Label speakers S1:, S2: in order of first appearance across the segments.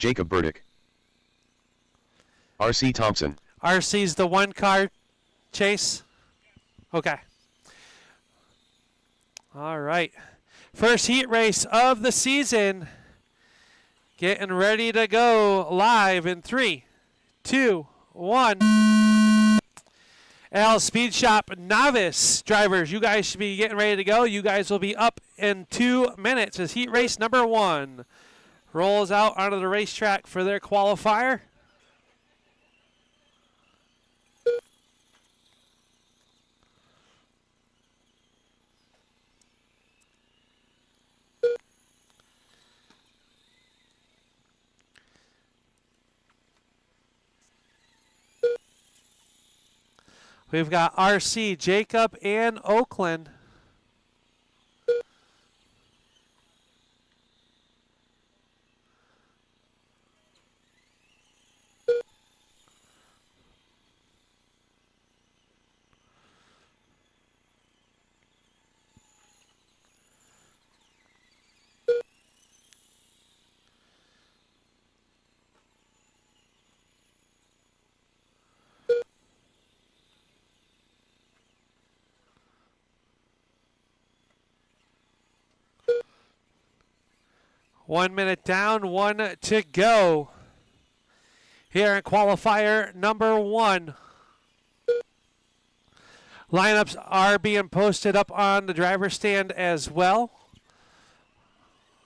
S1: Jacob Burdick. R.C. Thompson.
S2: RC's the 1-car chase? Okay. All right. First heat race of the season. Getting ready to go live in 3, 2, 1. Al Speed Shop novice drivers, you guys should be getting ready to go. You guys will be up in 2 minutes as heat race number 1 rolls out onto the racetrack for their qualifier. We've got RC, Jacob, and Oakland. One minute down, 1 to go. Here in qualifier number 1. Lineups are being posted up on the driver's stand as well.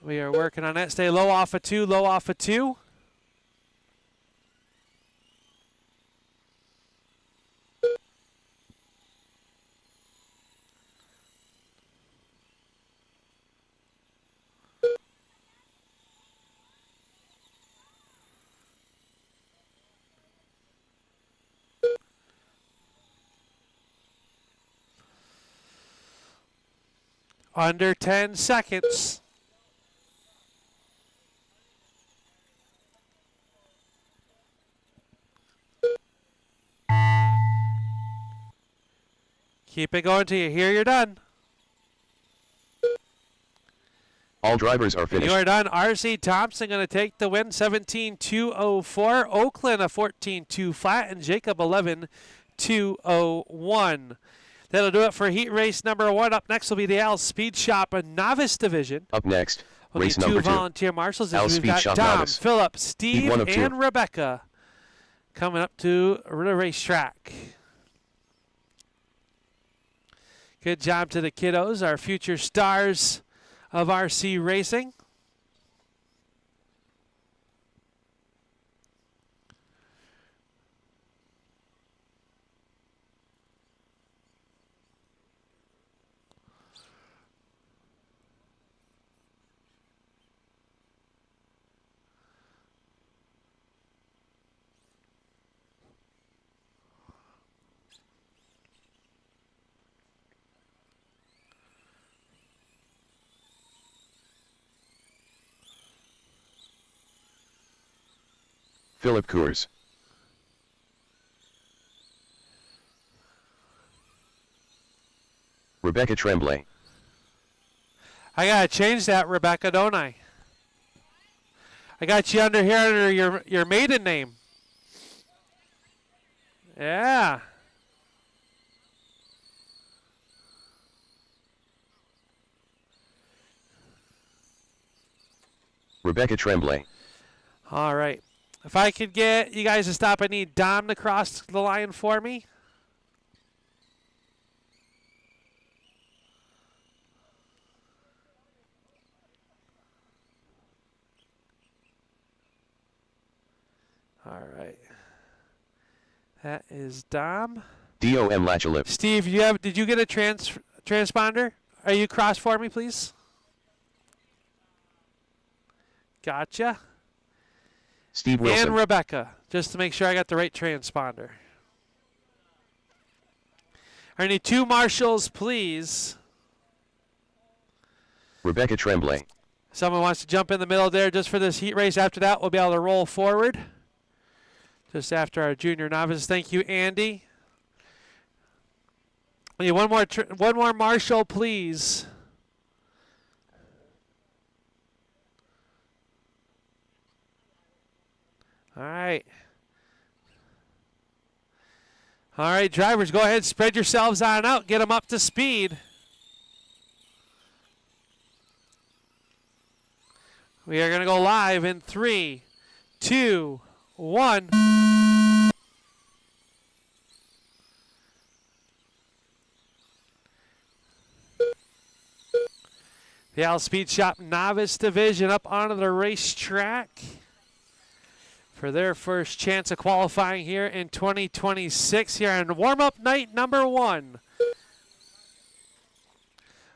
S2: We are working on that. Stay low off of 2, low off of 2. Under 10 seconds. Keep it going till you hear you're done.
S1: All drivers are finished.
S2: You are done. R.C. Thompson going to take the win, 17.204. Oakland a 14.2 flat, and Jacob 11.201. That'll do it for heat race number 1. Up next will be the Al Speed Shop novice division.
S1: Up next,
S2: we'll
S1: race
S2: need
S1: number
S2: 2
S1: 2.
S2: volunteer marshals.
S1: Al
S2: We've
S1: Speed
S2: got
S1: Shop
S2: Dom,
S1: novice.
S2: Philip, Steve,
S1: one of 2.
S2: and Rebecca coming up to the racetrack. Good job to the kiddos, our future stars of RC racing.
S1: Philip Coors. Rebecca Tremblay.
S2: I gotta change that, Rebecca, don't I? I got you under here under your maiden name. Yeah.
S1: Rebecca Tremblay.
S2: All right. If I could get you guys to stop, I need Dom to cross the line for me. All right. That is Dom.
S1: D.O.M. Lachalip.
S2: Steve, did you get a transponder? Are you cross for me, please? Gotcha.
S1: Steve Wilson.
S2: And Rebecca, just to make sure I got the right transponder. I need 2 marshals, please.
S1: Rebecca Tremblay.
S2: Someone wants to jump in the middle there just for this heat race. After that, we'll be able to roll forward. Just after our junior novices. Thank you, Andy. We need one more marshal, please. All right. All right, drivers, go ahead, spread yourselves on out. Get them up to speed. We are going to go live in 3, 2, 1. The Al Speed Shop Novice Division up onto the racetrack for their first chance of qualifying here in 2026 here on warm-up night number 1.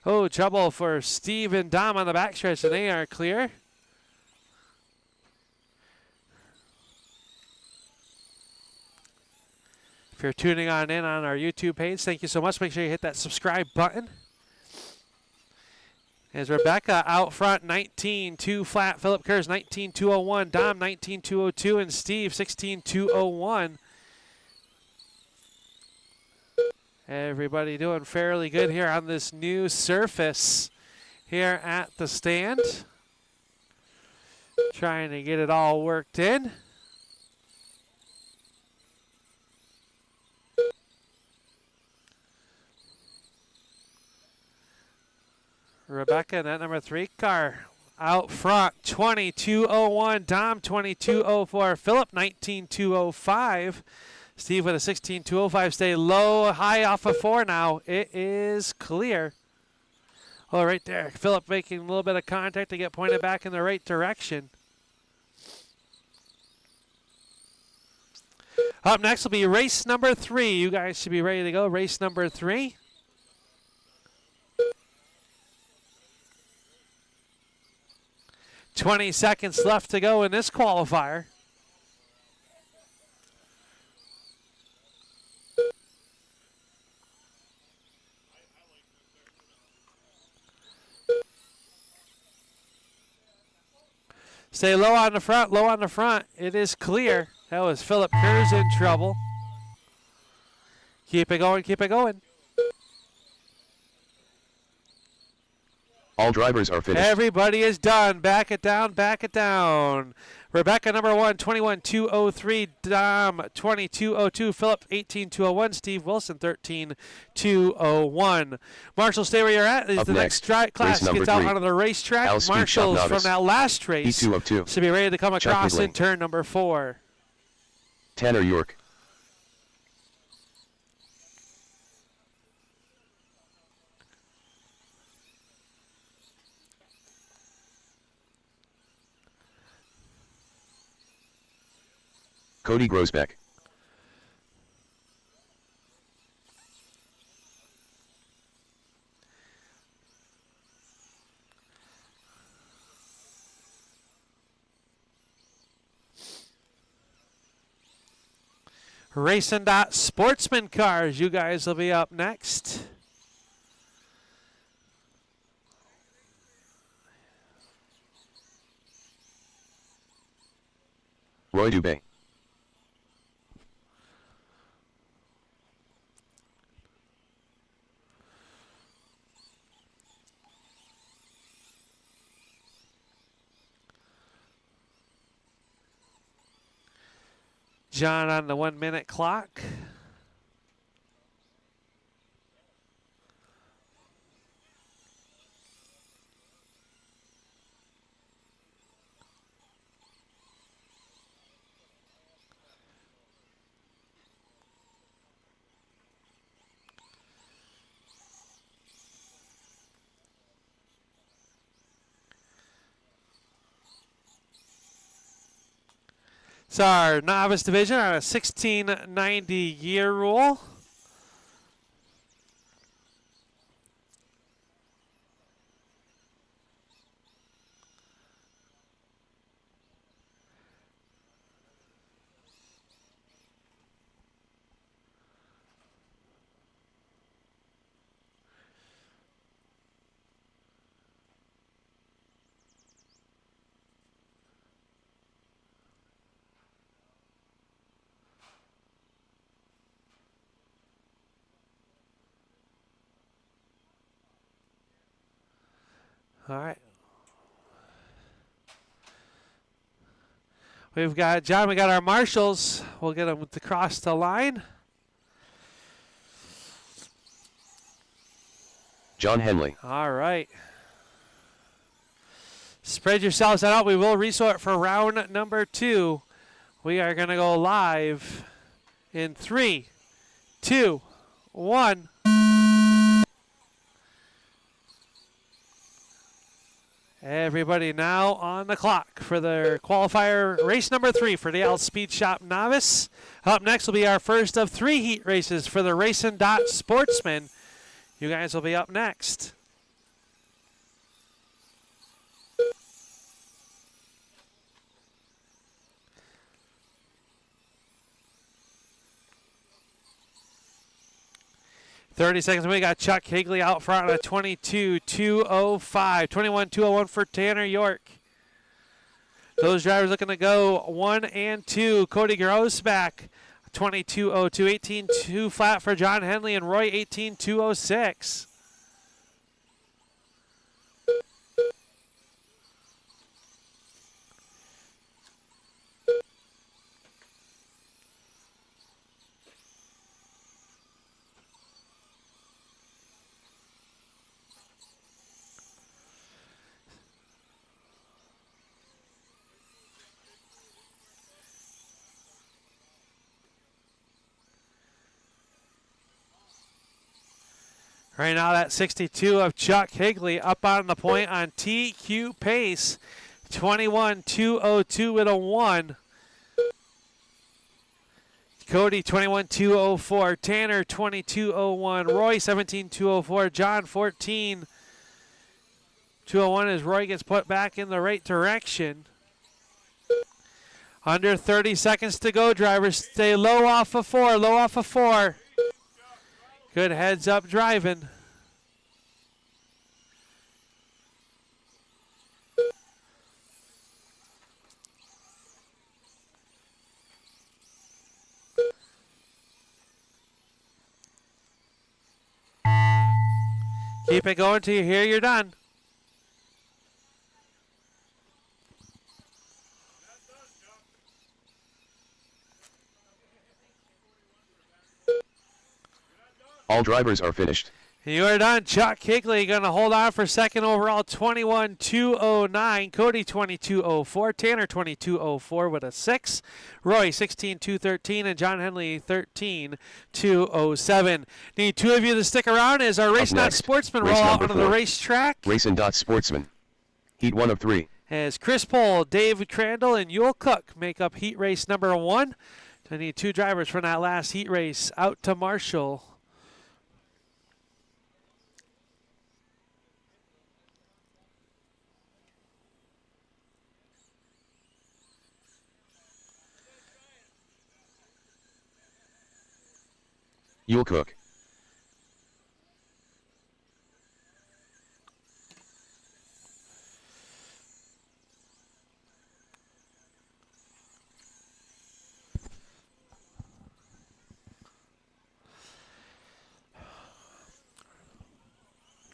S2: Oh, trouble for Steve and Dom on the backstretch, and they are clear. If you're tuning on in on our YouTube page, thank you so much. Make sure you hit that subscribe button. As Rebecca out front, 19-2 flat. Philip Kerrs, 19-201. Dom, 19-202. And Steve, 16-201. Everybody doing fairly good here on this new surface here at the stand. Trying to get it all worked in. Rebecca in that number 3 car out front, 22.01. Dom, 22.04. Philip, 19.205. Steve with a 16.205. Stay low, high off of 4 now. It is clear. Oh, right there. Philip making a little bit of contact to get pointed back in the right direction. Up next will be race number 3. You guys should be ready to go. Race number 3. $20 seconds left to go in this qualifier. Stay low on the front, low on the front. It is clear. That was Philip Kerrs in trouble. Keep it going, keep it going.
S1: All drivers are finished.
S2: Everybody is done. Back it down, back it down. Rebecca, number 1, 21.203. Dom, 22.02. Philip, 18.201. Steve Wilson, 13.201. Marshall, stay where you're at. As the next class gets out onto the racetrack. Marshall's from that last race should be ready to come across in turn number 4.
S1: Tanner York. Cody Grosbeck.
S2: Racing Dot Sportsman Cars, you guys will be up next.
S1: Roy Dubé.
S2: John on the 1-minute clock. It's our novice division on a 1690 year rule. All right. We've got, John, we got our marshals. We'll get them to cross the line.
S1: John Henley.
S2: All right. Spread yourselves out. We will resort for round number 2. We are going to go live in 3, 2, 1. Everybody now on the clock for their qualifier race number 3 for the Al Speed Shop Novice. Up next will be our first of 3 heat races for the Racing Dot Sportsman. You guys will be up next. .30 seconds. We got Chuck Higley out front on a 22.205. 21.201 for Tanner York. Those drivers looking to go 1 and 2. Cody Grossback, 22.02. 18.2 flat for John Henley and Roy, 18.206. Right now, that 62 of Chuck Higley up on the point on TQ pace. 21.202 with a 1. Cody, 21.204. Tanner, 22.01. Roy, 17.204. John, 14.201 as Roy gets put back in the right direction. Under 30 seconds to go, drivers. Stay low off of 4. Low off of 4. Good heads up driving. Keep it going till you hear you're done.
S1: All drivers are finished.
S2: You are done. Chuck Higley going to hold on for second overall, 21.209. Cody, 22.04. Tanner, 22.04 with a 6. Roy, 16.213. And John Henley, 13.207. Need 2 of you to stick around as our Race Not Sportsman roll out onto the racetrack.
S1: Racing Dot Sportsman. Heat 1 of 3.
S2: As Chris Pohl, David Crandall, and Yul Cook make up heat race number 1. I need 2 drivers from that last heat race out to Marshall.
S1: Yul Cook.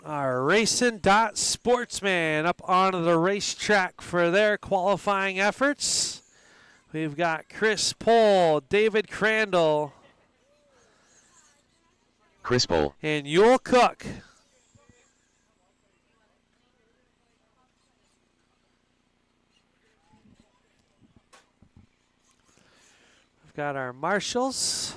S2: Our Racing Dot Sportsman up onto the racetrack for their qualifying efforts. We've got Chris Pohl, David Crandall,
S1: Chris Pohl,
S2: and Yul Cook. We've got our marshals.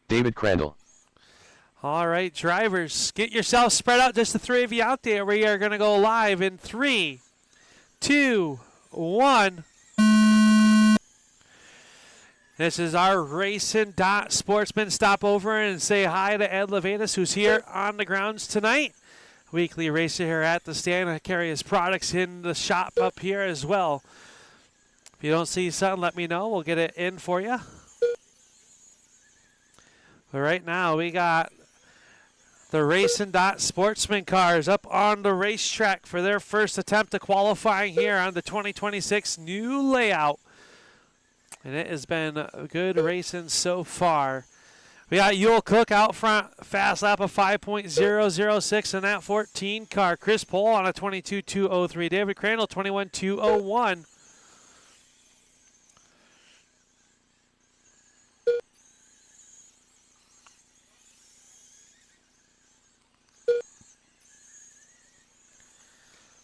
S1: David Crandall.
S2: All right, drivers, get yourselves spread out. Just the 3 of you out there. We are going to go live in 3, 2, 1. This is our Racing Dot Sportsman. Stop over and say hi to Ed Levatus, who's here on the grounds tonight. Weekly racer here at the stand. Carry his products in the shop up here as well. If you don't see something, let me know. We'll get it in for you. But right now, we got the Racing Dot Sportsman cars up on the racetrack for their first attempt at qualifying here on the 2026 new layout. And it has been good racing so far. We got Yule Cook out front, fast lap of 5.006 in that 14 car. Chris Pohl on a 22.203. David Crandall, 21.201.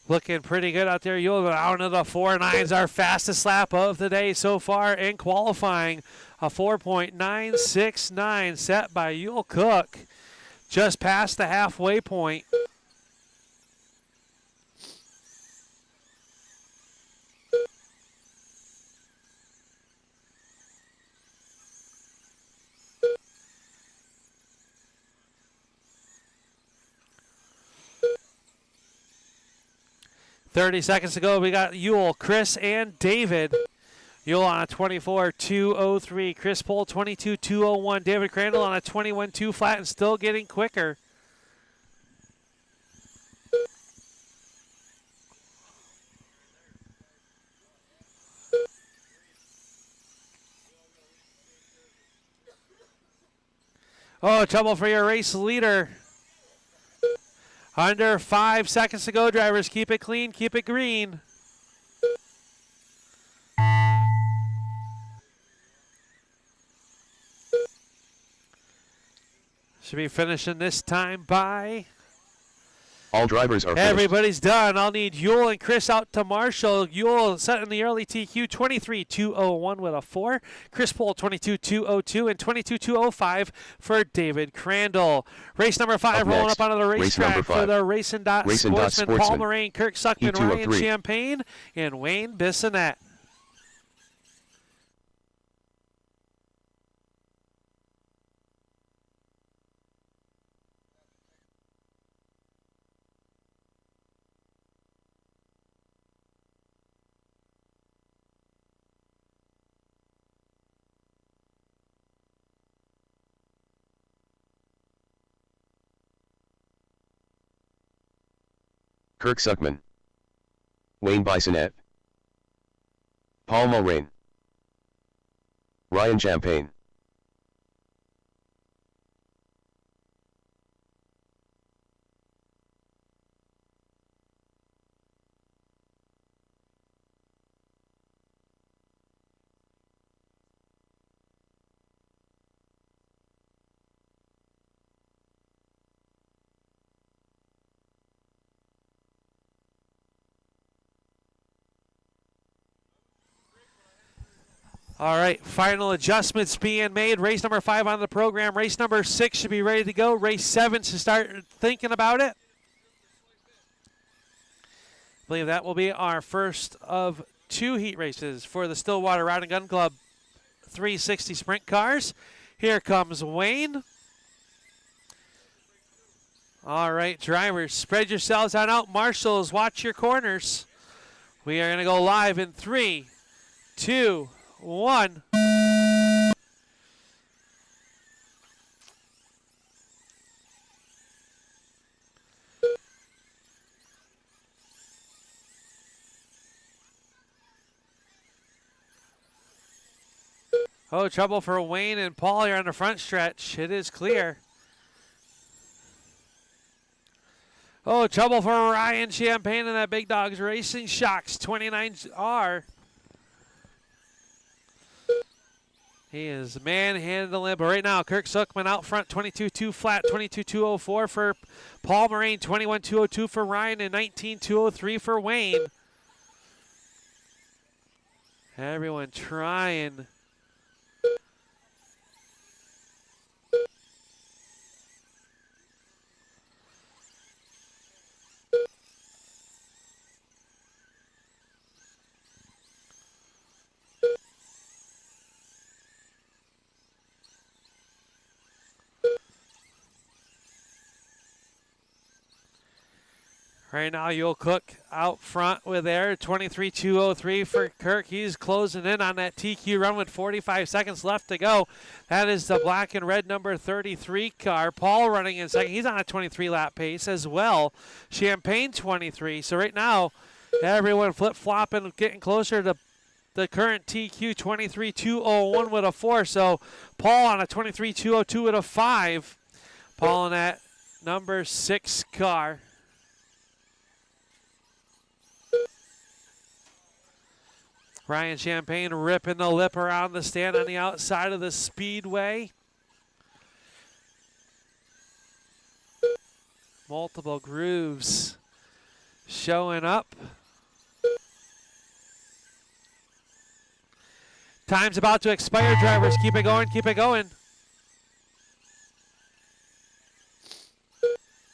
S2: Looking pretty good out there. Yule out into the 4.9s, our fastest lap of the day so far in qualifying. A 4.969 set by Yule Cook. Just past the halfway point. .30 seconds to go. We got Yule, Chris, and David. Yule on a 24.203. Chris Pohl 22.201. David Crandall on a 21.2 flat and still getting quicker. Oh, trouble for your race leader. Under 5 seconds to go, drivers. Keep it clean, keep it green. Should be finishing this time by...
S1: All drivers are finished.
S2: Everybody's done. I'll need Yule and Chris out to Marshall. Yule set in the early TQ 23.201 with a 4. Chris Pohl 22.202 and 22.205 for David Crandall. Race number 5
S1: Up
S2: rolling
S1: next,
S2: up onto the racetrack for the Racing Sportsman, Paul Moraine, Kirk Suckman,
S1: E2 of
S2: Ryan
S1: 3.
S2: Champagne, and Wayne Bissonette.
S1: Kirk Suckman, Wayne Bissonette, Paul Mulrain, Ryan Champagne.
S2: All right, final adjustments being made. Race number 5 on the program. Race number 6 should be ready to go. Race 7 to start thinking about it. I believe that will be our first of 2 heat races for the Stillwater Rod and Gun Club 360 Sprint Cars. Here comes Wayne. All right, drivers, spread yourselves on out. Marshals, watch your corners. We are going to go live in 3, 2, 1. Oh, trouble for Wayne and Paul here on the front stretch. It is clear. Oh, trouble for Ryan Champagne and that Big Dogs Racing Shocks 29R. He is manhandling, but right now, Kirk Suckman out front, 22.2 flat, 22.204 for Paul Moraine, 21.202 for Ryan, and 19.203 for Wayne. Everyone trying. Right now, Yule Cook out front with there, 23.203 for Kirk. He's closing in on that TQ run with 45 seconds left to go. That is the black and red number 33 car. Paul running in second. He's on a 23-lap pace as well. Champagne 23. So right now, everyone flip-flopping, getting closer to the current TQ 23.201 with a 4. So Paul on a 23.202 with a 5. Paul in that number 6 car. Ryan Champagne ripping the lip around the stand on the outside of the Speedway. Multiple grooves showing up. Time's about to expire, drivers. Keep it going, keep it going.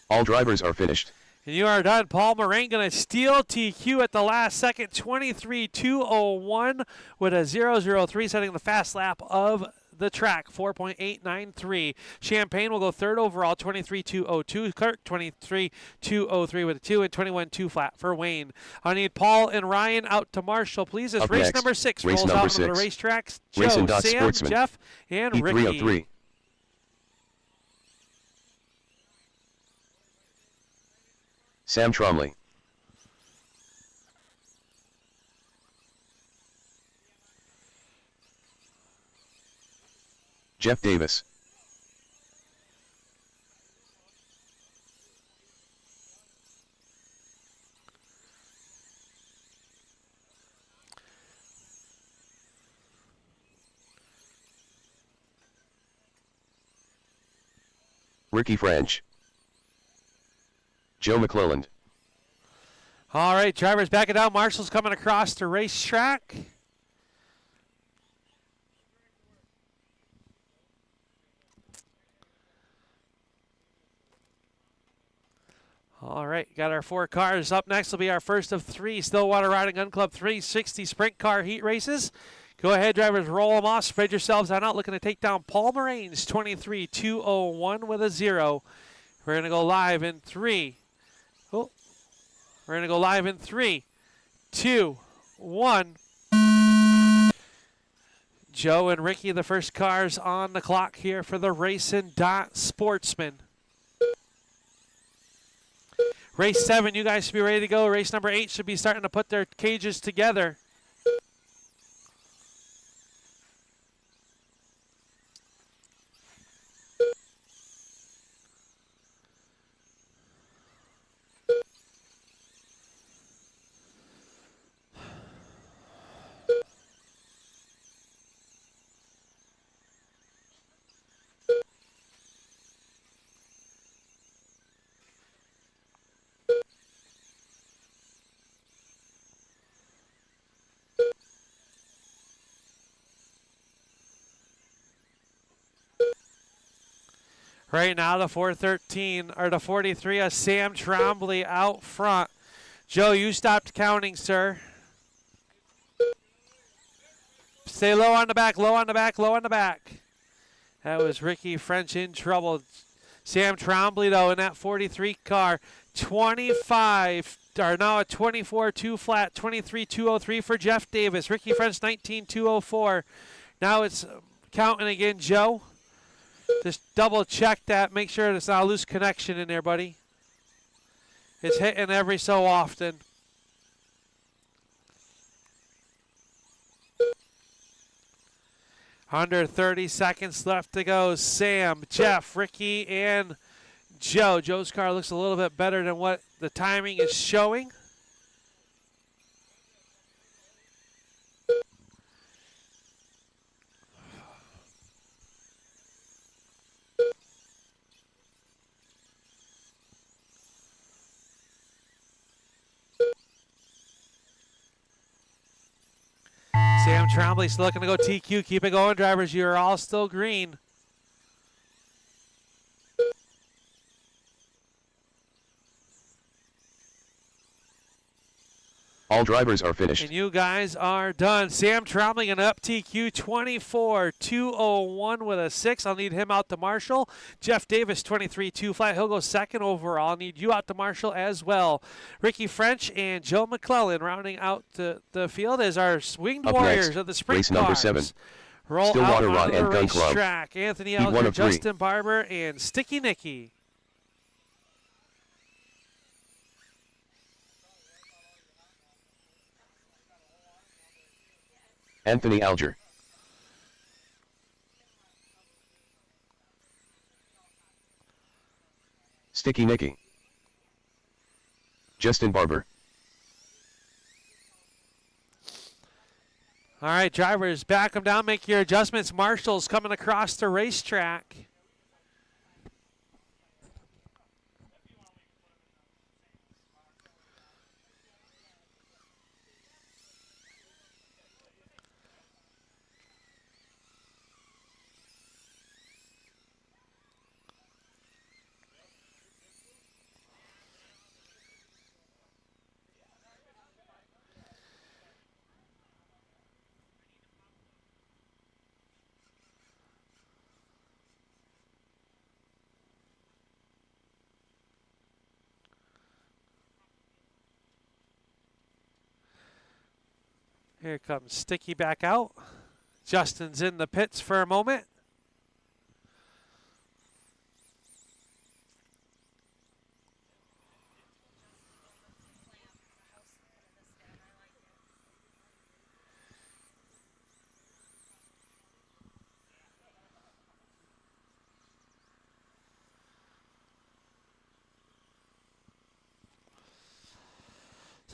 S1: All drivers are finished.
S2: And you are done. Paul Moraine going to steal TQ at the last second. 23.201 with a 0.03, setting the fast lap of the track. 4.893. Champagne will go third overall. 23.202. Kirk 23.203 with a 2 and 21.2 flat for Wayne. I need Paul and Ryan out to Marshall, please. As
S1: Up
S2: race
S1: next,
S2: number 6
S1: race
S2: rolls
S1: number
S2: out onto the
S1: 6.
S2: racetracks. Joe,
S1: Racing Dot
S2: Sam,
S1: Sportsman.
S2: Jeff, and Ricky.
S1: E303. Sam Tromley. Jeff Davis. Ricky French. Joe McClelland.
S2: All right, drivers backing down. Marshall's coming across the racetrack. All right, got our 4 cars. Up next will be our first of 3 Stillwater Riding Gun Club 360 Sprint Car Heat Races. Go ahead, drivers, roll them off. Spread yourselves on out. Looking to take down Paul Moraine's 23.201 with a 0. We're going to go live in 3. Oh, we're going to go live in 3, 2, 1. Joe and Ricky, the first cars on the clock here for the Racing Dot Sportsman. Race 7, you guys should be ready to go. Race number 8 should be starting to put their cages together. Right now, the 413 or the 43 of Sam Trombley out front. Joe, you stopped counting, sir. Stay low on the back, low on the back, low on the back. That was Ricky French in trouble. Sam Trombley, though, in that 43 car. 25, or now a 24-2 flat, 23-203 for Jeff Davis. Ricky French, 19-204. Now it's counting again, Joe. Just double check that. Make sure there's not a loose connection in there, buddy. It's hitting every so often. Under 30 seconds left to go. Sam, Jeff, Ricky, and Joe. Joe's car looks a little bit better than what the timing is showing. Sam Trombley's looking to go TQ. Keep it going, drivers. You're all still green.
S1: All drivers are finished.
S2: And you guys are done. Sam Trombley going to up TQ 24-201 with a 6. I'll need him out to Marshall. Jeff Davis 23-2 flat. He'll go second overall. I'll need you out to Marshall as well. Ricky French and Joe McClellan rounding out the field as our winged
S1: Up
S2: warriors
S1: next,
S2: of the sprint
S1: race number
S2: cars.
S1: 7.
S2: Roll
S1: Stillwater
S2: out
S1: Rod
S2: onto
S1: and
S2: the
S1: Gun Club.
S2: racetrack. Anthony
S1: Heat 1
S2: Elder,
S1: of 3.
S2: Justin Barber, and Sticky Nicky.
S1: Anthony Alger. Sticky Nicky. Justin Barber.
S2: All right, drivers, back them down, make your adjustments. Marshall's coming across the racetrack. Here comes Sticky back out. Justin's in the pits for a moment.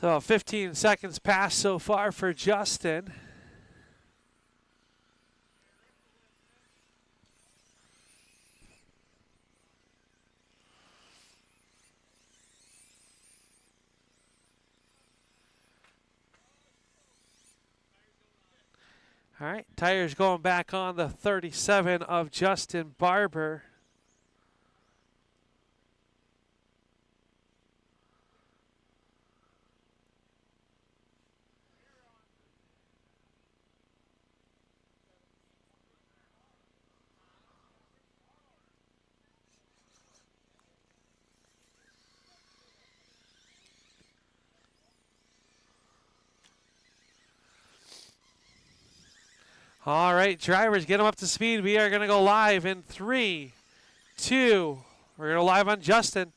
S2: So 15 seconds passed so far for Justin. All right, tires going back on the 37 of Justin Barber. All right, drivers, get them up to speed. We are going to go live in 3, 2. We're going to go live on Justin.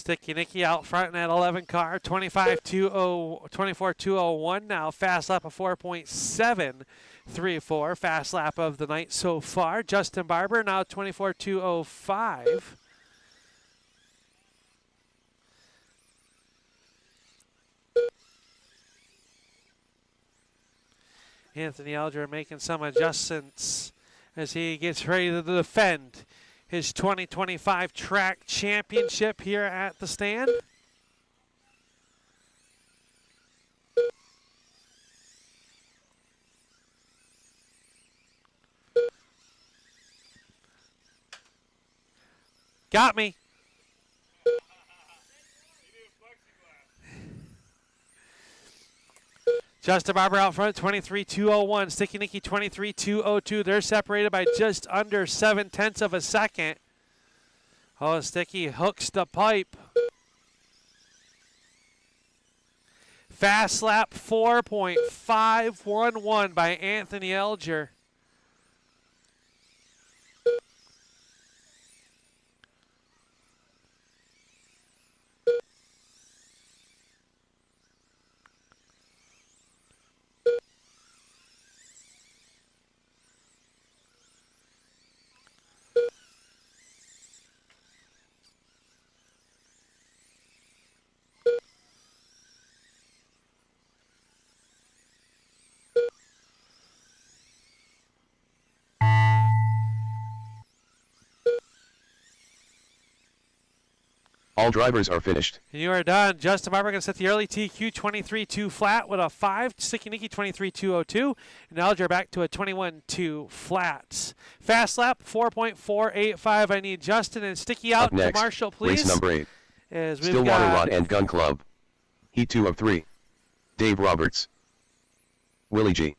S2: Sticky Nicky out front in that 11 car, 24.201 now. Fast lap of 4.734. Fast lap of the night so far. Justin Barber now 24.205. Anthony Alger making some adjustments as he gets ready to defend his 2025 track championship here at the stand. Got me. Justin Barber out front, 23.201. Sticky Nicky, 23.202. They're separated by just under 0.7 of a second. Oh, Sticky hooks the pipe. Fast lap 4.511 by Anthony Alger.
S1: All drivers are finished.
S2: You are done. Justin Barber going to set the early TQ 23.2 flat with a 5. Sticky Nicky 23.202. And Alger back to a 21.2 flats. Fast lap 4.485. I need Justin and Sticky out
S1: Up next,
S2: to Marshall, please.
S1: race number 8.
S2: As we've
S1: Stillwater
S2: got
S1: Rod and Gun Club. Heat 2 of 3. Dave Roberts. Willie G.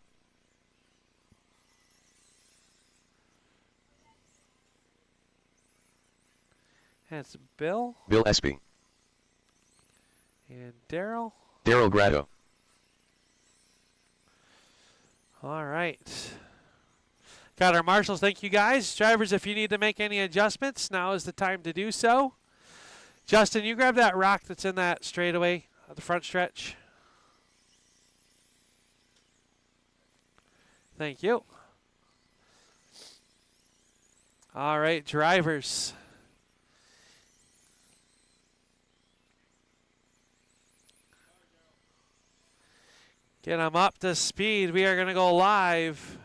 S2: That's Bill.
S1: Bill Espy.
S2: And Daryl.
S1: Daryl Grado.
S2: All right. Got our marshals. Thank you, guys. Drivers, if you need to make any adjustments, now is the time to do so. Justin, you grab that rock that's in that straightaway at the front stretch. Thank you. All right, drivers. Get them up to speed. We are going to go live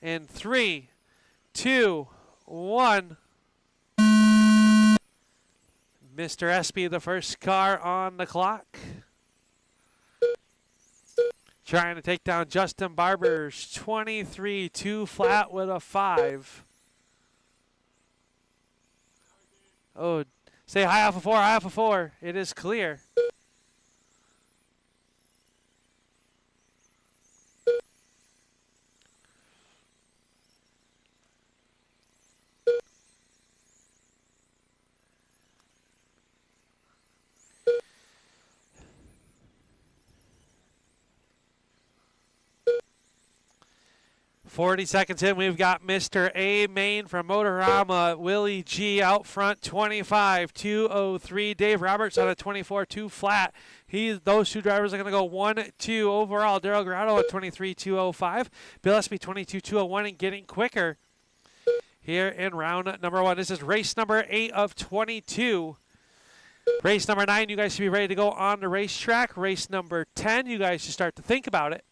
S2: in 3, 2, 1. Mr. Espy, the first car on the clock. Trying to take down Justin Barber's 23, 2 flat with a 5. Oh, say high off of 4, high off of 4. It is clear. .40 seconds in, we've got Mr. A. Main from Motorama, Willie G. out front, 25, 203. Dave Roberts on a 24, 2 flat. Those two drivers are going to go 1, 2 overall. Daryl Grotto at 23, 205. Bill Espy 22, 201 and getting quicker here in round number 1. This is race number 8 of 22. Race number 9, you guys should be ready to go on the racetrack. Race number 10, you guys should start to think about it.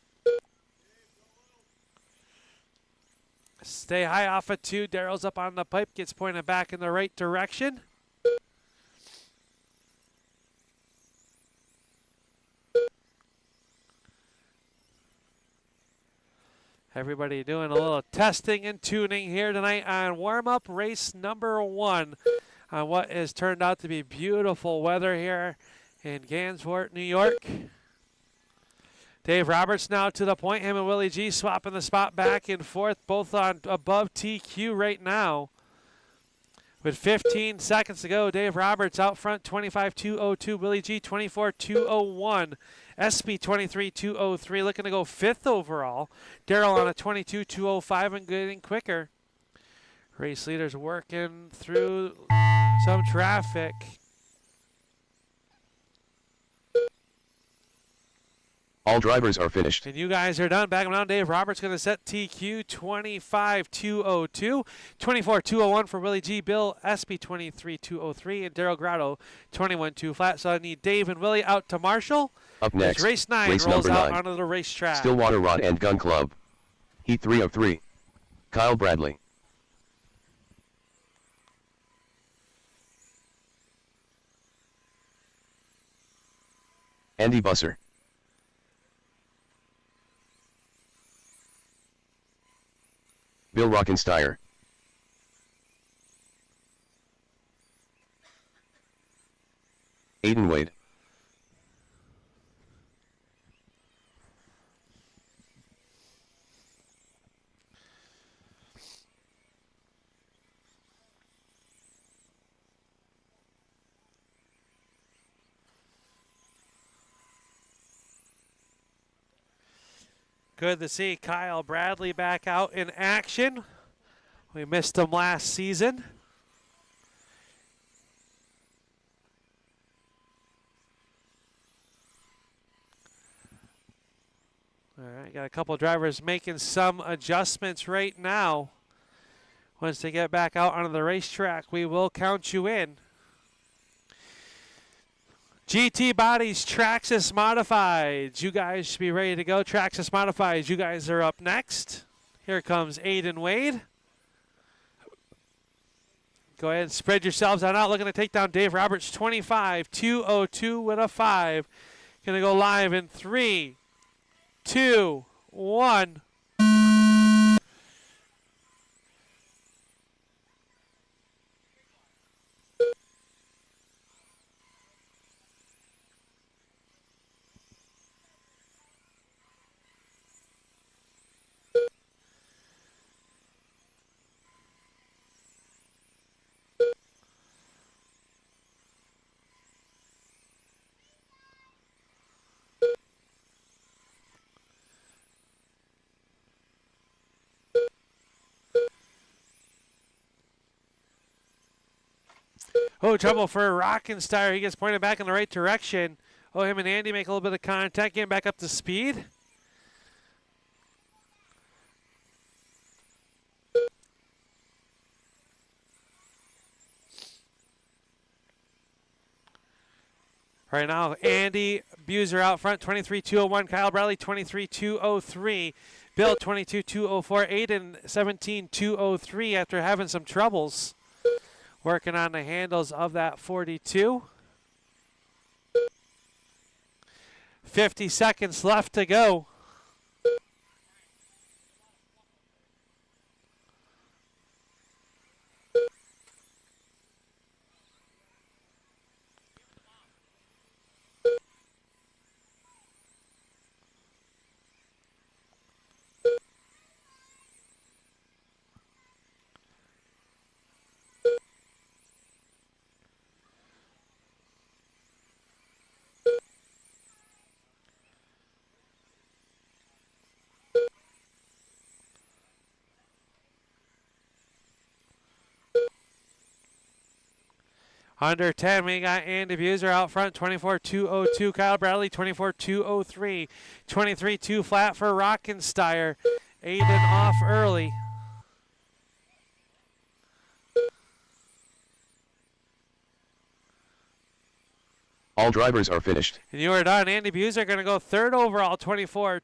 S2: Stay high off of 2. Daryl's up on the pipe, gets pointed back in the right direction. Everybody doing a little testing and tuning here tonight on warm-up race number 1 on what has turned out to be beautiful weather here in Gansevoort, New York. Dave Roberts now to the point. Him and Willie G swapping the spot back and forth, both on above TQ right now. With 15 seconds to go, Dave Roberts out front, 25-202. Willie G, 24-201. Espy, 23-203, looking to go 5th overall. Daryl on a 22-205 and getting quicker. Race leaders working through some traffic.
S1: All drivers are finished.
S2: And you guys are done. Back them down. Dave Roberts going to set TQ 25-202. 24-201 for Willie G. Bill Espy 23-203. And Daryl Grotto 21-2 flat. So I need Dave and Willie out to Marshall.
S1: Up next,
S2: as race 9
S1: race
S2: rolls
S1: number
S2: out
S1: 9.
S2: onto the racetrack.
S1: Stillwater Rod and Gun Club. Heat 3 of 3. Kyle Bradley. Andy Busser. Bill Rockensteyer. Aiden Wade.
S2: Good to see Kyle Bradley back out in action. We missed him last season. All right, got a couple of drivers making some adjustments right now. Once they get back out onto the racetrack, we will count you in. GT Bodies, Traxxas Modifieds. You guys should be ready to go. Traxxas Modifieds, you guys are up next. Here comes Aiden Wade. Go ahead and spread yourselves on out. Looking to take down Dave Roberts, 25-202 with a 5. Going to go live in 3, 2, 1. Oh, trouble for Rockenstein. He gets pointed back in the right direction. Oh, him and Andy make a little bit of contact, getting back up to speed. Right now, Andy Buser out front, 23-201. Kyle Bradley, 23-203. Bill, 22-204. Aiden, 17-203 after having some troubles working on the handles of that 42. 50 seconds left to go. Under 10, we got Andy Buser out front, 24-202. Kyle Bradley, 24-203. 23-2 flat for Rockenstein. Aiden off early.
S1: All drivers are finished.
S2: And you are done. Andy Buser going to go third overall, 24-202,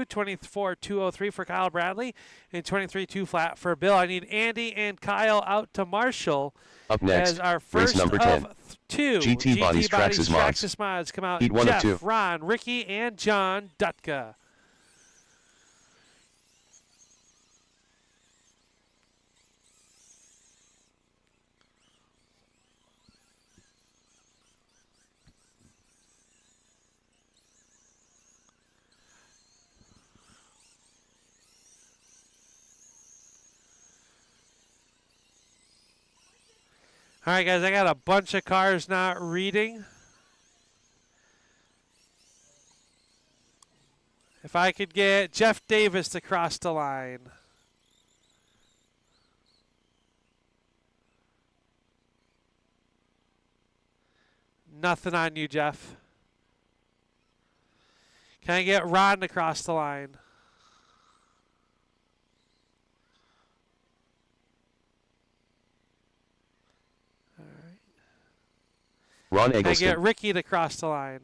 S2: 24-203 for Kyle Bradley, and 23-2 flat for Bill. I need Andy and Kyle out to Marshall.
S1: Up next,
S2: as our
S1: race
S2: first
S1: number 10.
S2: of two
S1: GT Bodies Traxxas Mods.
S2: Traxxas Mods come out.
S1: Heat 1 of
S2: Jeff,
S1: 2.
S2: Ron, Ricky, and John Dutka. All right, guys, I got a bunch of cars not reading. If I could get Jeff Davis to cross the line. Nothing on you, Jeff. Can I get Ron to cross the line?
S1: Ron
S2: Can I
S1: Eggleston.
S2: get Ricky to cross the line?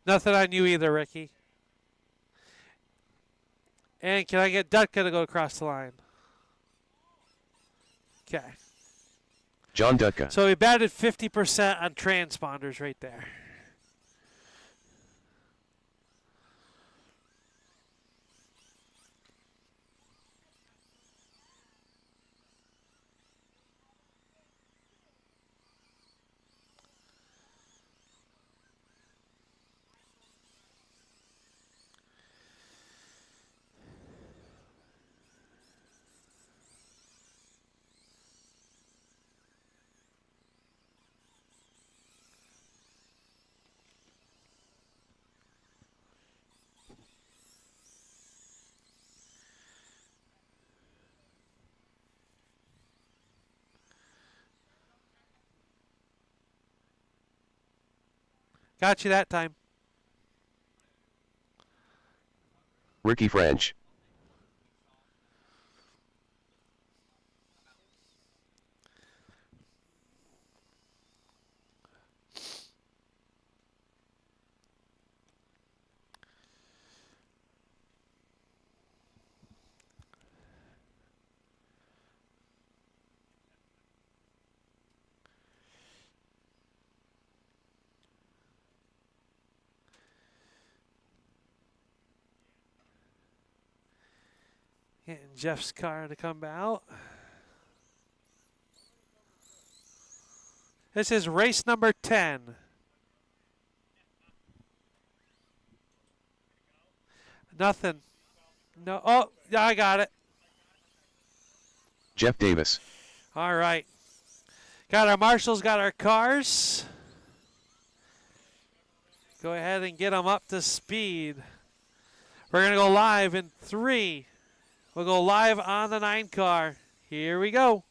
S2: Nothing on you either, Ricky. And can I get Dutka to go across the line? Okay.
S1: John Dutka.
S2: So we batted 50% on transponders right there. Got you that time.
S1: Ricky French.
S2: Getting Jeff's car to come out. This is race number 10. Nothing. No. Oh, yeah, I got it.
S1: Jeff Davis.
S2: All right. Got our marshals, got our cars. Go ahead and get them up to speed. We're going to go live in 3. We'll go live on the 9 car. Here we go.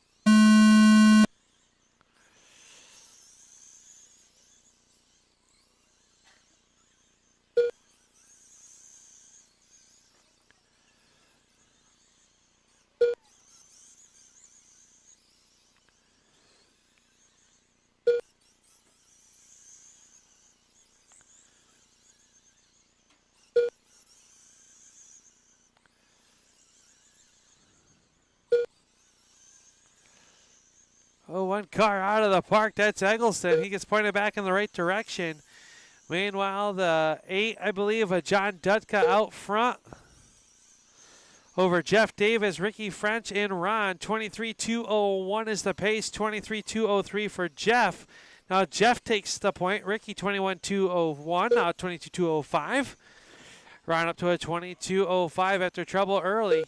S2: Oh, one car out of the park. That's Eggleston. He gets pointed back in the right direction. Meanwhile, the 8, I believe, John Dudka out front over Jeff Davis, Ricky French, and Ron. 23.201 is the pace. 23.203 for Jeff. Now Jeff takes the point. Ricky 21.201. Now 22.205. Ron up to a 22.05 after trouble early.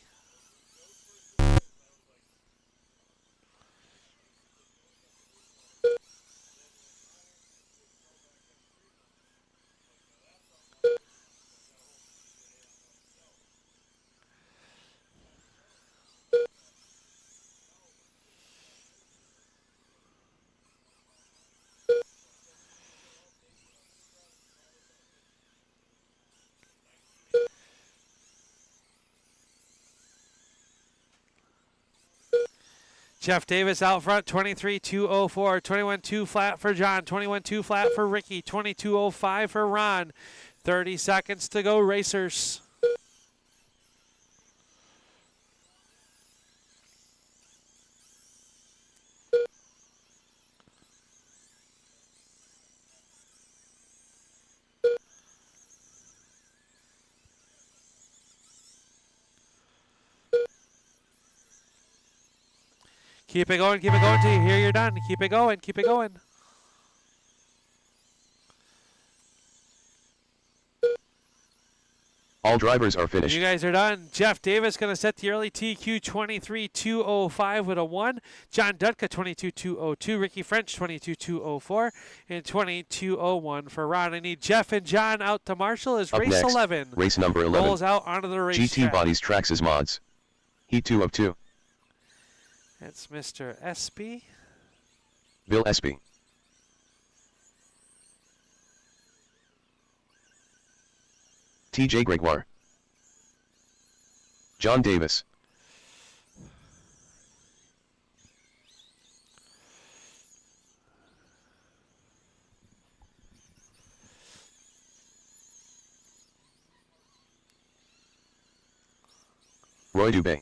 S2: Jeff Davis out front, 23.204, 21.2 flat for John, 21.2 flat for Ricky, 22.05 for Ron. 30 seconds to go, racers. Keep it going till you hear you're done. Keep it going, keep it going.
S1: All drivers are finished.
S2: You guys are done. Jeff Davis going to set the early TQ 23.205 with a 1. John Dudka 22.202. Ricky French 22.204. And 22.01 for Ron. I need Jeff and John out to marshal as
S1: Up
S2: race
S1: next,
S2: 11.
S1: Race number 11.
S2: Rolls out onto the race
S1: GT
S2: track.
S1: Bodies Traxxas Mods. Heat 2 of 2.
S2: That's Mr. Espy.
S1: Bill Espy. TJ Gregoire. John Davis. Roy Dubé.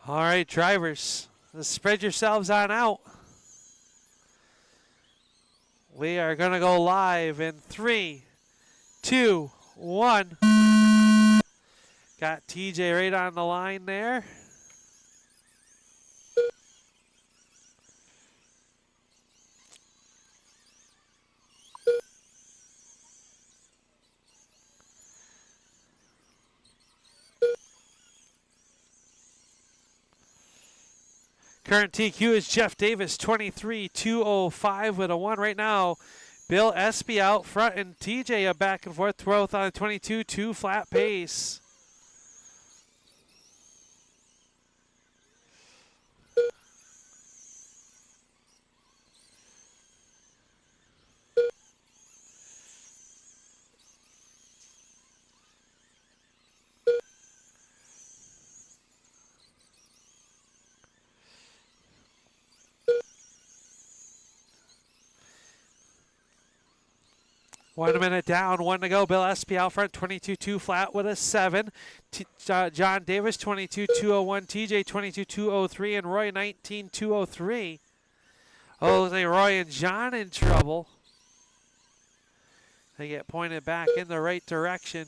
S2: All right, drivers, let's spread yourselves on out. We are going to go live in 3, 2, 1. Got TJ right on the line there. Current TQ is Jeff Davis, 23.205 with a 1 right now. Bill Espy out front and TJ a back and forth both on a 22.2 flat pace. One minute down, 1 to go. Bill Espy out front, 22.2 flat with a 7. John Davis, 22.201. TJ, 22.203. And Roy, 19.203. Oh, they Roy and John in trouble. They get pointed back in the right direction.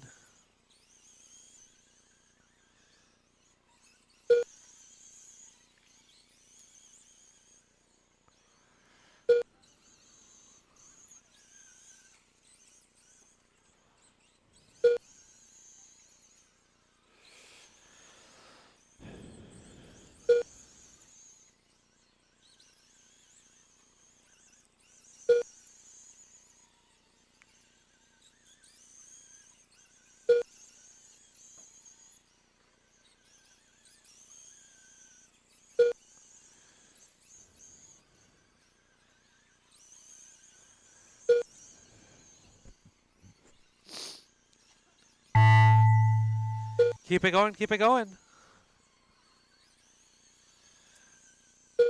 S2: Keep it going, keep it going.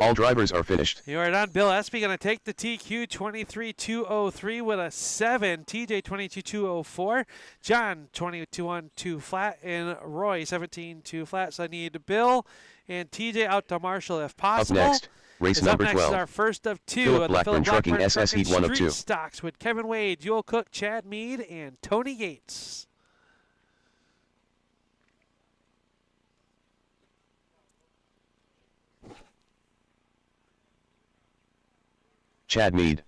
S1: All drivers are finished.
S2: You are done. Bill Espy going to take the TQ 23.203 with a 7. TJ 22.204. John 22.2 flat. And Roy 17.2 flat. So I need Bill and TJ out to Marshall if possible.
S1: Up next, race number
S2: Up next
S1: 12.
S2: is our first of two
S1: Philip
S2: of the
S1: Blackburn
S2: Philip
S1: Trucking
S2: Blackburn
S1: SS
S2: Trucking
S1: Heat 1 of
S2: Street
S1: 2.
S2: Stocks with Kevin Wade, Joel Cook, Chad Mead, and Tony Yates.
S1: Chad Mead.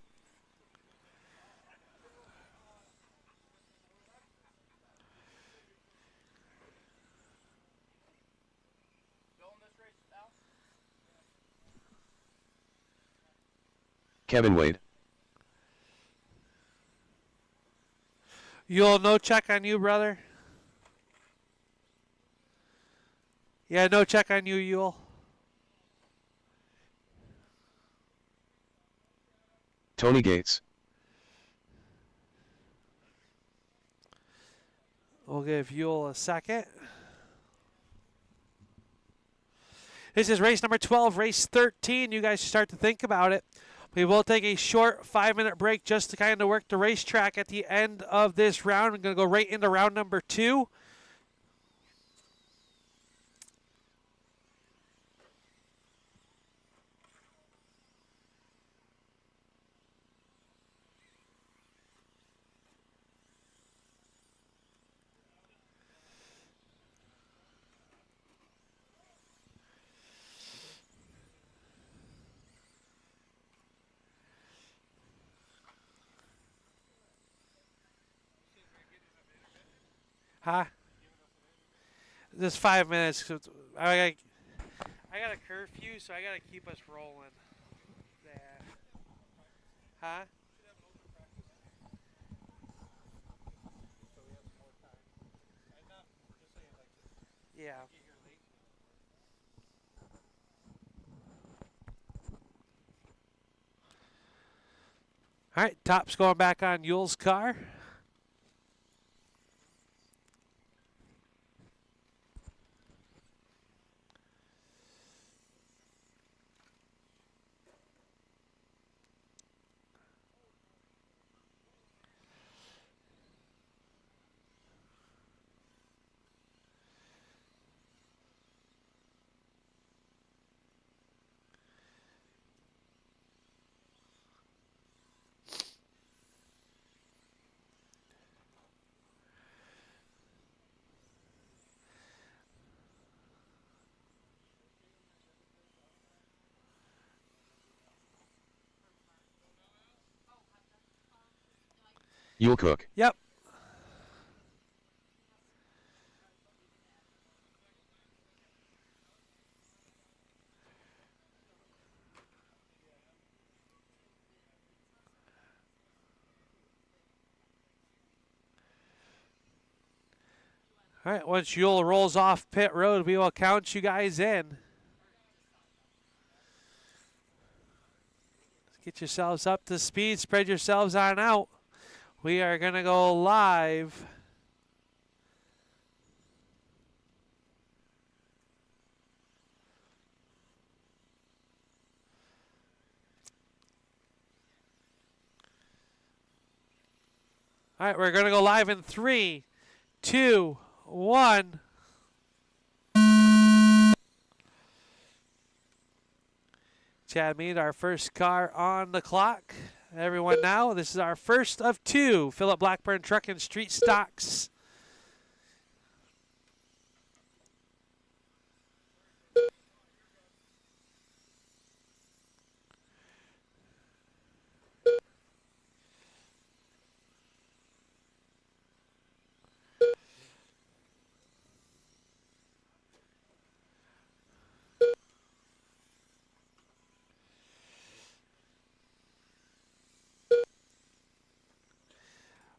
S1: Kevin Wade.
S2: Yule, no check on you, brother. Yeah, no check on you, Yule.
S1: Tony Gates.
S2: We'll give Yule a second. This is race number 12, race 13. You guys start to think about it. We will take a short 5-minute break just to kind of work the racetrack at the end of this round. We're going to go right into round number 2. Huh? Just 5 minutes. I got a curfew, so I got to keep us rolling. Yeah. Huh? Yeah. All right, top's going back on Yule's car.
S1: Yule Cook.
S2: Yep. All right, once Yule rolls off pit road, we will count you guys in. Get yourselves up to speed, spread yourselves on out. We are going to go live. All right, we're going to go live in 3, 2, 1. Chad Mead, our first car on the clock. Everyone now, this is our first of 2. Philip Blackburn Trucking Street Stocks.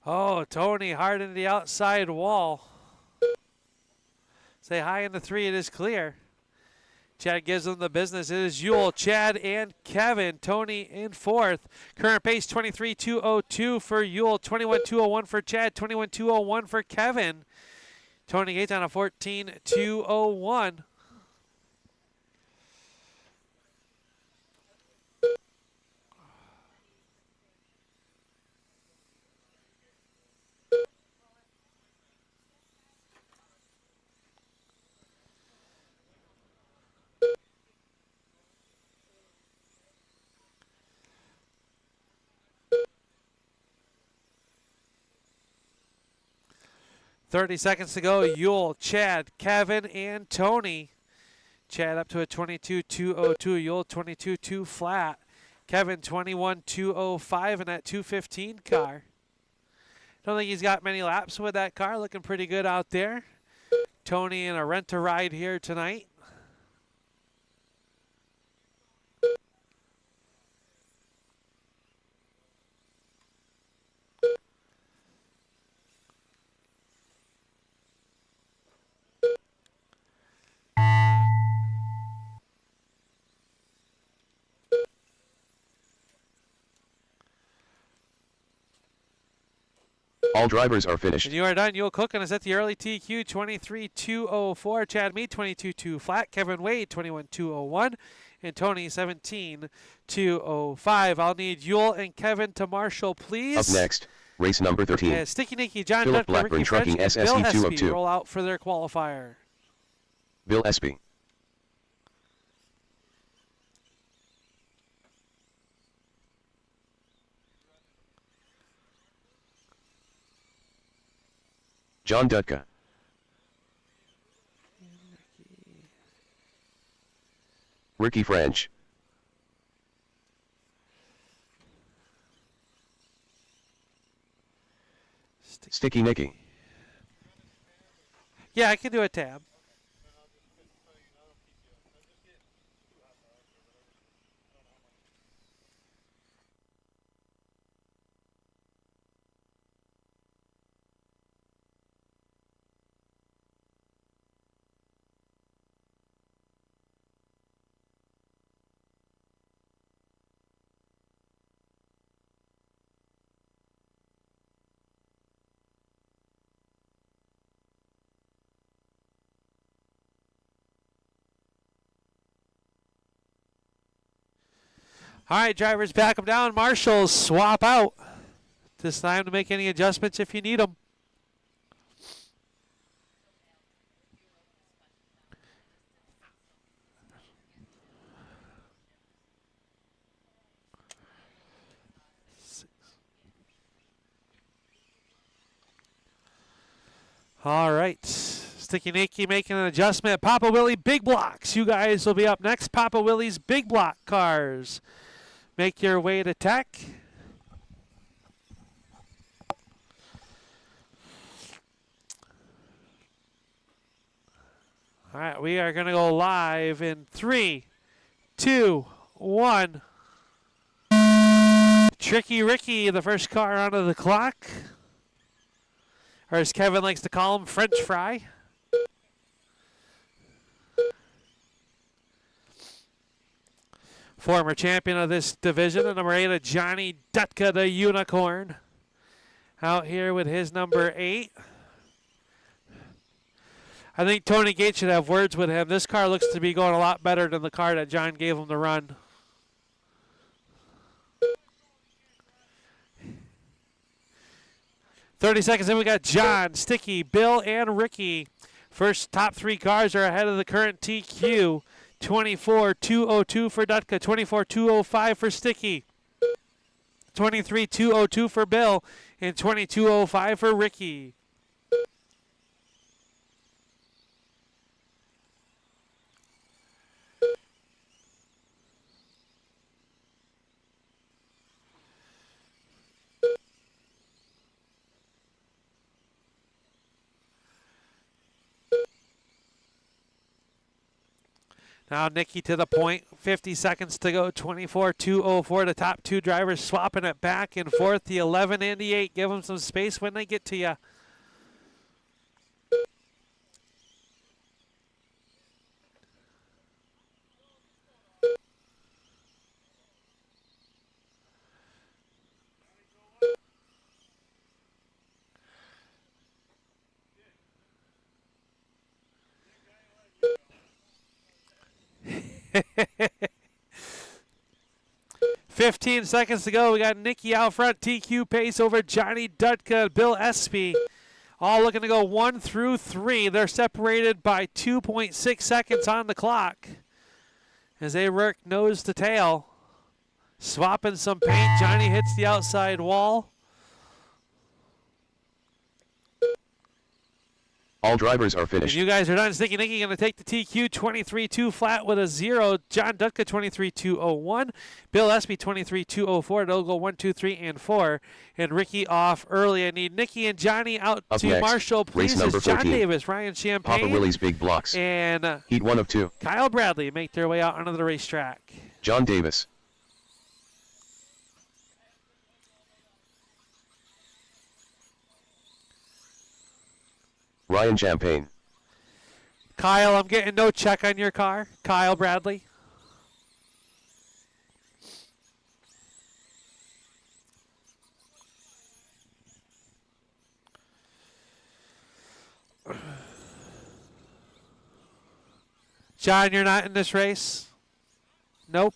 S2: Oh, Tony hard into the outside wall. Say hi in the 3, it is clear. Chad gives them the business. It is Yule, Chad, and Kevin. Tony in 4th. Current pace 23.202 for Yule, 21.201 for Chad, 21.201 for Kevin. Tony Gates on a 14.201. .30 seconds to go. Yule, Chad, Kevin, and Tony. Chad up to a 22.202. Yule 22.2 flat. Kevin 21.205 in that 215 car. Don't think he's got many laps with that car. Looking pretty good out there. Tony in a rent-a-ride here tonight.
S1: All drivers are finished.
S2: And you are done. Yule Cookin is at the early TQ 23.204. Chad Mead 22.2 flat. Kevin Wade 21.201. And Tony 17.205. I'll need Yule and Kevin to marshal, please.
S1: Up next, race number 13.
S2: Sticky Nicky, John
S1: Philip
S2: Dutka,
S1: Blackburn
S2: Ricky French,
S1: Trucking
S2: and
S1: SSE
S2: Bill
S1: 202.
S2: Espy roll out for their qualifier.
S1: Bill Espy. John Dutka. Ricky French. Sticky Nicky.
S2: Yeah, I can do a tab. All right, drivers, back them down. Marshals, swap out. This time to make any adjustments if you need them. All right. Sticky Nicky making an adjustment. Papa Willie Big Blocks. You guys will be up next. Papa Willie's Big Block cars. Make your way to tech. All right, we are going to go live in 3, 2, 1. Tricky Ricky, the first car onto the clock. Or as Kevin likes to call him, French fry. Former champion of this division, the number 8 of Johnny Dutka, the Unicorn. Out here with his number 8. I think Tony Gates should have words with him. This car looks to be going a lot better than the car that John gave him to run. .30 seconds in, we got John, Sticky, Bill, and Ricky. First top 3 cars are ahead of the current TQ. 24.202 for Dutka, 24.205 for Sticky, 23.202 for Bill, and 22.05 for Ricky. Now Nicky to the point, 50 seconds to go, 24.204. The top 2 drivers swapping it back and forth, the 11 and the 8. Give them some space when they get to you. 15 seconds to go. We got Nikki out front. TQ pace over Johnny Dutka, Bill Espy. All looking to go 1 through 3. They're separated by 2.6 seconds on the clock as they work nose to tail. Swapping some paint. Johnny hits the outside wall.
S1: All drivers are finished.
S2: And you guys are done. Sneaky Nicky going to take the TQ 23-2 flat with a 0. John Dutka 23-201. Bill Espy 23-204. They'll go 1, 2, 3, and 4. And Ricky off early. I need Nicky and Johnny out
S1: Up
S2: to
S1: next,
S2: Marshall, please.
S1: race number
S2: It's John
S1: 13.
S2: Davis, Ryan Champagne,
S1: Papa Willie's Big Blocks.
S2: and
S1: Heat 1 of 2.
S2: Kyle Bradley make their way out onto the racetrack.
S1: John Davis. Ryan Champagne.
S2: Kyle, I'm getting no check on your car. Kyle Bradley. John, you're not in this race? Nope.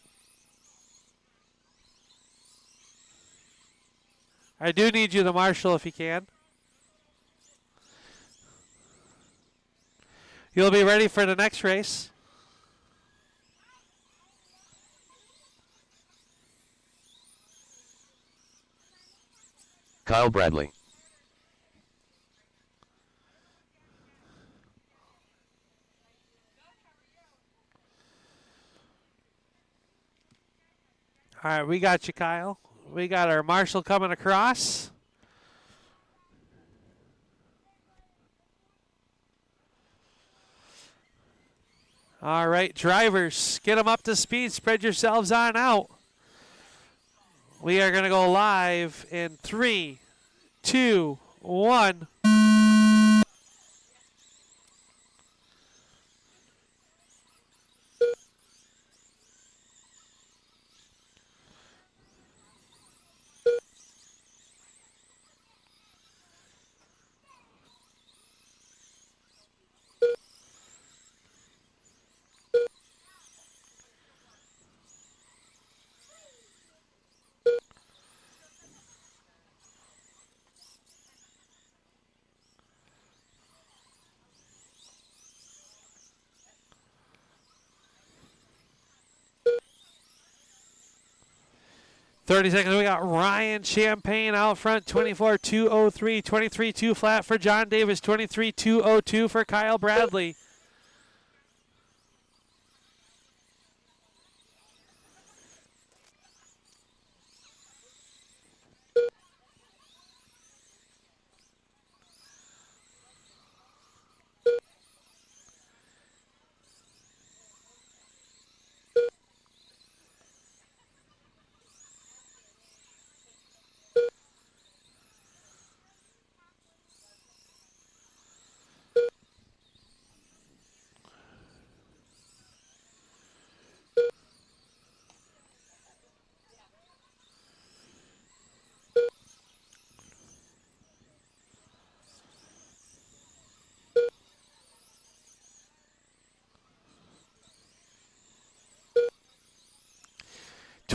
S2: I do need you to marshal if you can. You'll be ready for the next race.
S1: Kyle Bradley.
S2: All right, we got you, Kyle. We got our marshal coming across. All right, drivers, get them up to speed. Spread yourselves on out. We are going to go live in 3, 2, 1. Thirty seconds. We got Ryan Champagne out front, 24-203, 23-2 flat for John Davis, 23-202 for Kyle Bradley.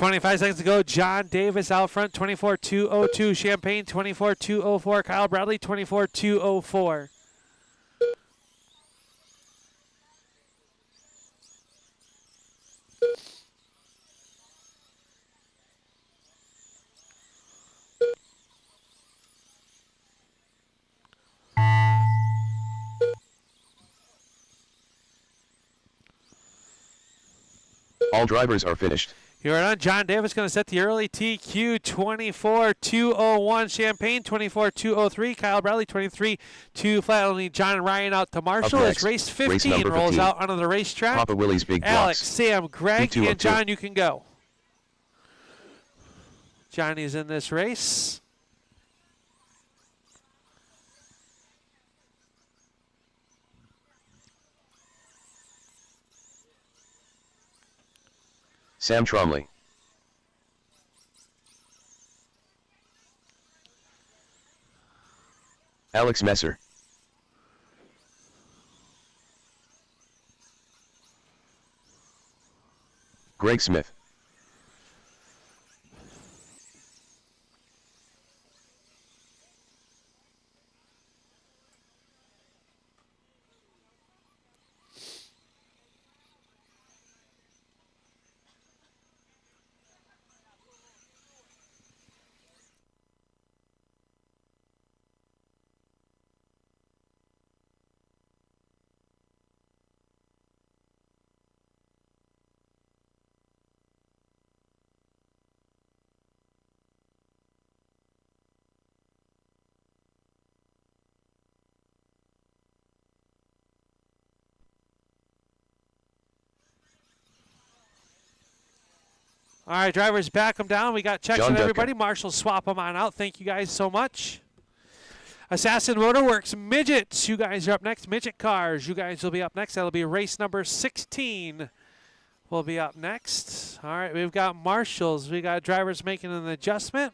S2: .25 seconds to go. John Davis out front, 24-202. Champagne, 24-204. Kyle Bradley, 24-204.
S1: All drivers are finished.
S2: You're on. John Davis going to set the early TQ 24-201. Champagne 24-203. Kyle Bradley 23-2 flat. Only John and Ryan out to Marshall
S1: Up
S2: as
S1: next,
S2: race 15
S1: race number
S2: rolls
S1: 15.
S2: out onto the racetrack.
S1: Papa Willie's Big
S2: Alex,
S1: Blocks.
S2: Sam, Greg,
S1: P2 of
S2: and
S1: 2.
S2: John, you can go. Johnny's in this race.
S1: Sam Tromley. Alex Messer. Greg Smith.
S2: All right, drivers, back them down. We got checks
S1: John
S2: on
S1: Dutka.
S2: everybody. Marshall, swap them on out. Thank you guys so much. Assassin Motorworks, Midgets. You guys are up next. Midget Cars. You guys will be up next. That'll be race number 16. Will be up next. All right, we've got Marshalls. We got drivers making an adjustment.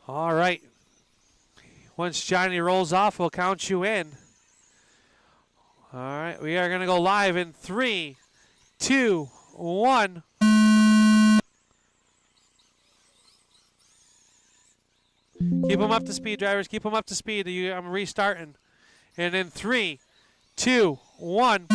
S2: All right. Once Johnny rolls off, we'll count you in. All right, we are going to go live in 3, 2, 1. Keep them up to speed, drivers. Keep them up to speed. I'm restarting. And in 3, 2, 1.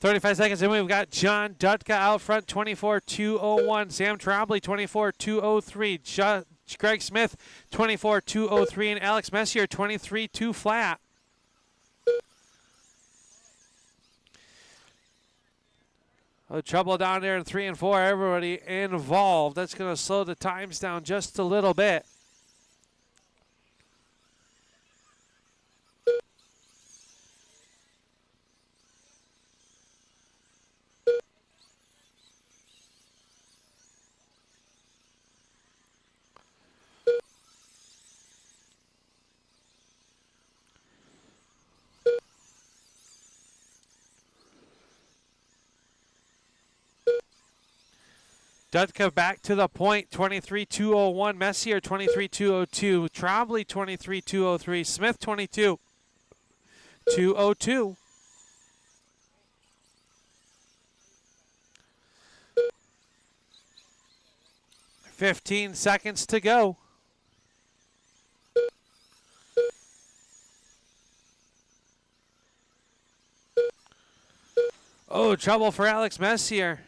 S2: "35 seconds in, we've got John Dutka out front, 24.201. Sam Trombley, 24.203. Greg Smith, 24.203. And Alex Messier, 23.2 flat. Oh, trouble down there in 3 and 4. Everybody involved. That's going to slow the times down just a little bit. Dutka back to the point, 23.201. Messier, 23.202. Trombley, 23.203. Smith, 22.202. 15 seconds to go. Oh, trouble for Alex Messier.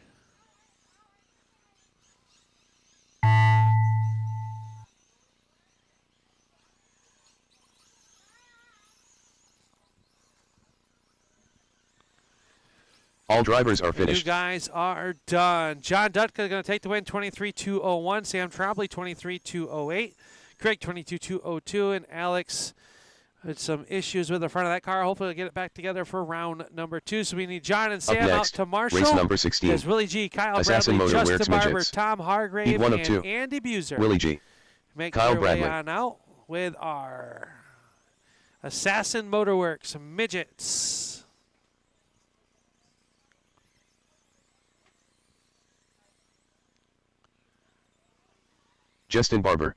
S1: All drivers are
S2: You
S1: finished.
S2: guys are done. John Dutka going to take the win, 23.201. Sam Trombley, 23.208. Craig, 22.202. And Alex had some issues with the front of that car. Hopefully, we'll get it back together for round number 2. So we need John and Sam out
S1: next,
S2: to Marshall.
S1: race number 16.
S2: There's Willie G, Kyle
S1: Assassin
S2: Bradley,
S1: Motor
S2: Justin
S1: Works
S2: Barber,
S1: Midgets.
S2: Tom Hargrave,
S1: Heat 1 of
S2: and
S1: 2.
S2: Andy Buser.
S1: Willie G.
S2: Make
S1: Kyle
S2: their way
S1: Bradley.
S2: on out with our Assassin Motorworks Midgets.
S1: Justin Barber.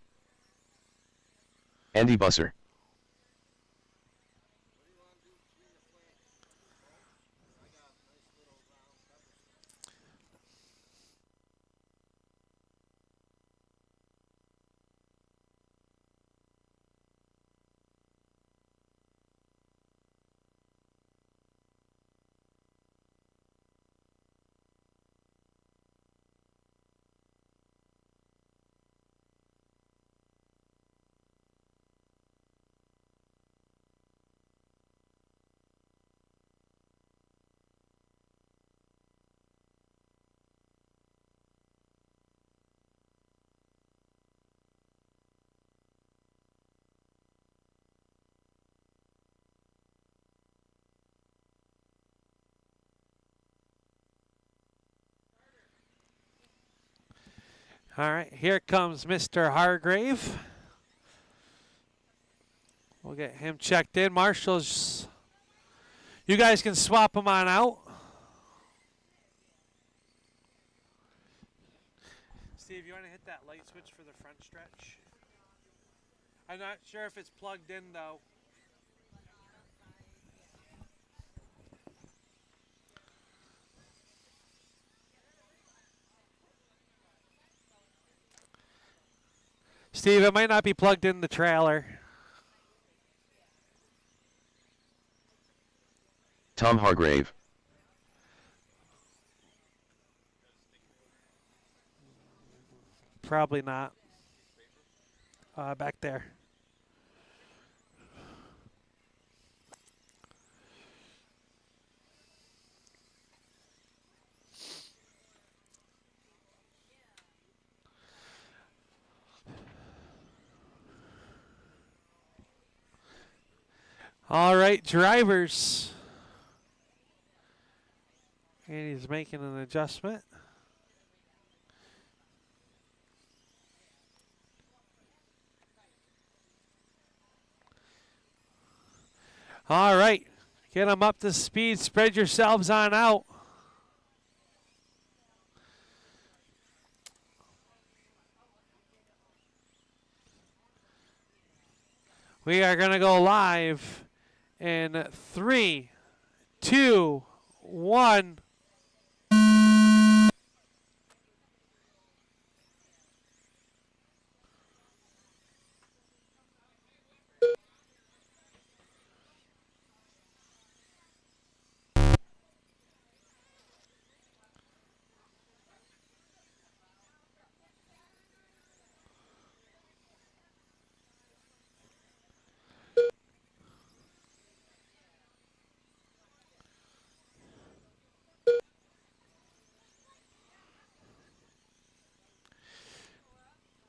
S1: Andy Busser.
S2: All right, here comes Mr. Hargrave. We'll get him checked in. Marshall's, you guys can swap him on out. Steve, you want to hit that light switch for the front stretch? I'm not sure if it's plugged in, though. Steve, it might not be plugged in the trailer.
S1: Tom Hargrave.
S2: Probably not. Back there. All right, drivers. And he's making an adjustment. All right, get them up to speed. Spread yourselves on out. We are going to go live in 3, 2, 1.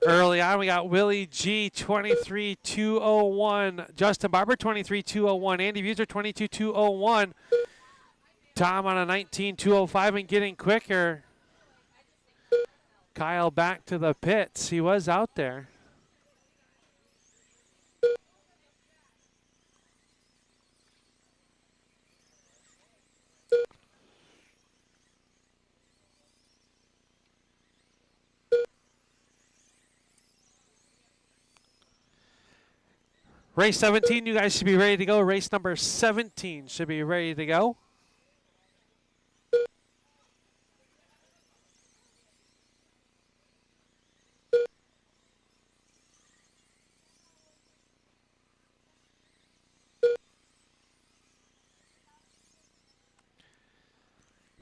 S2: Early on, we got Willie G, 23,201. Justin Barber, 23,201. Andy Buser, 22,201. Tom on a 19,205 and getting quicker. Kyle back to the pits. He was out there. Race 17, you guys should be ready to go. Race number 17 should be ready to go.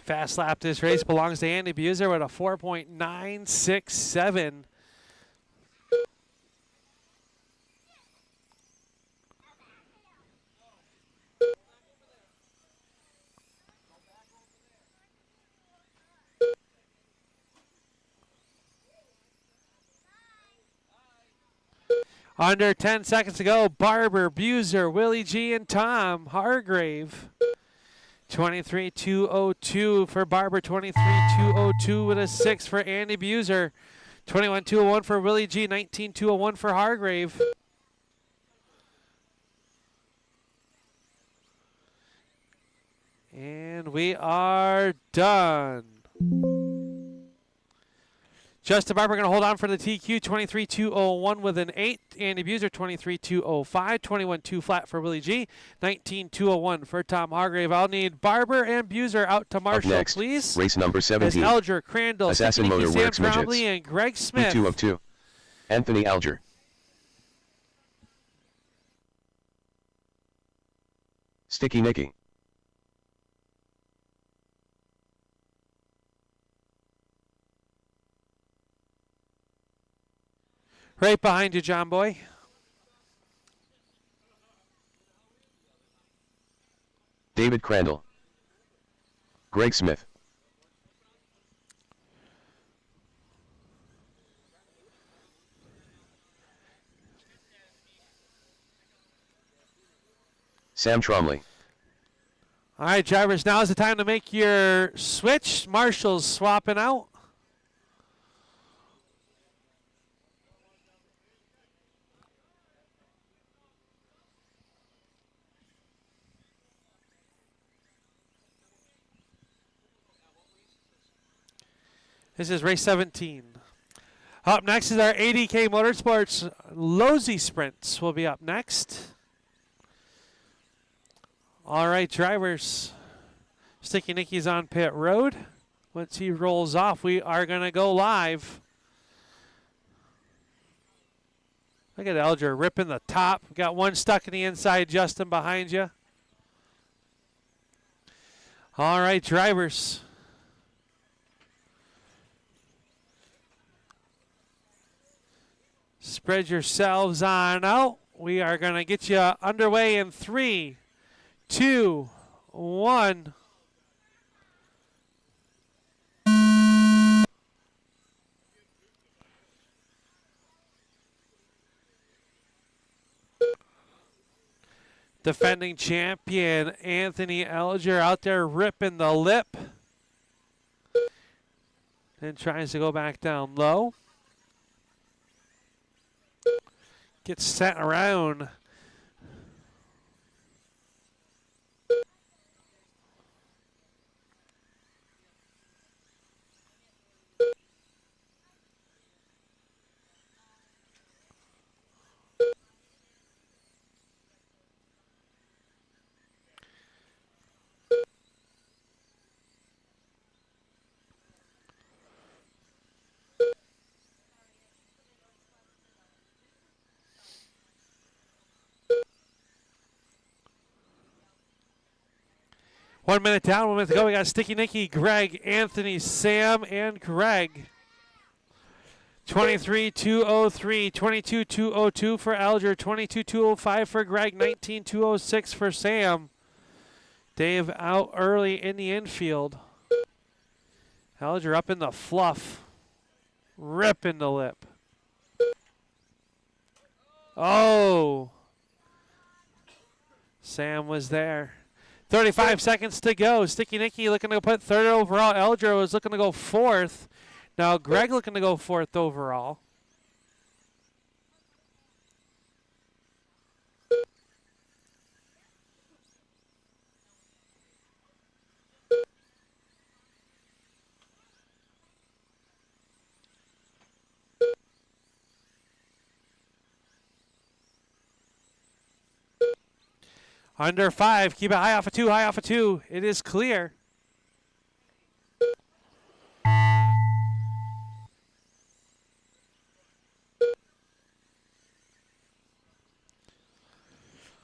S2: Fast lap this race belongs to Andy Buser with a 4.967. Under 10 seconds to go. Barber, Buser, Willie G, and Tom Hargrave. 23,202 for Barber. 23,202 with a 6 for Andy Buser. 21,201 for Willie G. 19,201 for Hargrave. And we are done. Justin Barber going to hold on for the TQ, 23,201 with an 8. Andy Buser, 23,205. 21-2 flat for Willie G. 19,201 for Tom Hargrave. I'll need Barber and Buser out to Marshall,
S1: next,
S2: please.
S1: Race number 17.
S2: As Alger, Crandall,
S1: Assassin
S2: Sticky,
S1: Motor
S2: Sam
S1: Works Midgets.
S2: Trombley, and Greg Smith.
S1: 2 of 2. Anthony Alger. Sticky Nicky.
S2: Right behind you, John Boy.
S1: David Crandall. Greg Smith. Sam Trombley.
S2: All right, drivers, now is the time to make your switch. Marshall's swapping out. This is race 17. Up next is our 80K Motorsports Lozy Sprints will be up next. All right, drivers. Sticky Nicky's on pit road. Once he rolls off, we are going to go live. Look at Elger ripping the top. Got one stuck in the inside, Justin, behind you. All right, drivers. Spread yourselves on out. We are going to get you underway in 3, 2, 1. Defending champion Anthony Elger out there ripping the lip. Then tries to go back down low. Gets sent around. One minute down, 1 minute to go. We got Sticky Nicky, Greg, Anthony, Sam, and Greg. 23,203, 22,202 for Alger, 22,205 for Greg, 19,206 for Sam. Dave out early in the infield. Alger up in the fluff, ripping the lip. Oh, Sam was there. 35 seconds to go. Sticky Nicky looking to put third overall. Elger was looking to go fourth. Now Greg looking to go fourth overall. Under 5. Keep it high off of 2. High off of 2. It is clear.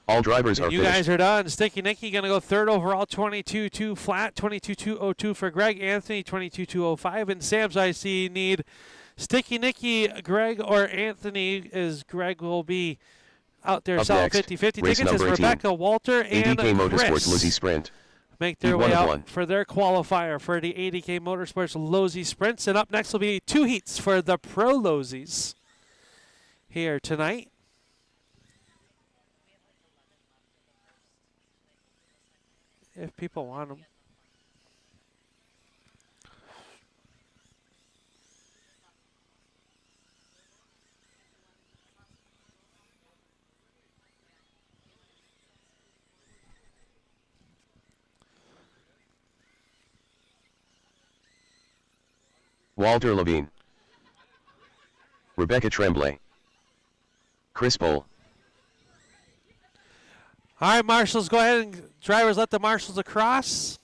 S1: All drivers are
S2: you
S1: finished.
S2: guys are done. Sticky Nicky going to go third overall, 22-2 flat, 22-202 for Greg. Anthony, 22-205. And Sam's IC need Sticky Nicky, Greg, or Anthony, as Greg will be out there selling 50-50 tickets. Is Rebecca, Walter, and
S1: 80K Motorsports
S2: Chris
S1: Lozy Sprint.
S2: make their way out for their qualifier for the 80K Motorsports Lozy Sprints. And up next will be 2 heats for the Pro Lozies here tonight. If people want them.
S1: Walter Levine. Rebecca Tremblay. Chris Bowl.
S2: All right, marshals, go ahead and drivers let the marshals across.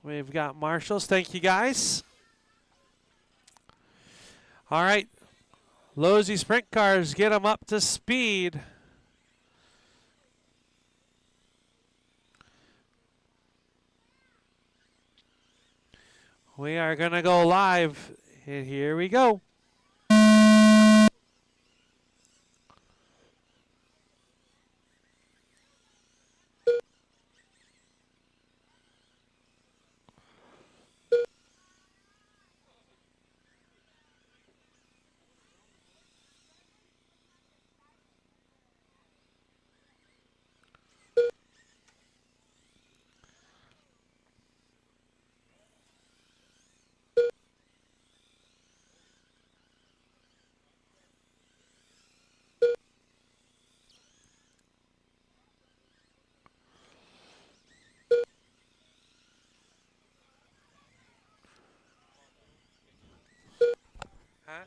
S2: We've got marshals. Thank you, guys. All right, Lozy sprint cars, get them up to speed. We are going to go live, and here we go. Huh?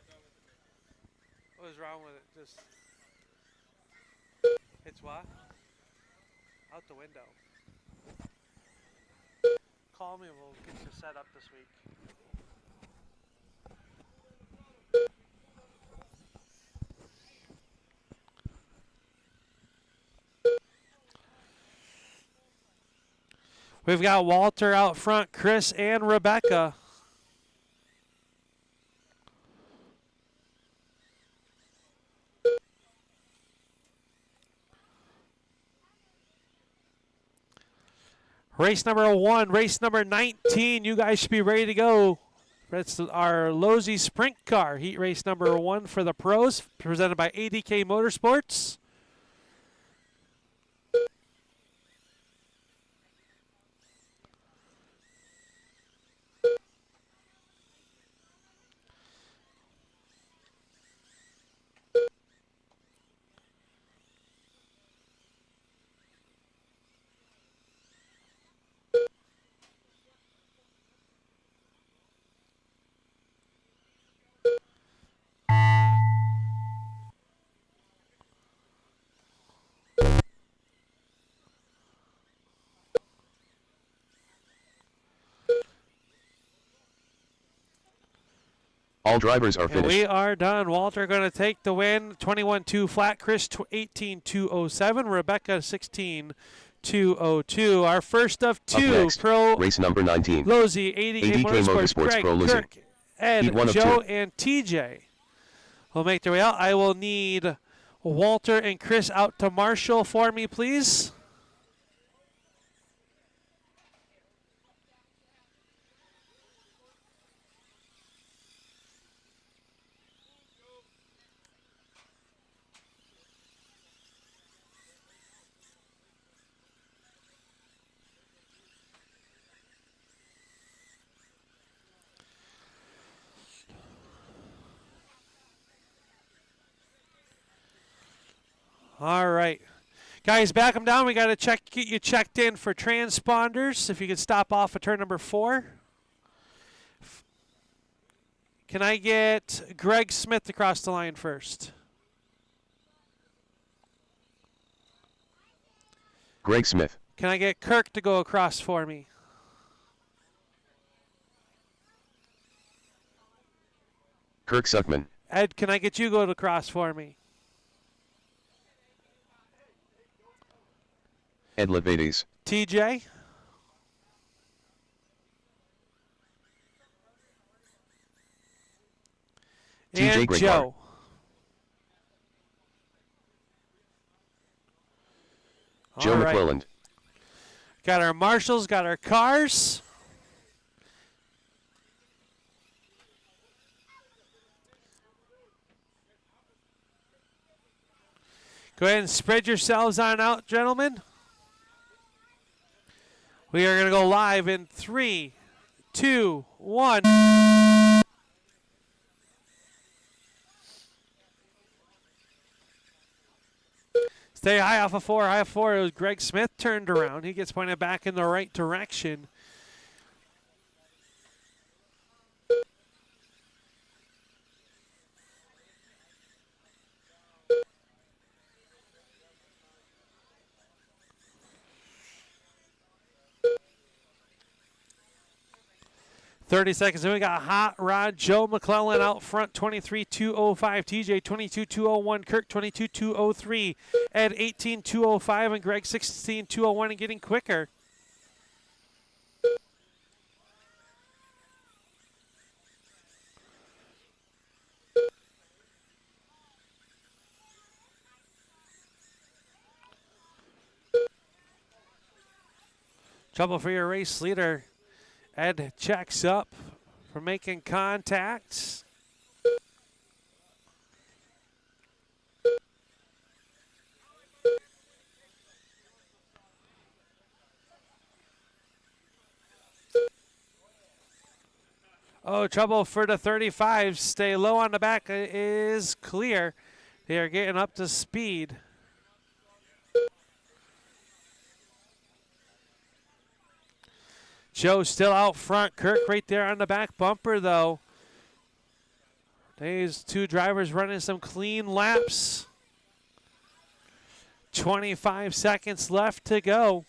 S2: What was wrong with it? Just it's what? Out the window. Call me and we'll get you set up this week. We've got Walter out front, Chris and Rebecca. Race number 1, race number 19. You guys should be ready to go. That's our Lozy Sprint Car. Heat race number 1 for the pros, presented by ADK Motorsports.
S1: All drivers are
S2: And
S1: finished.
S2: we are done. Walter going to take the win. 21-2 flat. Chris 18-207. Rebecca 16-202. Our first of
S1: Up
S2: 2
S1: next,
S2: pro
S1: race number 19.
S2: Lozy, ADK Motorsports, Greg,
S1: Pro Lozy.
S2: Kirk, Ed,
S1: Heat 1 of
S2: Joe,
S1: 2.
S2: and TJ will make their way out. I will need Walter and Chris out to Marshall for me, please. All right. Guys, back them down. We got to get you checked in for transponders. If you could stop off at turn number 4. Can I get Greg Smith across the line first?
S1: Greg Smith.
S2: Can I get Kirk to go across for me?
S1: Kirk Suckman.
S2: Ed, can I get you to go across for me?
S1: Ed Levates.
S2: TJ?
S1: TJ
S2: And
S1: Great
S2: Joe.
S1: Joe
S2: All right.
S1: McClelland.
S2: Got our marshals, got our cars. Go ahead and spread yourselves on out, gentlemen. We are going to go live in 3, 2, 1. Stay high off of 4. High off 4. It was Greg Smith turned around. He gets pointed back in the right direction. .30 seconds, and we got Hot Rod Joe McClellan out front, 23-205, TJ 22-201, Kirk 22-203, Ed 18-205, and Greg 16-201, and getting quicker. Trouble for your race leader. Ed checks up for making contacts. Oh, trouble for the 35s. Stay low on the back is clear. They are getting up to speed. Joe still out front. Kirk right there on the back bumper, though. These two drivers running some clean laps. 25 seconds left to go.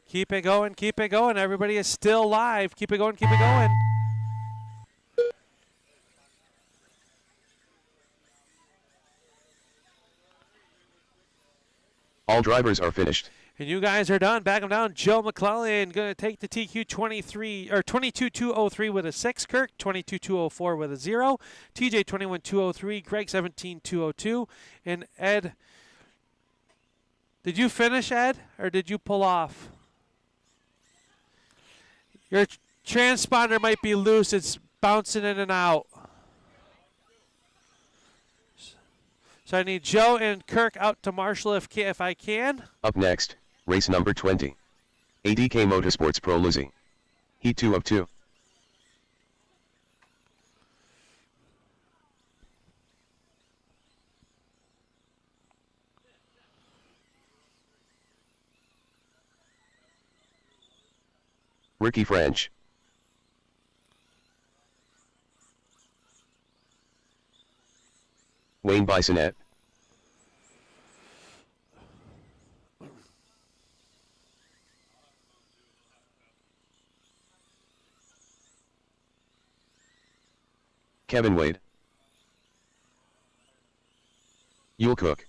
S2: Keep it going, keep it going. Everybody is still live. Keep it going, keep it going.
S1: All drivers are finished.
S2: And you guys are done. Back them down. Joe McClellan going to take the TQ 22-203 with a 6. Kirk 22-204 with a 0. TJ 21-203. Greg 17-202. And Ed, did you finish, Ed, or did you pull off? Your transponder might be loose. It's bouncing in and out. So I need Joe and Kirk out to Marshall if I can.
S1: Up next, race number 20. ADK Motorsports Pro losing. Heat 2 of 2. Ricky French. Wayne Bisonette. Kevin Wade. Yule Cook.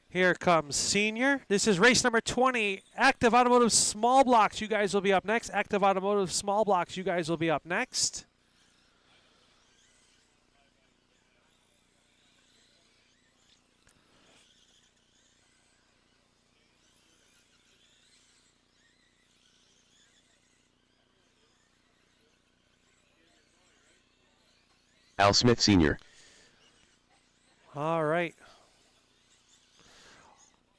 S2: Here comes Senior. This is race number 20. Active Automotive Small Blocks. You guys will be up next. Active Automotive Small Blocks. You guys will be up next.
S1: Al Smith Sr.
S2: All right.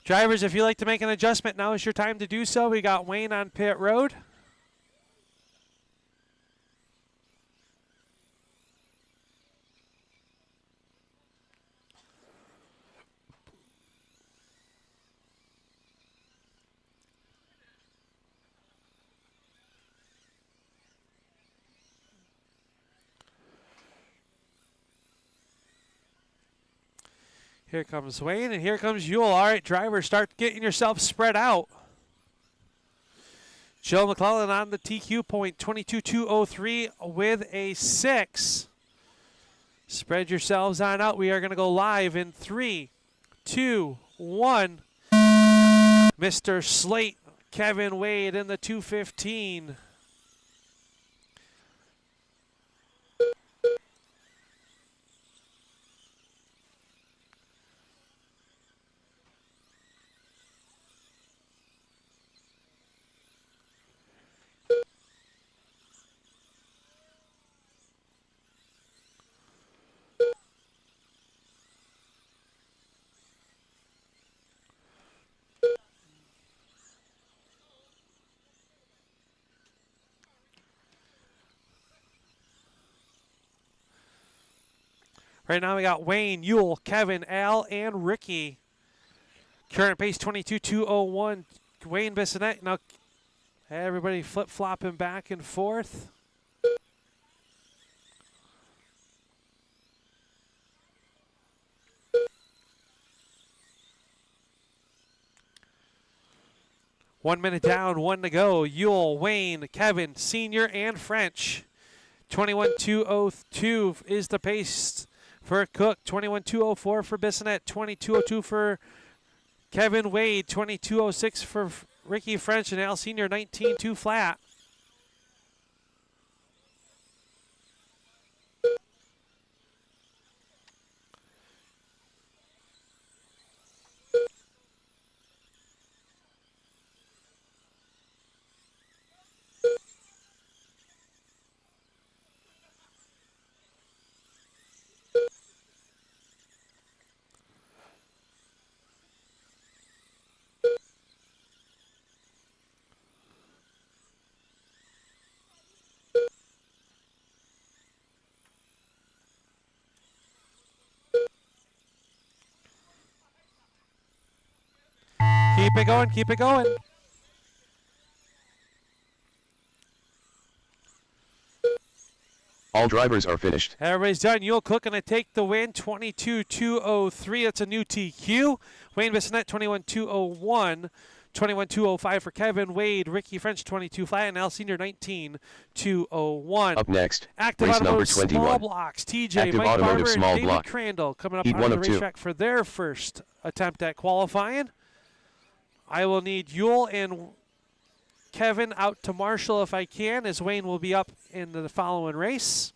S2: Drivers, if you'd like to make an adjustment, now is your time to do so. We got Wayne on pit road. Here comes Wayne, and here comes Yule. All right, drivers, start getting yourself spread out. Joe McClellan on the TQ point, 22-203 with a 6. Spread yourselves on out. We are going to go live in 3, 2, 1. Mr. Slate, Kevin Wade in the 215. Right now we got Wayne, Yule, Kevin, Al, and Ricky. Current pace 22-201. Wayne Bissonette. Now everybody flip-flopping back and forth. One minute down, 1 to go. Yule, Wayne, Kevin, Senior, and French. 21-202 is the pace for Cook. 21-204 for Bissonette. 22-02 for Kevin Wade. 22-06 for Ricky French and Al Senior. 19-2 flat. Keep it going, keep it going.
S1: All drivers are finished.
S2: Everybody's done. Yule Cook going to take the win, 22-203. That's a new TQ. Wayne Bissonette, 21-201. 21-205 for Kevin Wade. Ricky French, 22 flat. And Al Senior, 19-201.
S1: Up next,
S2: Active
S1: race
S2: Automotive
S1: number 21.
S2: Small Blocks. TJ,
S1: Active
S2: Mike
S1: Automotive
S2: Barber,
S1: Small
S2: and David
S1: Block.
S2: Crandall coming up
S1: Heat
S2: on
S1: 1
S2: the
S1: of 2.
S2: racetrack for their first attempt at qualifying. I will need Yule and Kevin out to Marshall if I can, as Wayne will be up in the following race.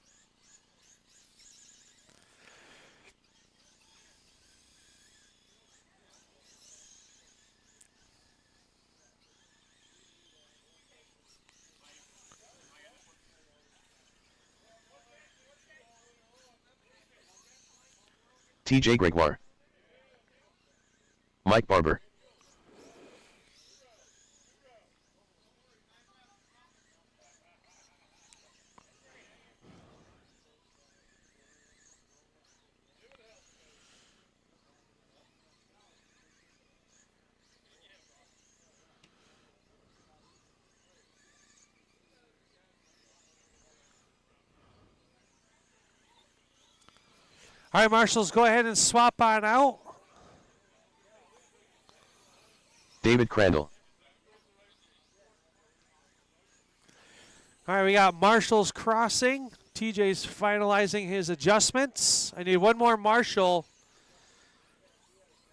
S1: TJ Gregoire. Mike Barber.
S2: All right, Marshals, go ahead and swap on out.
S1: David Crandall.
S2: All right, we got Marshall's crossing. TJ's finalizing his adjustments. I need one more Marshall.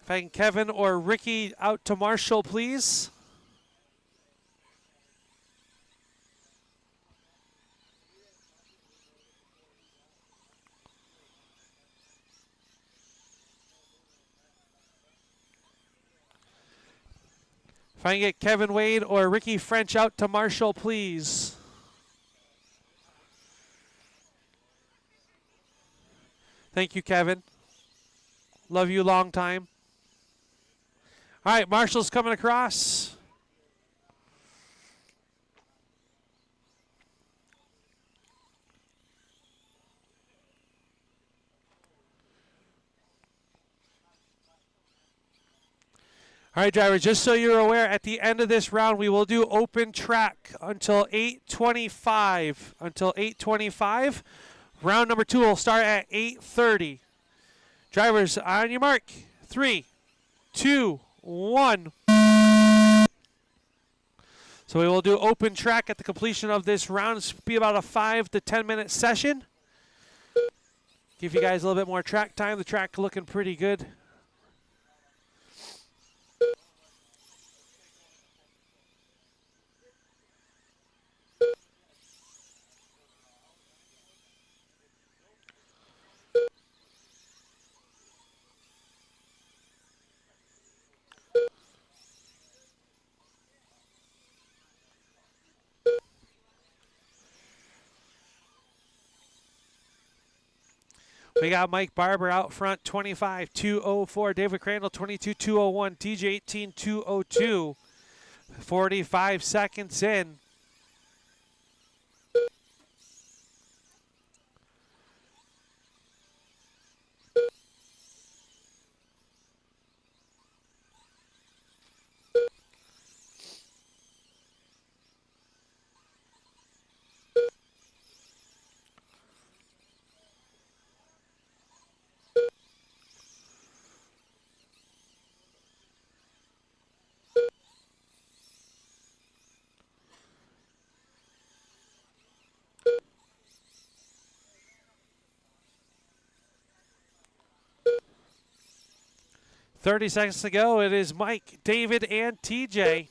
S2: If I can, Kevin or Ricky out to Marshall, please. If I can get Kevin Wade or Ricky French out to Marshall, please. Thank you, Kevin. Love you long time. All right, Marshall's coming across. All right, drivers, just so you're aware, at the end of this round, we will do open track until 8:25. Until 8:25. Round number 2 will start at 8:30. Drivers, on your mark. 3, 2, 1. So we will do open track at the completion of this round. This will be about a 5 to 10 minute session. Give you guys a little bit more track time. The track looking pretty good. We got Mike Barber out front, 25-204. David Crandall, 22-201. TJ, 18-202. 45 seconds in. .30 seconds to go. It is Mike, David, and TJ.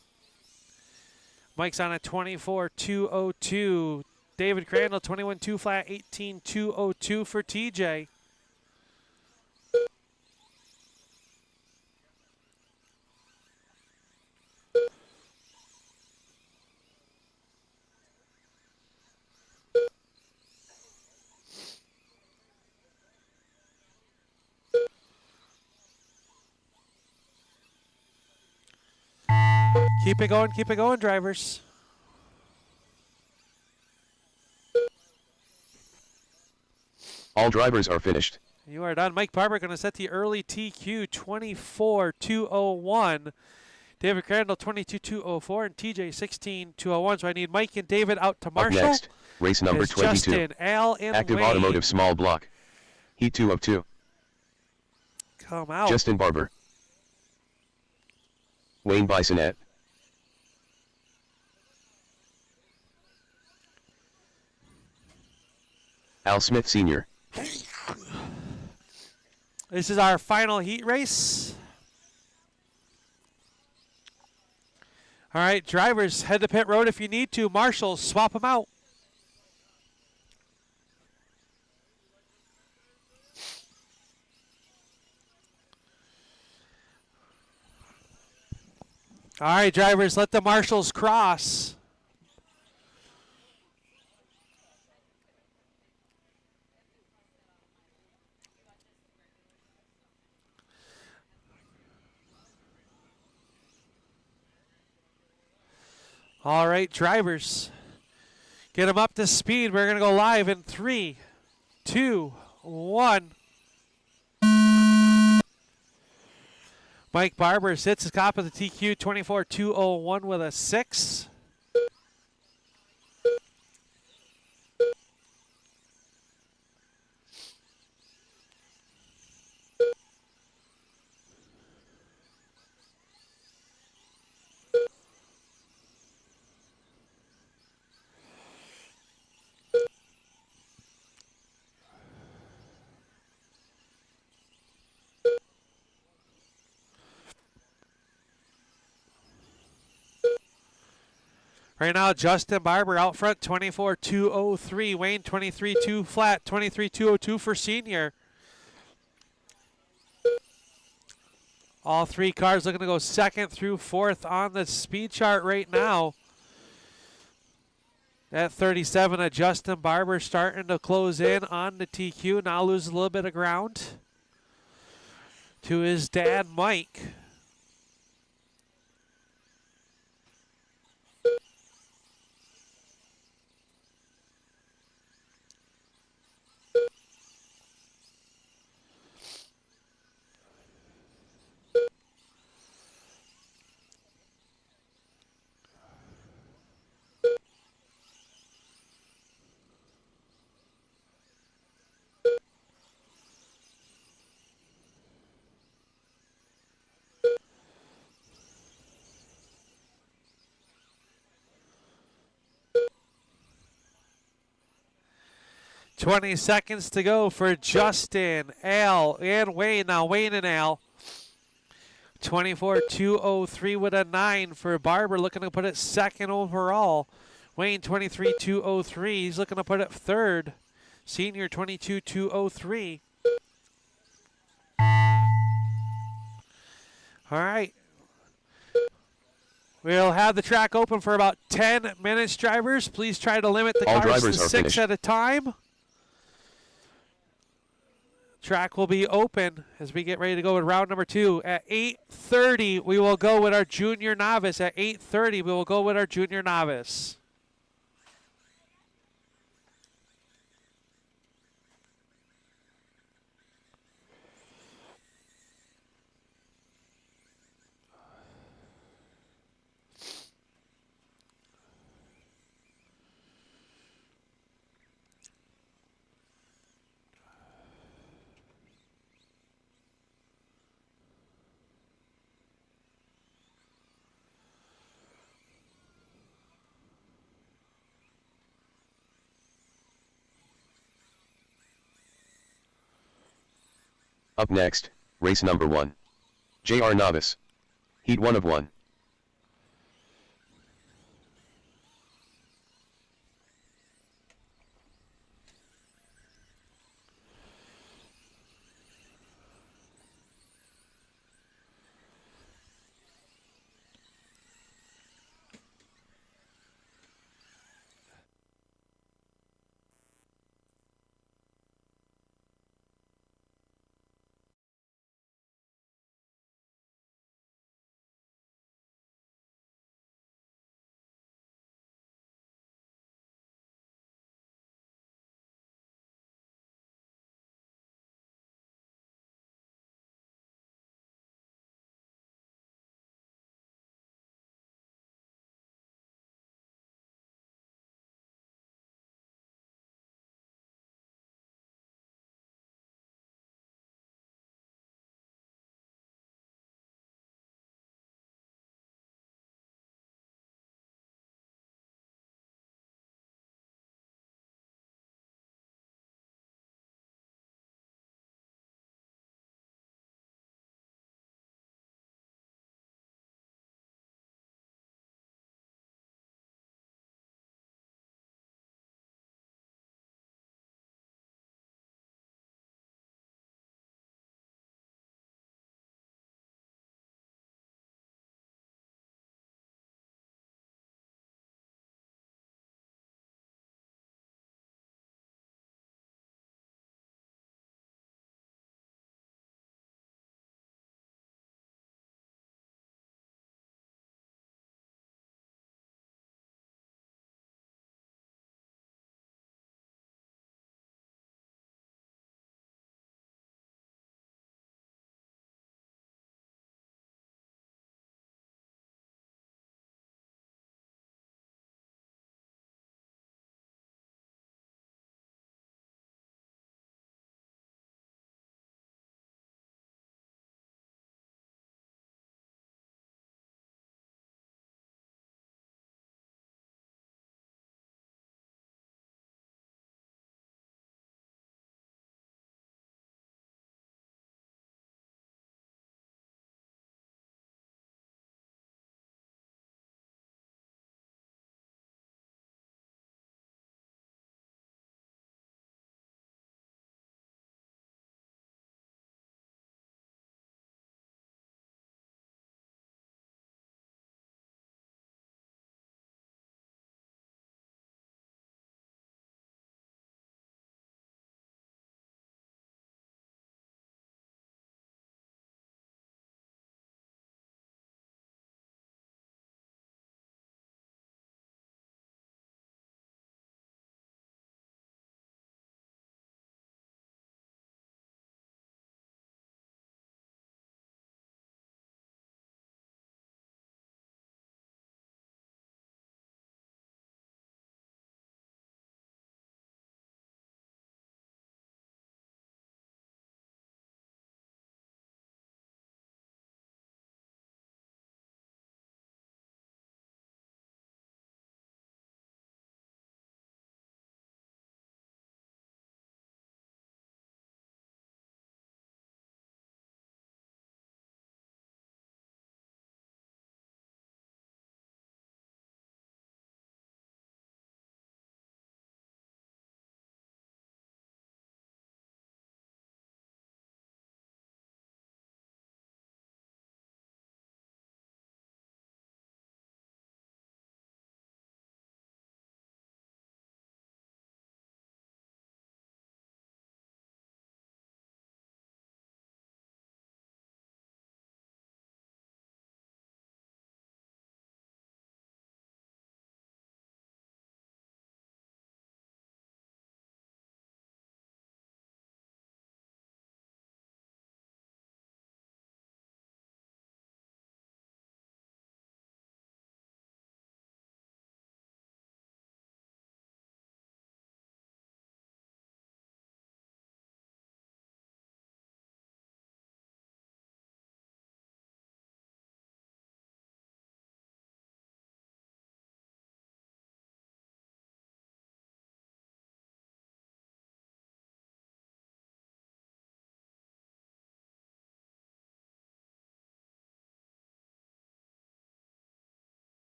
S2: Mike's on a 24-202. David Crandall, 21-2 flat, 18-202 for TJ. Keep it going, drivers.
S1: All drivers are finished.
S2: You are done. Mike Barber going to set the early TQ, 24-201. David Crandall 22,204 and TJ 16,201. So I need Mike and David out to
S1: Up
S2: Marshall.
S1: next, race number
S2: It's
S1: 22.
S2: Justin, Al, and
S1: Active
S2: Wayne.
S1: Automotive Small Block. Heat 2 of 2.
S2: Come out.
S1: Justin Barber. Wayne Bisonette. Al Smith Sr.
S2: This is our final heat race. All right, drivers, head to pit road if you need to. Marshall, swap them out. All right, drivers, let the marshals cross. All right, drivers, get them up to speed. We're going to go live in 3, 2, 1. Mike Barber sits at the top of the TQ 24,201 with a 6. Right now, Justin Barber out front, 24,203. Wayne, 23,2 flat, 23,202 for senior. All three cars looking to go second through fourth on the speed chart right now. At 37, Justin Barber starting to close in on the TQ. Now loses a little bit of ground to his dad, Mike. Twenty seconds to go for Justin, Al, and Wayne. Now Wayne and Al. 24,203 with a 9 for Barber, looking to put it second overall. Wayne 23,203. He's looking to put it third. Senior 22,203. All right. We'll have the track open for about 10 minutes, drivers. Please try to limit the
S1: All
S2: cars to
S1: drivers are
S2: 6
S1: finished.
S2: at a time. Track will be open as we get ready to go with round number 2. At 8:30, we will go with our junior novice. At 8:30, we will go with our junior novice.
S1: Up next, race number 1. JR Novice. Heat 1 of 1.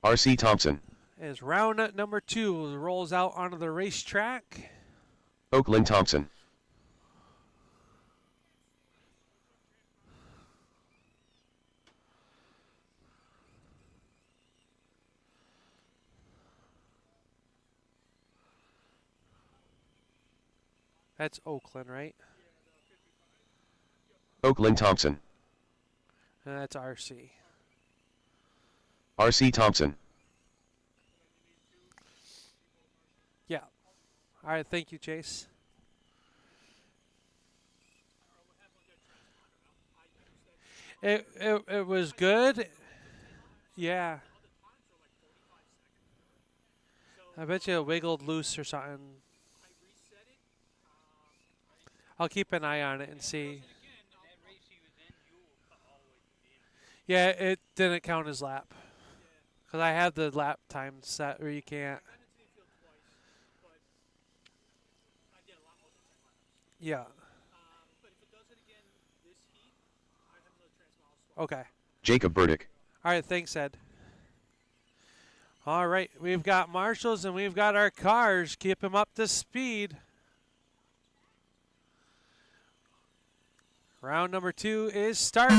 S1: R.C. Thompson.
S2: As round number 2 rolls out onto the racetrack.
S1: Oakland Thompson.
S2: That's Oakland, right?
S1: Oakland Thompson.
S2: And that's RC.
S1: R.C. Thompson.
S2: Yeah. All right, thank you, Chase. It was good. Yeah. I bet you it wiggled loose or something. I'll keep an eye on it and see. Yeah, it didn't count as lap. Because I have the lap time set where you can't. Yeah. Okay.
S1: Jacob Burdick.
S2: All right, thanks, Ed. All right, we've got marshals and we've got our cars. Keep them up to speed. Round number 2 is started.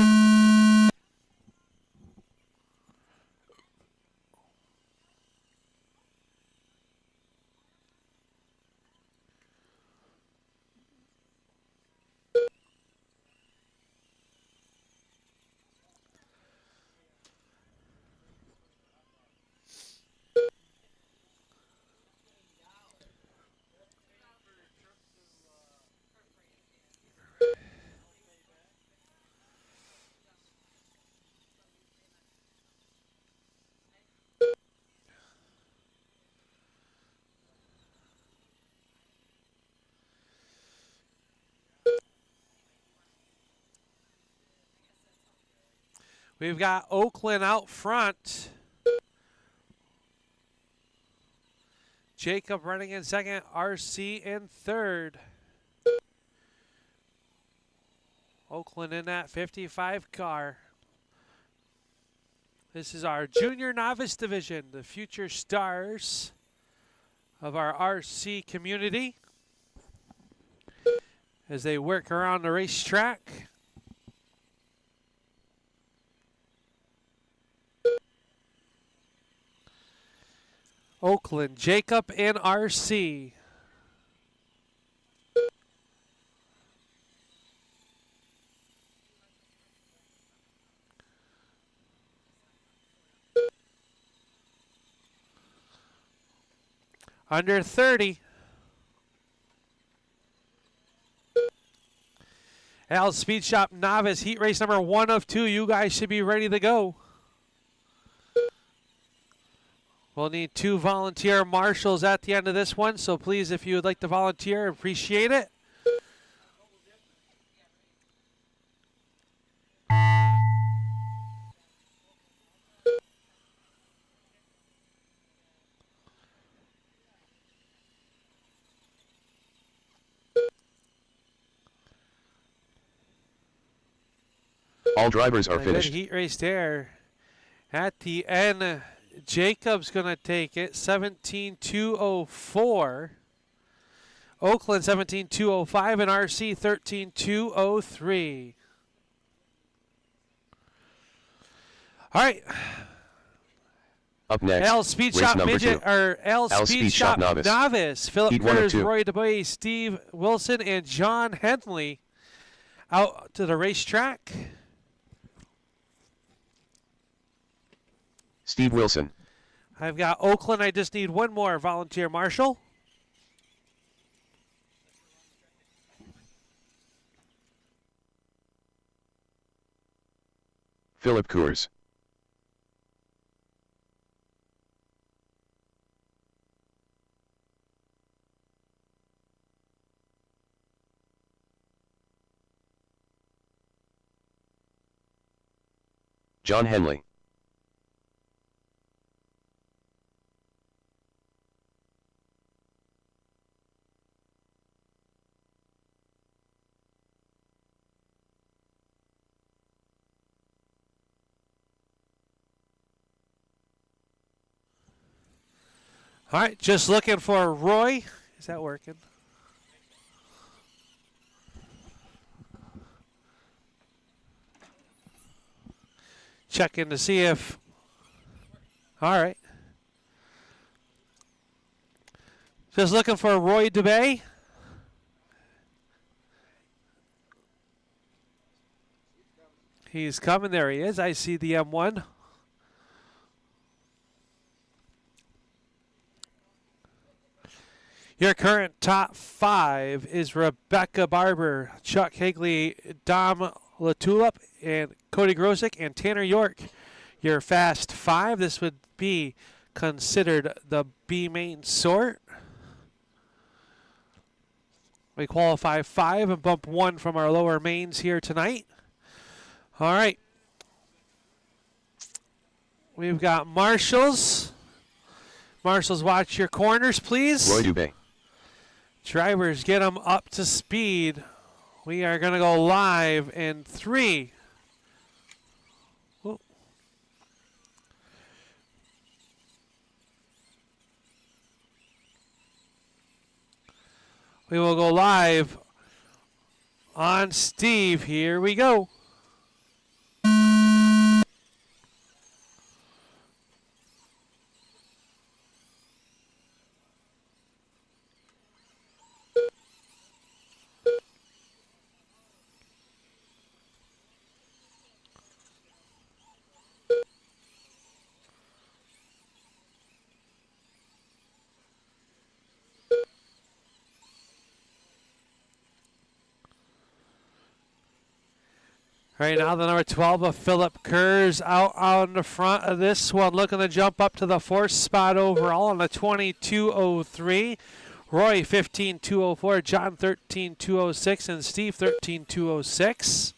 S2: We've got Oakland out front. Jacob running in second. RC in third. Oakland in that 55 car. This is our junior novice division, the future stars of our RC community as they work around the racetrack. Oakland, Jacob, and RC. Under 30. Al Speed Shop Novice Heat Race number 1 of 2. You guys should be ready to go. We'll need 2 volunteer marshals at the end of this one, so please, if you would like to volunteer, appreciate it.
S1: All drivers are
S2: A
S1: finished.
S2: good heat race there. At the end, Jacob's going to take it, 17.204. Oakland, 17.205, and RC, 13.203. All right.
S1: Up next,
S2: L Speed
S1: race
S2: Shop
S1: number
S2: Midget,
S1: 2.
S2: or L Speed Shop Novice. Philip
S1: Heat 1 of
S2: Curtis,
S1: 2.
S2: Roy DeBoy, Steve Wilson, and John Henley out to the racetrack.
S1: Steve Wilson.
S2: I've got Oakland. I just need one more volunteer marshal.
S1: Philip Coors. John Henley.
S2: All right, just looking for Roy. Is that working? Checking to see if. All right. Just looking for Roy DeBay. He's coming. There he is. I see the M1. Your current top 5 is Rebecca Barber, Chuck Higley, Dom Latulip, and Cody Grosick, and Tanner York. Your fast 5, this would be considered the B main sort. We qualify 5 and bump 1 from our lower mains here tonight. All right. We've got marshals. Marshals, watch your corners, please.
S1: Roy Dubé.
S2: Drivers, get them up to speed. We are going to go live in 3. Whoa. We will go live on Steve. Here we go. Right now, the number 12 of Philip Kerr's out on the front of this one, looking to jump up to the 4th spot overall on the 22.03. Roy 15.204, John 13.206, and Steve 13.206.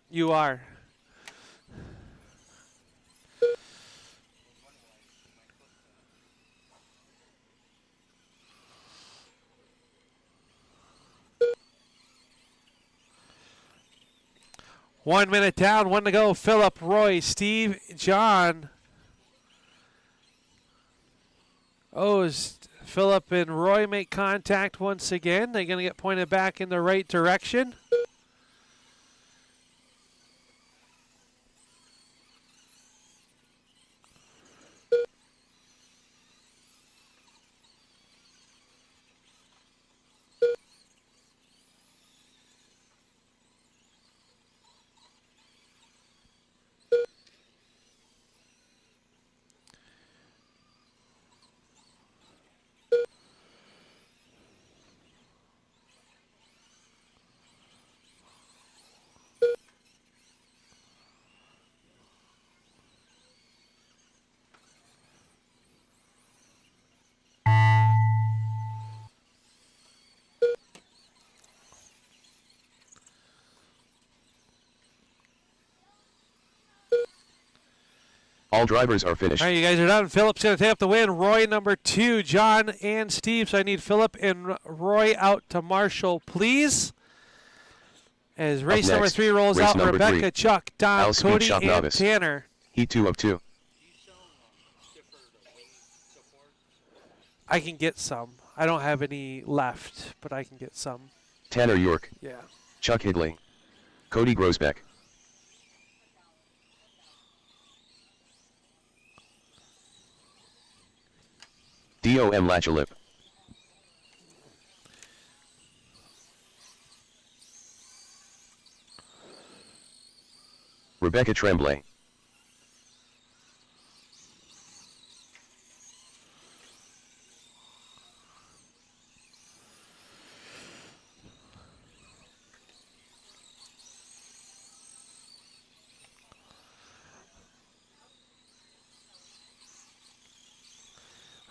S2: You are. One minute down, 1 to go. Philip, Roy, Steve, John. Oh, as Philip and Roy make contact once again. They're going to get pointed back in the right direction.
S1: All drivers are finished.
S2: All right, you guys are done. Philip's going to take up the win. Roy, number 2, John and Steve. So I need Philip and Roy out to Marshall, please. As race number 3 rolls out, Rebecca,
S1: 3.
S2: Chuck, Don, Cody, and
S1: novice.
S2: Tanner.
S1: Heat 2 of 2.
S2: I can get some. I don't have any left, but I can get some.
S1: Tanner York.
S2: Yeah.
S1: Chuck Higley. Cody Grosbeck. Dom Lachalip. Rebecca Tremblay.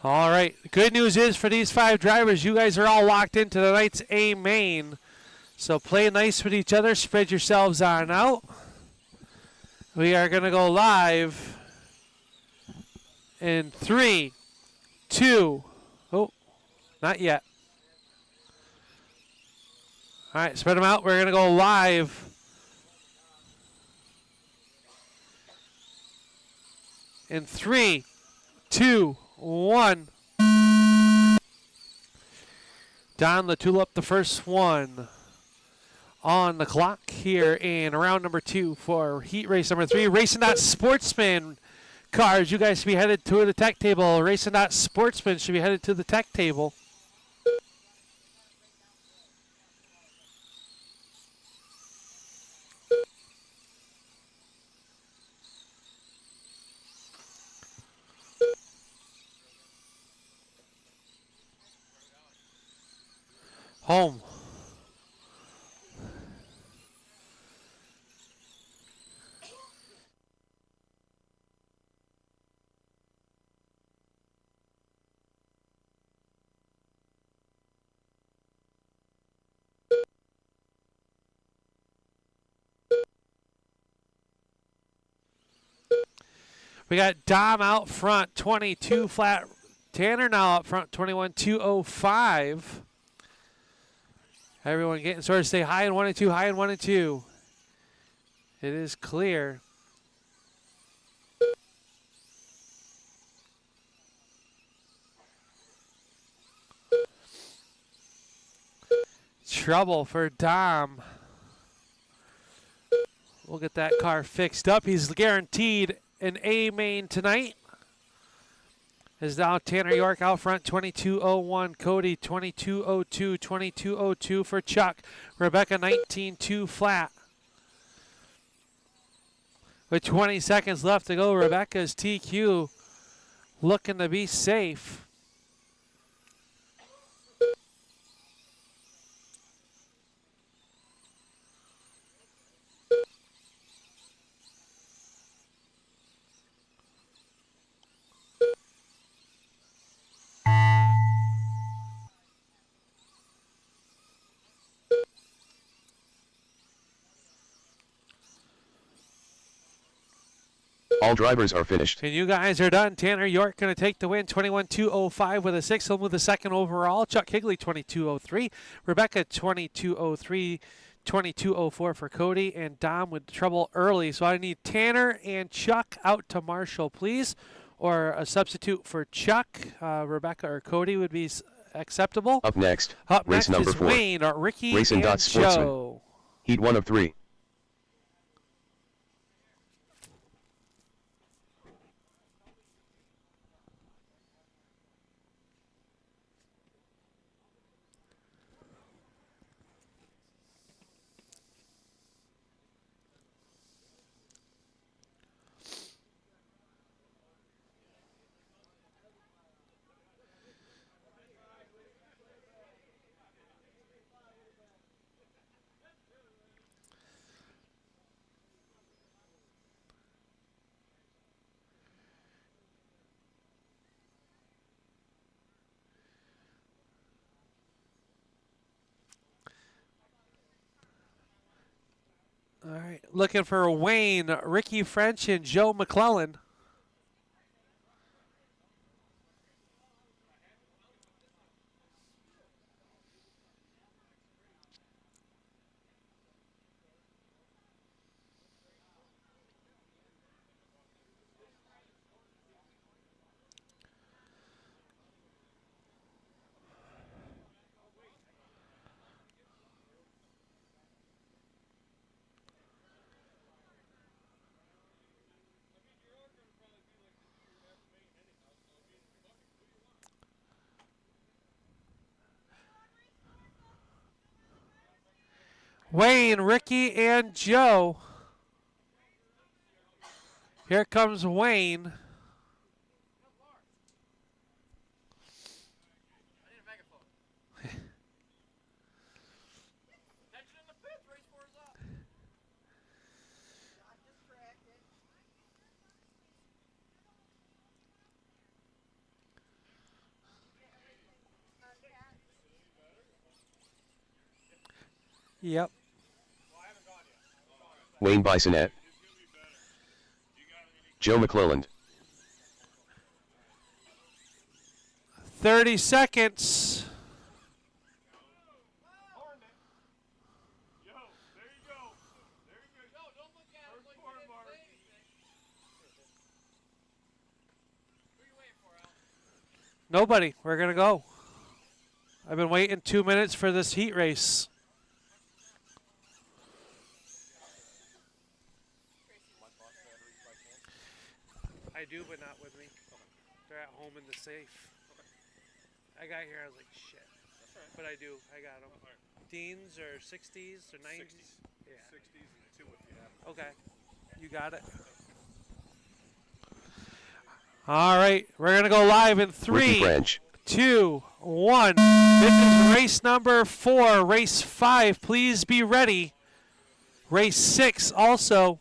S2: All right. Good news is for these 5 drivers, you guys are all locked into tonight's A main. So play nice with each other. Spread yourselves on out. We are going to go live in 3, 2. Oh, not yet. All right, spread them out. We're going to go live. In 3, 2, 1. Don the Tulip, the first one on the clock here in round number 2 for heat race number 3. Racing.Sportsman cars, you guys should be headed to the tech table. Racing.Sportsman should be headed to the tech table. Home. We got Dom out front, 22 flat. Tanner now out front, 21.205. Everyone getting started. Stay high in 1 and 2, high in 1 and 2. It is clear. Trouble for Dom. We'll get that car fixed up. He's guaranteed an A main tonight. Is now Tanner York out front, 22.01. Cody, 22.02. 22.02 for Chuck. Rebecca, 19.2 flat. With 20 seconds left to go, Rebecca's TQ looking to be safe.
S1: All drivers are finished.
S2: And you guys are done. Tanner York going to take the win, 21.205 with a 6. He'll move the second overall. Chuck Higley, 22.03. Rebecca, 22.03. 22.04 for Cody. And Dom with trouble early. So I need Tanner and Chuck out to Marshall, please. Or a substitute for Chuck. Rebecca or Cody would be acceptable.
S1: Up next,
S2: Up
S1: race
S2: next
S1: number
S2: is
S1: 4.
S2: Wayne, Ricky,
S1: Racing
S2: and
S1: Sportsman.
S2: Joe.
S1: Heat 1 of 3. All right, looking for Wayne, Ricky French, and Joe McClellan. Wayne, Ricky, and Joe. Here comes Wayne. Yep. Wayne Bisonette. Joe McClelland.
S2: 30 seconds. Nobody. We're going to go. I've been waiting 2 minutes for this heat race. I do, but not with me. They're at home in the safe. I got here, I was like, shit. But I do. I got them. Deans or 60s or 90s? 60s. Yeah. 60s and 2 if you have. Okay. You got it. All right. We're going to go live in 3, 2, 1. This is race number 4. Race 5. Please be ready. Race 6 also.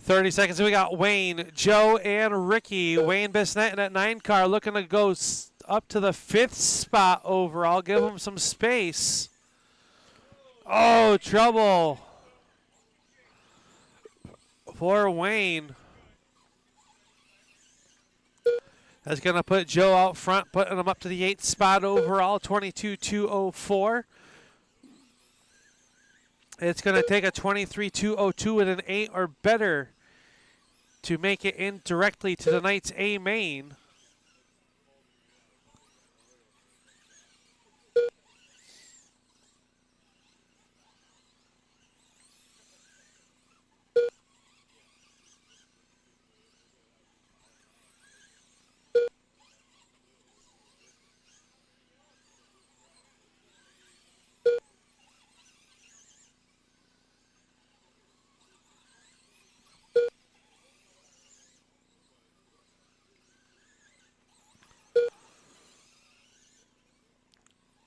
S2: .30 seconds. We got Wayne, Joe, and Ricky. Wayne Bissonnette in that 9 car looking to go up to the 5th spot overall. Give him some space. Oh, trouble for Wayne. That's going to put Joe out front, putting him up to the 8th spot overall, 22.204. It's going to take a 23.202 with an 8 or better to make it in directly to tonight's A main.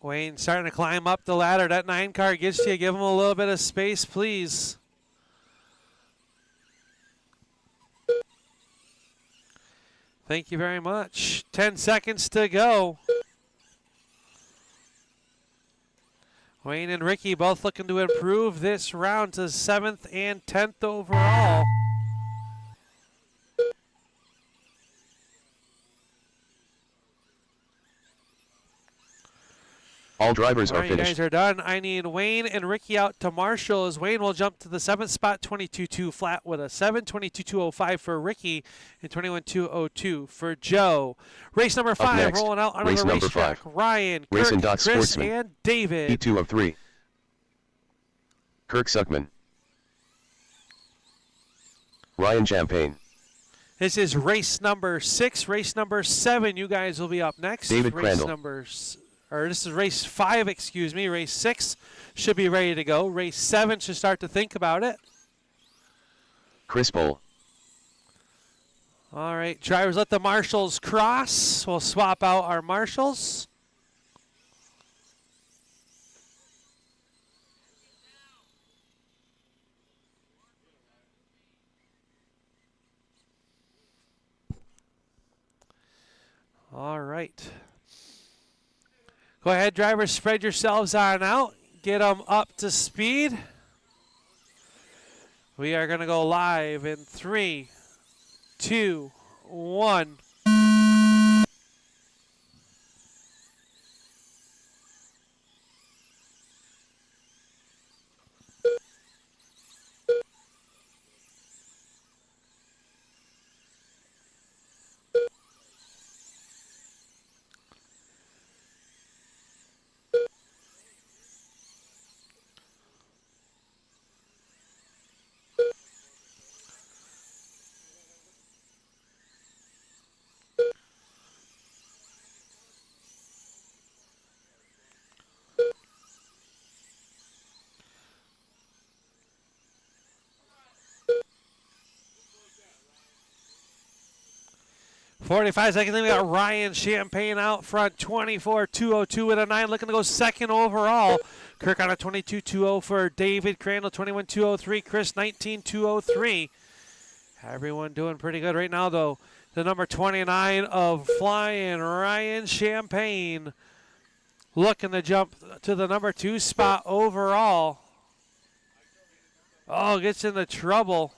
S2: Wayne starting to climb up the ladder. That 9 car gets to you. Give him a little bit of space, please. Thank you very much. 10 seconds to go. Wayne and Ricky both looking to improve this round to 7th and 10th overall.
S1: All drivers are
S2: You
S1: finished.
S2: guys are done. I need Wayne and Ricky out to marshal as Wayne will jump to the 7th spot, 22.2 flat with a 7, 22.205 for Ricky, and 21.202 for Joe. Race number 5
S1: next,
S2: rolling out on the
S1: race number
S2: racetrack.
S1: 5.
S2: Ryan,
S1: Racing
S2: Kirk,
S1: Dot
S2: Chris,
S1: Sportsman.
S2: and David.
S1: E2 of 3. Kirk Suckman. Ryan Champagne.
S2: This is race number 6. Race number 7, you guys will be up next.
S1: David
S2: race
S1: Crandall.
S2: This is race 5, excuse me. Race 6 should be ready to go. Race 7 should start to think about it.
S1: Chris Bull.
S2: All right, drivers, let the marshals cross. We'll swap out our marshals. All right. Go ahead, drivers, spread yourselves on out. Get them up to speed. We are going to go live in 3, 2, 1. .45 seconds. Then we got Ryan Champagne out front, 24.202 with a 9, looking to go 2nd overall. Kirk on a 22.20 for David Crandall, 21.203. Chris, 19.203. Everyone doing pretty good right now, though. The number 29 of flying Ryan Champagne looking to jump to the number 2 spot overall. Oh, gets into trouble.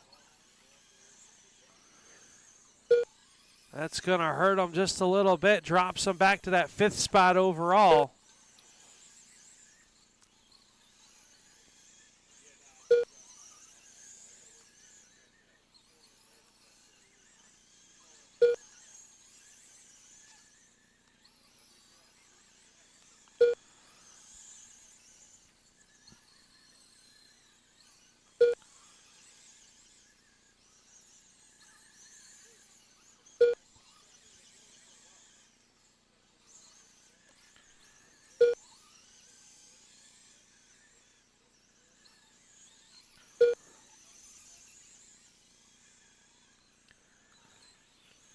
S2: That's going to hurt him just a little bit. Drops him back to that 5th spot overall.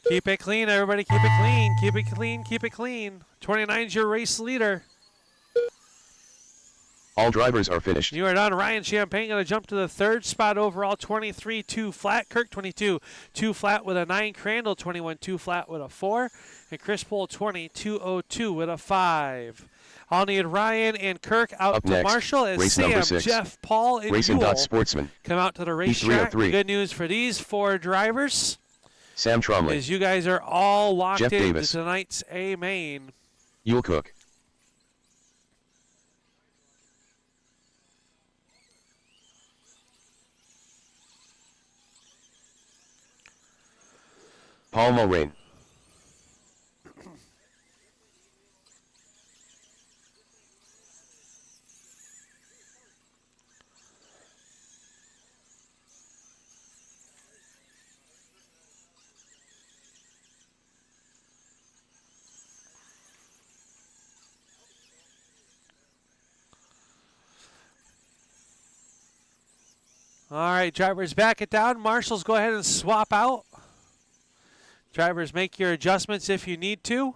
S2: Keep it clean, everybody. Keep it clean. Keep it clean. Keep it clean. 29's your race leader.
S1: All drivers are finished.
S2: You are done. Ryan Champagne going to jump to the 3rd spot overall. 23-2 flat. Kirk 22-2 flat with a 9. Crandall 21-2 flat with a 4. And Chris Pohl 22-02 with a 5. I'll need Ryan and Kirk out
S1: Up
S2: to
S1: next,
S2: Marshall as
S1: race
S2: Sam,
S1: number 6.
S2: Jeff, Paul, and
S1: Racing
S2: Yule
S1: Sportsman.
S2: come out to the
S1: Heat
S2: racetrack.
S1: 303.
S2: Good news for these 4 drivers
S1: Sam Tromley.
S2: is you guys are all locked
S1: Jeff
S2: into
S1: Davis.
S2: tonight's A main.
S1: Yule Cook. Paul Mulrain.
S2: All right, drivers, back it down. Marshals, go ahead and swap out. Drivers, make your adjustments if you need to.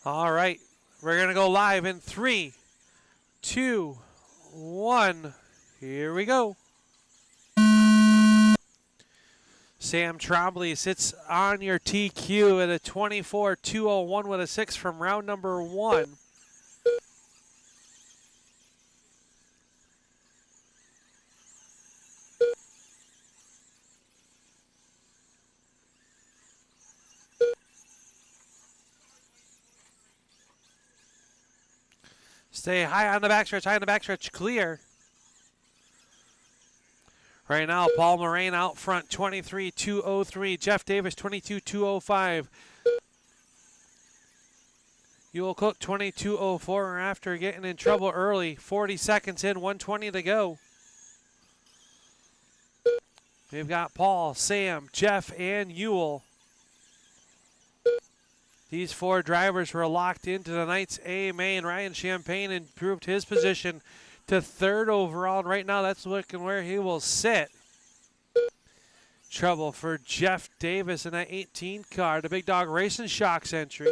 S2: All right, we're going to go live in 3, 2, 1. Here we go. Sam Trombley sits on your TQ at a 24-201 with a 6 from round number 1. Stay high on the backstretch, high on the backstretch, clear. Right now, Paul Moraine out front, 23-203. Jeff Davis, 22-205. Yule Cook, 22-04 after getting in trouble early. 40 seconds in, 120 to go. We've got Paul, Sam, Jeff, and Yule. These 4 drivers were locked into tonight's A main. Ryan Champagne improved his position to 3rd overall, and right now that's looking where he will sit. Trouble for Jeff Davis in that 18 car, the Big Dog Racing Shocks entry.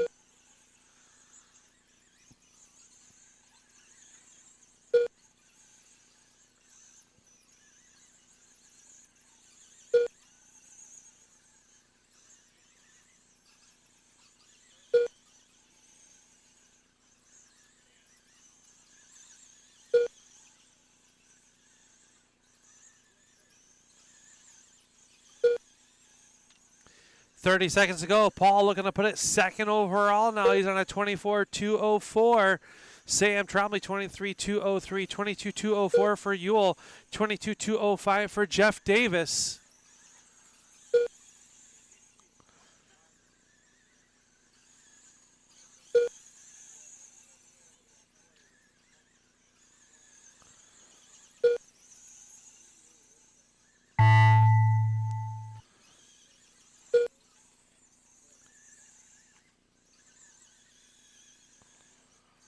S2: .30 seconds to go. Paul looking to put it 2nd overall. Now he's on a 24-204. Sam Trombley, 23-203. 22-204 for Yule. 22-205 for Jeff Davis.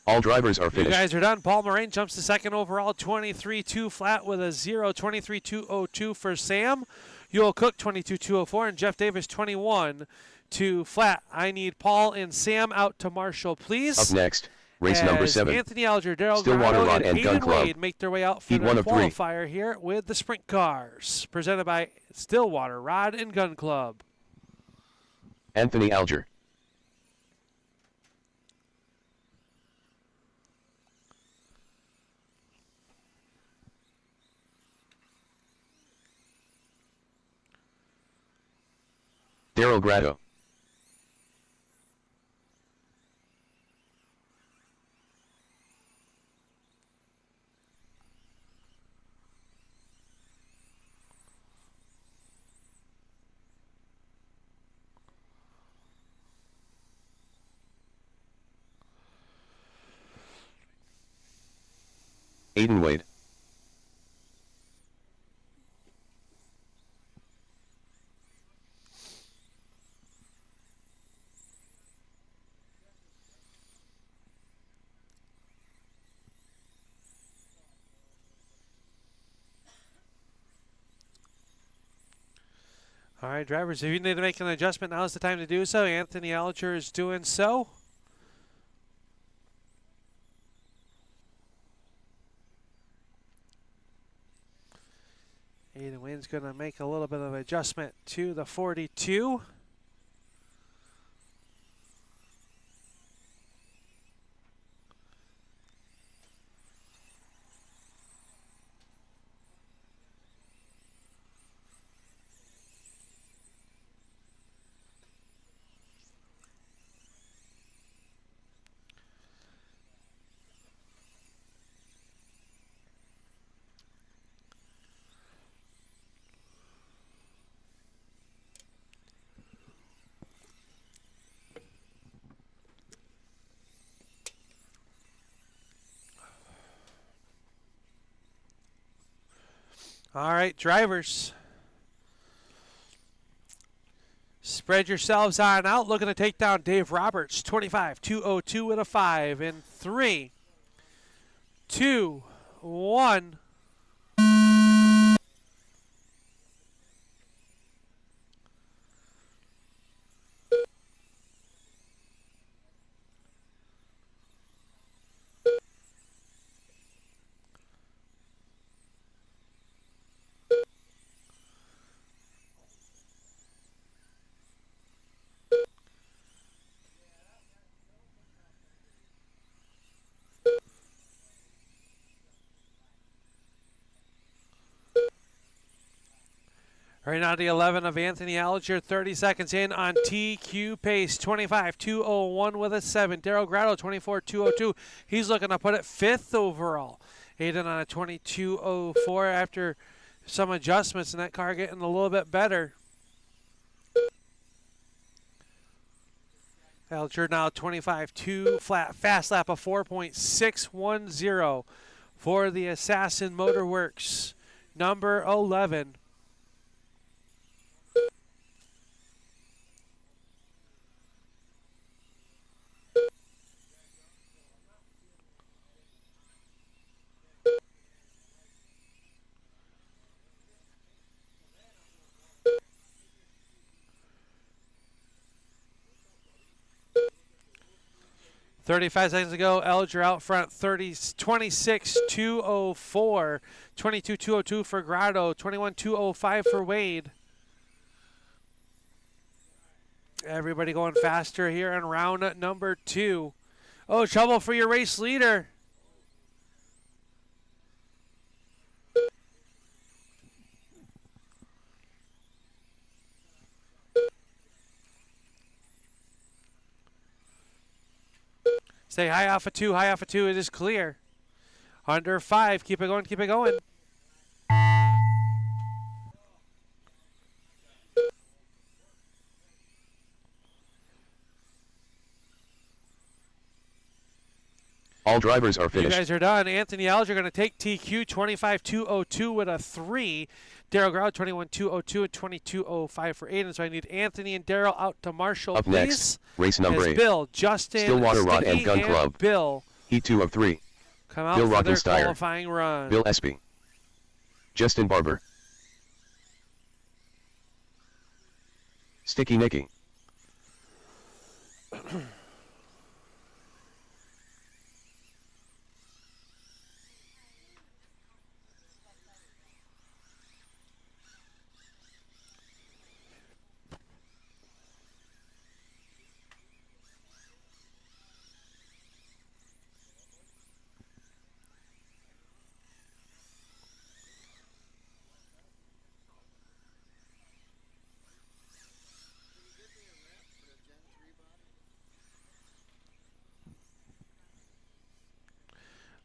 S1: All drivers are
S2: You
S1: finished.
S2: guys are done. Paul Moraine jumps to second overall, 23-2 flat with a 0, 23-202 for Sam. Yoel Cook, 22-204, and Jeff Davis, 21-2 flat. I need Paul and Sam out to Marshall, please.
S1: Up next, race number
S2: As
S1: 7.
S2: Anthony Alger, Daryl
S1: Stillwater
S2: Grotto,
S1: Rod and Gun
S2: Aiden
S1: Club.
S2: Wade make their way out for
S1: Heat
S2: the
S1: 1 of 3.
S2: qualifier here with the sprint cars, presented by Stillwater Rod and Gun Club.
S1: Anthony Alger. Daryl Grotto. Aiden Wade.
S2: All right, drivers, if you need to make an adjustment, now's the time to do so. Anthony Alger is doing so. Aiden Wade's going to make a little bit of adjustment to the 42. All right, drivers. Spread yourselves on out. Looking to take down Dave Roberts, 25-202 with a 5 in 3, 2, 1. Right now, the 11 of Anthony Alger, 30 seconds in on TQ pace, 25-201 with a 7. Daryl Grotto, 24-202. He's looking to put it 5th overall. Aiden on a 22-04 after some adjustments, and that car getting a little bit better. Alger now 25-2 flat, fast lap of 4.610 for the Assassin Motorworks, number 11. 35 seconds ago, Alger out front, 26-204, 22-202 for Grotto, 21-205 for Wade. Everybody going faster here in round number 2. Oh, trouble for your race leader. Stay high off of 2, high off of 2. It is clear. Under 5. Keep it going, keep it going.
S1: All drivers are finished.
S2: You guys are done. Anthony Alger going to take TQ 25-202 with a 3. Daryl Grau 21-202 and 22-05 for Aiden. So I need Anthony and Daryl out to Marshall,
S1: Up
S2: please.
S1: next, race number 8.
S2: Bill, Justin,
S1: Stillwater Rod
S2: Sticky,
S1: and Gun Club.
S2: Bill
S1: Heat 2 of 3.
S2: come out
S1: Bill
S2: for their
S1: Rockensteiner.
S2: qualifying run.
S1: Bill Espy. Justin Barber. Sticky Nicky.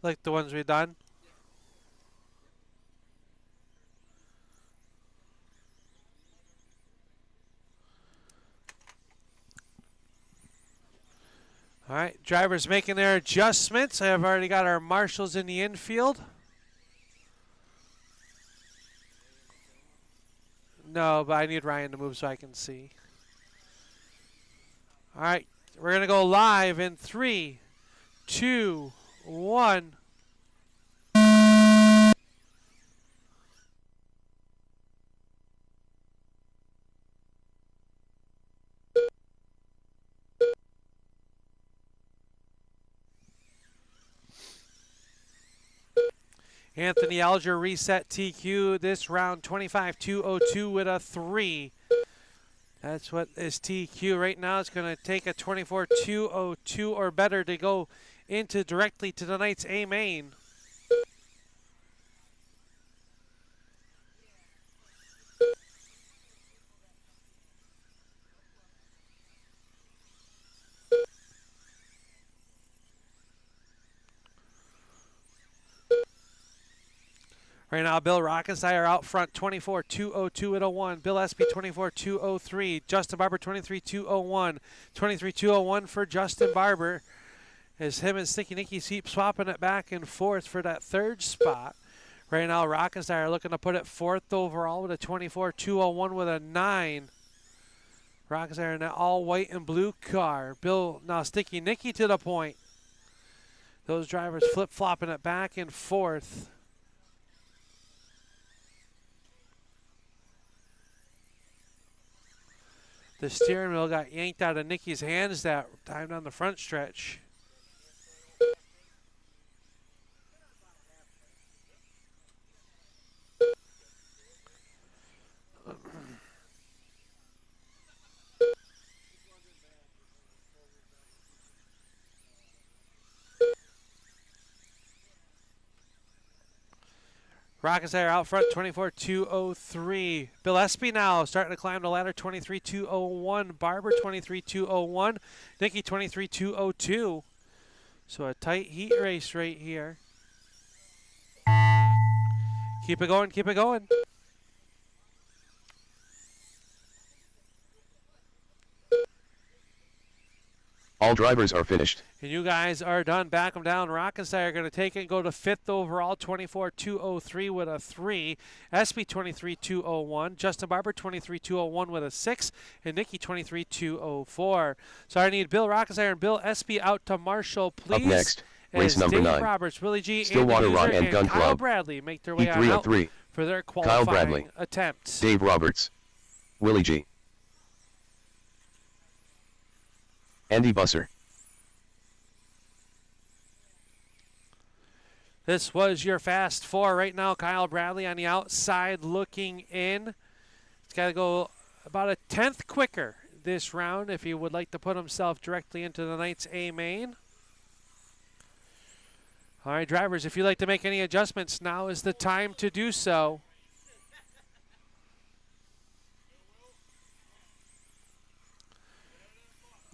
S2: Like the ones we've done. All right, drivers making their adjustments. I've already got our marshals in the infield. No, but I need Ryan to move so I can see. All right, we're going to go live in 3, 2, 1. Anthony Alger reset TQ this round 25-202 with a 3. That's what is TQ right now. It's going to take a 24-202 or better to go into directly to tonight's A main. Right now, Bill Rockensteiner out front, 24-202 at 01. Bill Espy, 24-203. Justin Barber, 23-201. 23-201 for Justin Barber. As him and Sticky Nicky keep swapping it back and forth for that third spot. Right now, Rockensteiner looking to put it fourth overall with a 24-201 with a 9. Rockensteiner in an all white and blue car. Bill, now Sticky Nicky to the point. Those drivers flip-flopping it back and forth. The steering wheel got yanked out of Nicky's hands that time down the front stretch. Rockensteiner out front, 24-203. Bill Espy now starting to climb the ladder, 23-201. Barber, 23-201. Nicky, 23-202. So a tight heat race right here. Keep it going, keep it going.
S1: All drivers are finished.
S2: And you guys are done. Back them down. Rockensteiner going to take it and go to 5th overall, 24-203 with a 3. Espy 23-201. Justin Barber 23-201 with a 6. And Nicky 23-204. So I need Bill Rockensteiner and Bill Espy out to Marshall, please.
S1: Up next, race number
S2: Dave
S1: 9.
S2: Roberts, Willie G,
S1: Stillwater
S2: Andy
S1: Rod
S2: User,
S1: and Gun
S2: Kyle
S1: Club.
S2: Bradley make their way
S1: Heat
S2: on
S1: 3
S2: out
S1: of 3.
S2: for their
S1: Kyle
S2: qualifying
S1: Bradley.
S2: attempts.
S1: Dave Roberts. Willie G. Andy Busser.
S2: This was your fast 4 right now. Kyle Bradley on the outside looking in. It's got to go about a 10th quicker this round if he would like to put himself directly into the night's A main. All right, drivers, if you'd like to make any adjustments, now is the time to do so.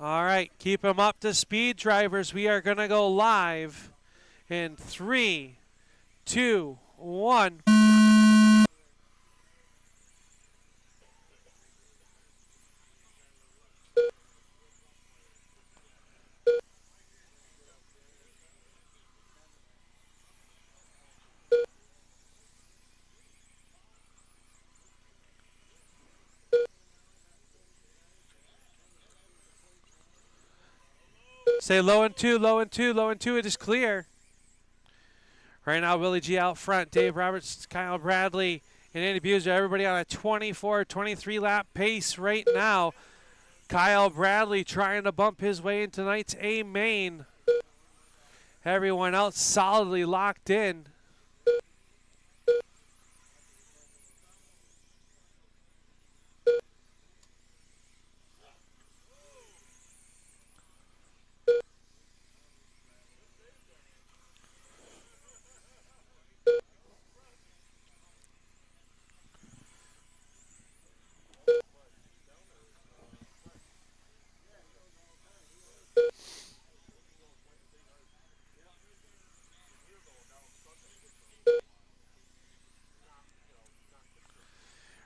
S2: All right, keep them up to speed, drivers. We are going to go live in 3, 2, 1. Stay low and two, low and two, low and two. It is clear. Right now, Willie G out front. Dave Roberts, Kyle Bradley, and Andy Buser. Everybody on a 24, 23 lap pace right now. Kyle Bradley trying to bump his way into tonight's A main. Everyone else solidly locked in.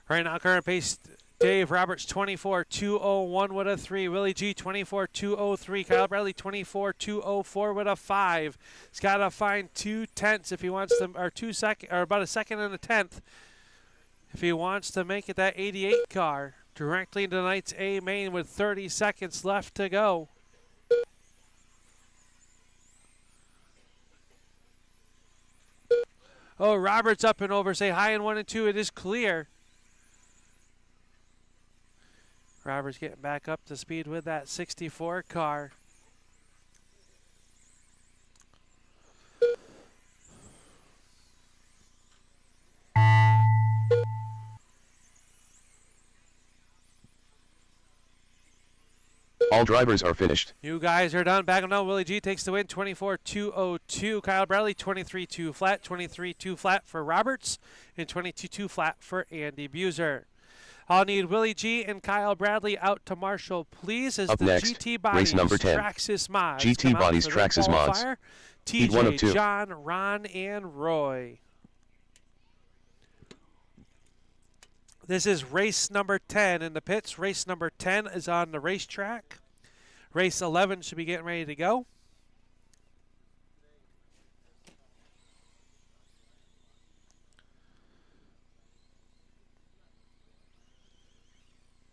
S2: Right now, current pace, Dave Roberts 24.201 with a 3. Willie G 24.203. Kyle Bradley 24.204 with a 5. He's got to find 2/10 if he wants to, or 2 second, or about a second and a 10th if he wants to make it that 88 car directly into tonight's A main with 30 seconds left to go. Oh, Roberts up and over. Say hi in 1 and 2. It is clear. Roberts getting back up to speed with that 64 car.
S1: All drivers are finished.
S2: You guys are done. Back now, Willie G takes the win, 24.202. Kyle Bradley, 23.2 flat, 23.2 flat for Roberts, and 22.2 flat for Andy Buser. I'll need Willie G and Kyle Bradley out to marshal, please, as
S1: Up
S2: the
S1: next,
S2: GT Bodies
S1: race number 10.
S2: Traxxas Mods
S1: GT
S2: come out
S1: Bodies
S2: for their
S1: Traxxas Mods.
S2: qualifier.
S1: Heat 1 of
S2: TJ,
S1: 2.
S2: John, Ron, and Roy. This is race number 10 in the pits. Race number 10 is on the racetrack. Race 11 should be getting ready to go.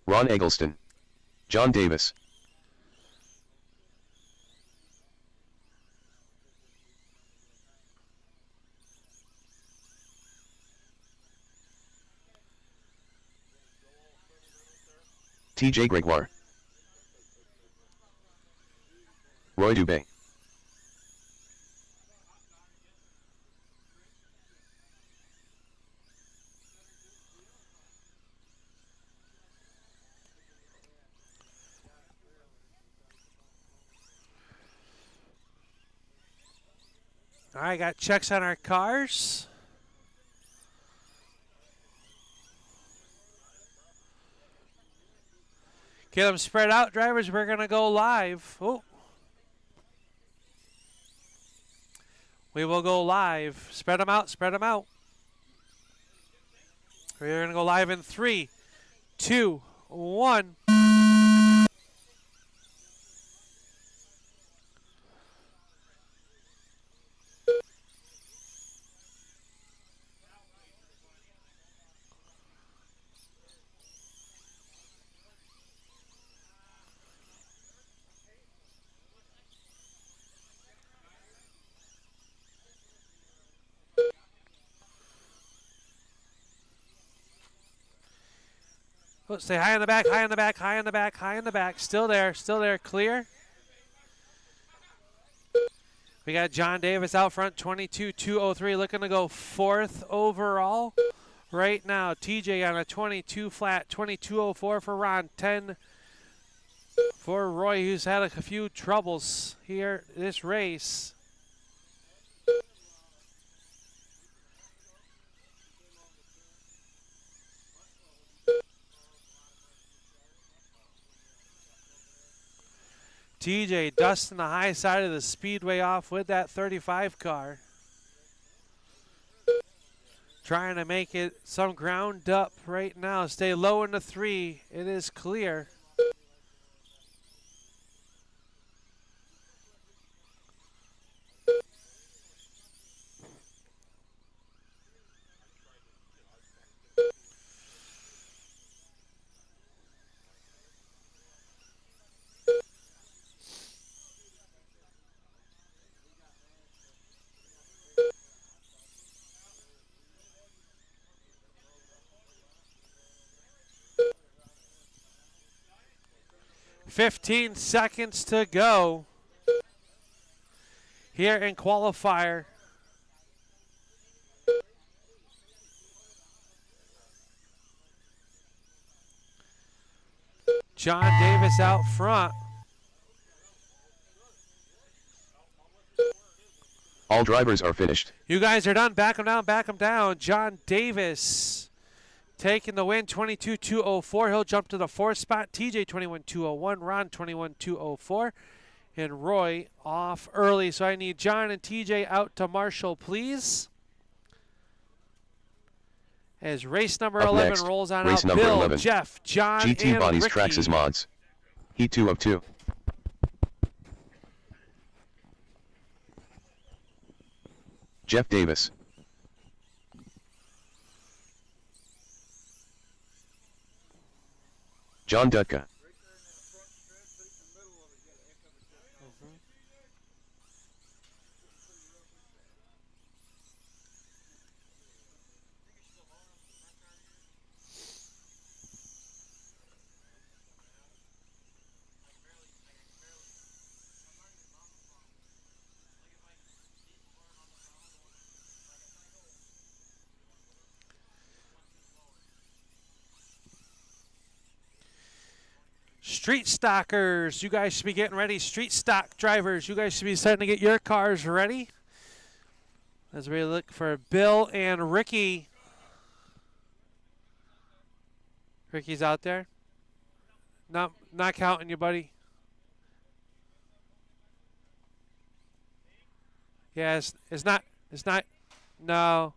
S1: Ron Eggleston. John Davis. TJ Gregoire. Roy Dubé.
S2: All right, got checks on our cars. Get them spread out, drivers. We're going to go live. Oh. We will go live. Spread them out, spread them out. We're going to go live in 3, 2, 1. Oh, stay high in the back, high in the back, high in the back, high in the back. Still there, clear. We got John Davis out front, 22.203, looking to go 4th overall. Right now, TJ on a 22 flat, 22.04 for Ron, 10 for Roy, who's had a few troubles here this race. TJ dusting the high side of the Speedway off with that 35 car. Trying to make it some ground up right now. Stay low in the 3. It is clear. 15 seconds to go here in qualifier. John Davis out front.
S1: All drivers are finished.
S2: You guys are done. Back them down, back them down. John Davis taking the win, 22.204. He'll jump to the 4th spot. TJ 21.201. Ron 21.204. And Roy off early. So I need John and TJ out to Marshall, please. As race number
S1: Up
S2: 11
S1: next,
S2: rolls on
S1: race
S2: out.
S1: number
S2: Bill,
S1: 11.
S2: Jeff, John,
S1: GT
S2: and
S1: Bodies
S2: Ricky.
S1: Traxxas Mods. Heat 2 of 2. Jeff Davis. John Dutka.
S2: Street stockers, you guys should be getting ready. Street stock drivers, you guys should be starting to get your cars ready. As we look for Bill and Ricky. Ricky's out there. Not counting you, buddy. Yeah, it's not, no.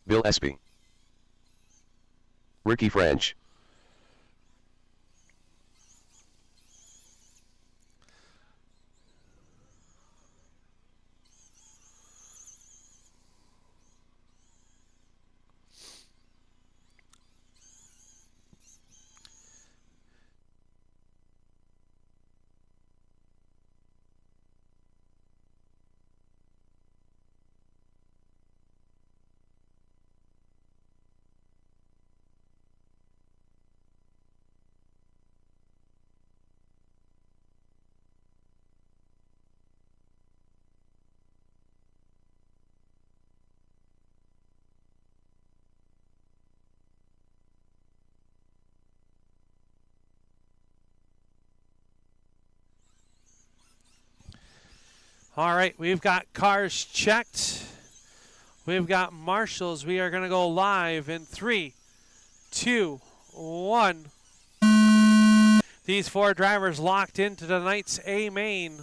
S1: Bill Espy. Ricky French.
S2: All right, we've got cars checked. We've got marshals. We are going to go live in 3, 2, 1. These 4 drivers locked into tonight's A main.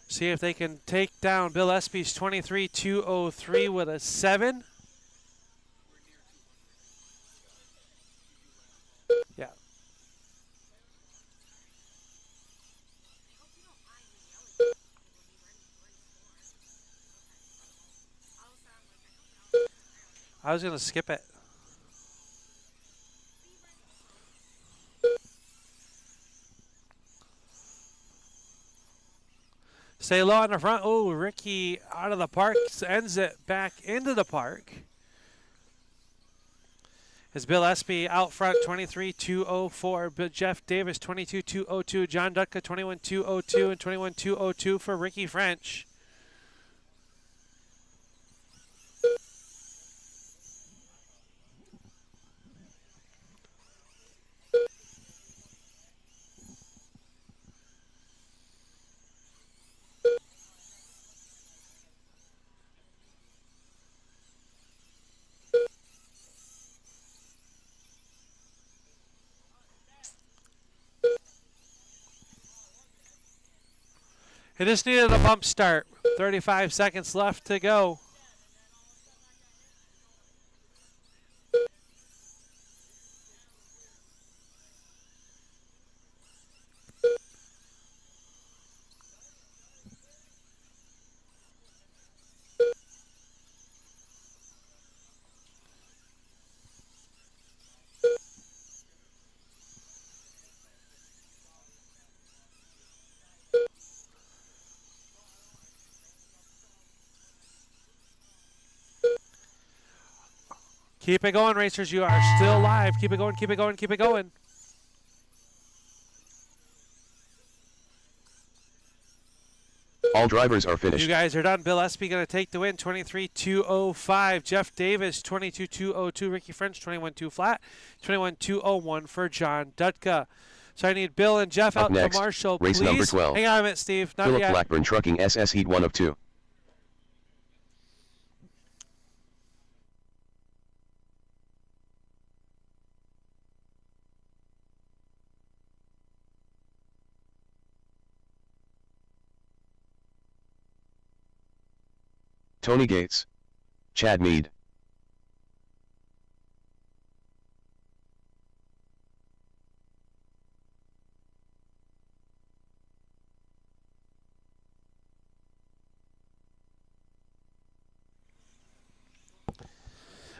S2: See if they can take down Bill Espy's 23.203 with a 7. Yeah. I was going to skip it. Stay low on the front. Oh, Ricky out of the park, ends it back into the park. As Bill Espy out front, 23.204. But Jeff Davis, 22.202. John Dutka, 21.202. And 21.202 for Ricky French. It just needed a bump start. 35 seconds left to go. Keep it going, racers. You are still live. Keep it going, keep it going, keep it going.
S1: All drivers are finished.
S2: You guys are done. Bill Espy going to take the win, 23.205. Jeff Davis, 22.202. Ricky French, 21.2 flat. 21.201 for John Dudka. So I need Bill and Jeff
S1: Up
S2: out
S1: next,
S2: to Marshall,
S1: race
S2: please.
S1: number 12.
S2: Hang on a minute, Steve. Not
S1: Philip
S2: yet.
S1: Blackburn Trucking SS Heat 1 of 2. Tony Gates. Chad Mead.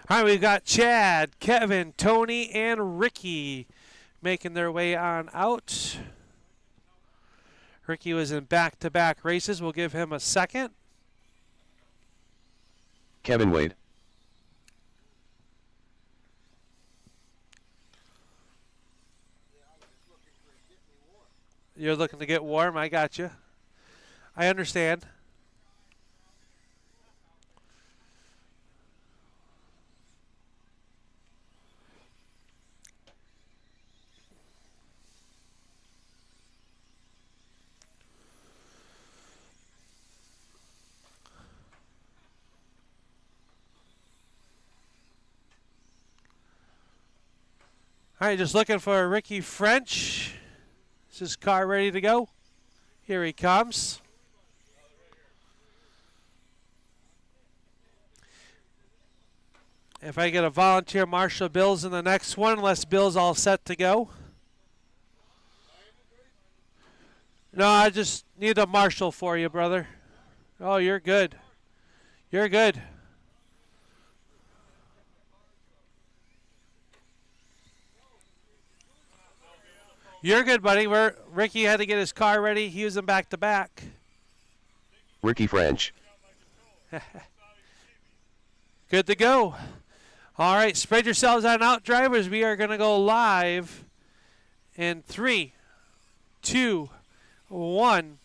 S2: All right, we've got Chad, Kevin, Tony, and Ricky making their way on out. Ricky was in back-to-back races. We'll give him a second.
S1: Kevin Wade.
S2: You're looking to get warm. I got you. I understand. All right, just looking for Ricky French. Is his car ready to go? Here he comes. If I get a volunteer, Marshall Bill's in the next one, unless Bill's all set to go. No, I just need a Marshall for you, brother. Oh, you're good. You're good. You're good, buddy. Ricky had to get his car ready. He was in back-to-back.
S1: Ricky French.
S2: Good to go. All right, spread yourselves on out, drivers. We are going to go live in 3, 2, 1.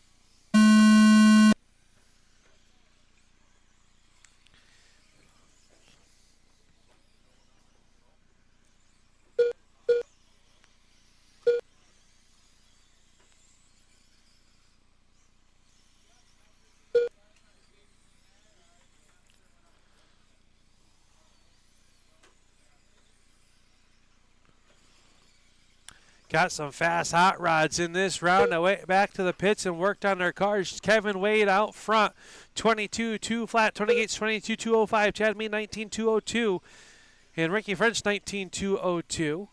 S2: Got some fast hot rods in this round. I went back to the pits and worked on their cars. Kevin Wade out front, 22.2 flat. Tony Gates, 22.205. Chad Mead, 19.202. And Ricky French, 19.202.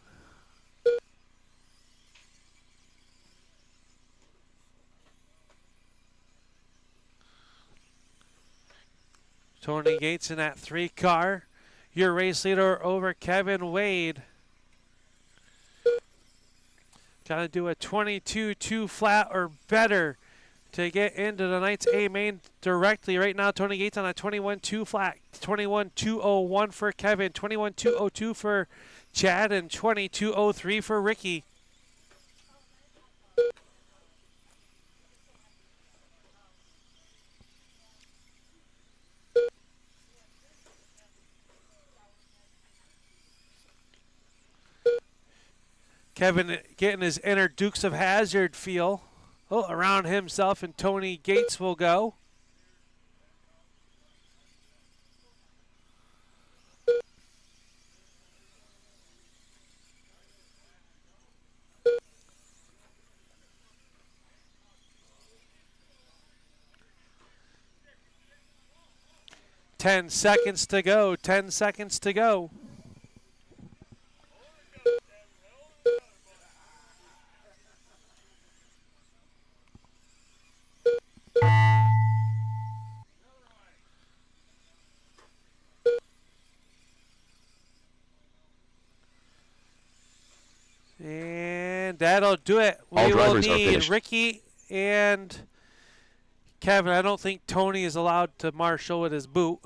S2: Tony Gates in that 3 car. Your race leader over Kevin Wade. Got to do a 22.2 flat or better to get into the night's A main directly. Right now, Tony Gates on a 21.2 flat. 21.201 for Kevin. 21.202 for Chad. And 22.03 for Ricky. Kevin getting his inner Dukes of Hazzard feel. Oh, around himself, and Tony Gates will go. 10 seconds to go. 10 seconds to go. And that'll do it.
S1: All
S2: We will
S1: drivers are
S2: need
S1: finished.
S2: Ricky and Kevin. I don't think Tony is allowed to marshal with his boot.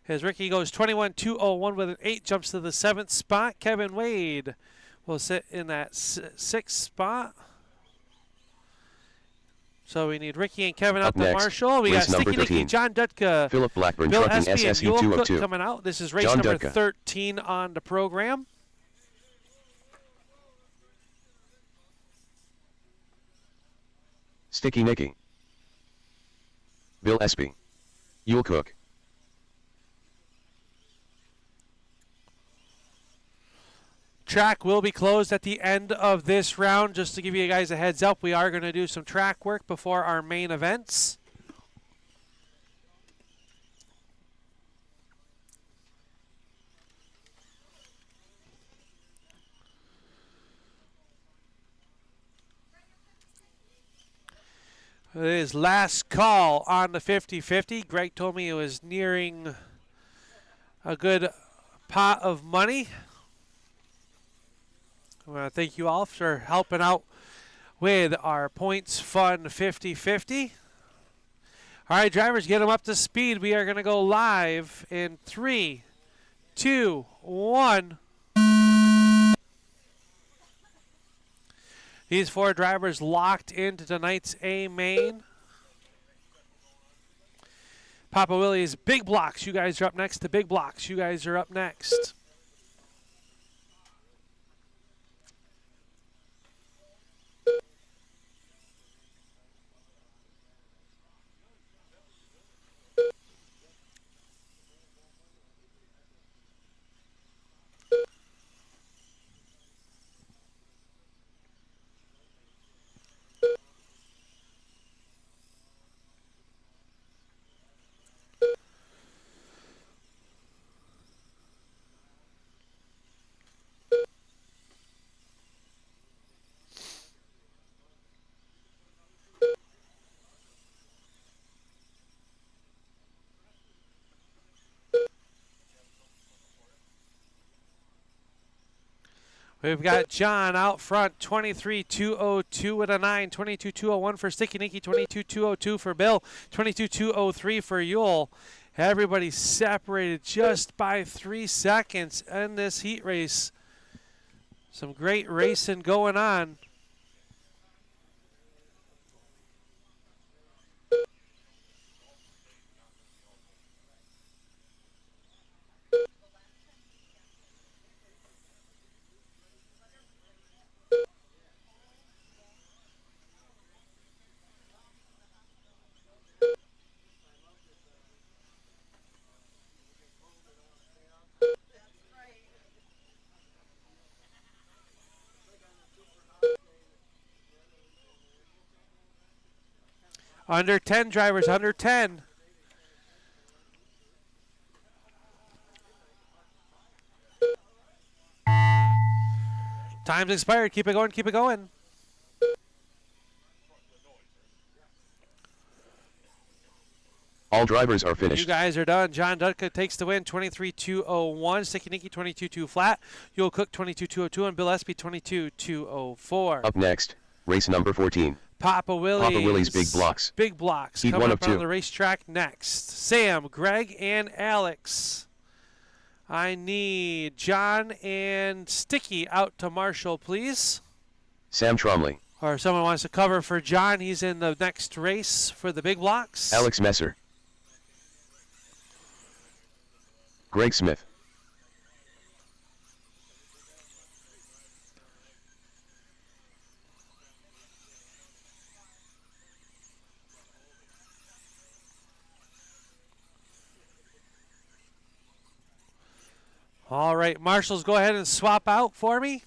S2: As Ricky goes 21.201 with an 8, jumps to the 7th spot. Kevin Wade will sit in that 6th spot. So we need Ricky and Kevin out
S1: Up
S2: to
S1: next,
S2: marshal. We got
S1: race number
S2: Sticky Nicky,
S1: 13.
S2: John Dutka,
S1: Philip Blackburn
S2: Bill
S1: Trucking
S2: Espy, and
S1: SSU
S2: Joel Cook
S1: 202.
S2: coming out. This is race
S1: John
S2: number
S1: Dutka.
S2: 13 on the program.
S1: Sticky Nicky. Bill Espy. Yule Cook.
S2: Track will be closed at the end of this round. Just to give you guys a heads up, we are going to do some track work before our main events. It is last call on the 50-50. Greg told me it was nearing a good pot of money. I want to thank you all for helping out with our points fund 50-50. All right, drivers, get them up to speed. We are going to go live in 3, 2, 1. These 4 drivers locked into tonight's A main. Papa Willie's Big Blocks. You guys are up next to Big Blocks. You guys are up next. We've got John out front, 23.202 with a 9, 22.201 for Sticky Nicky, 22.202 for Bill, 22.203 for Yule. Everybody separated just by 3 seconds in this heat race. Some great racing going on. Under 10 drivers, under 10. Time's expired. Keep it going, keep it going.
S1: All drivers are
S2: You
S1: finished.
S2: guys are done. John Dutka takes the win, 23.201. Sticky Nicky, 22.2 flat. You'll Cook, 22.202. And Bill Espy, 22.204.
S1: Up next, race number 14.
S2: Papa Willie's
S1: Big Blocks.
S2: Big Blocks.
S1: Heat
S2: Coming
S1: 1
S2: up
S1: of
S2: on
S1: 2.
S2: the racetrack next. Sam, Greg, and Alex. I need John and Sticky out to marshal, please.
S1: Sam Tromley.
S2: Or if someone wants to cover for John, he's in the next race for the Big Blocks.
S1: Alex Messer. Greg Smith.
S2: All right, marshals, go ahead and swap out for me.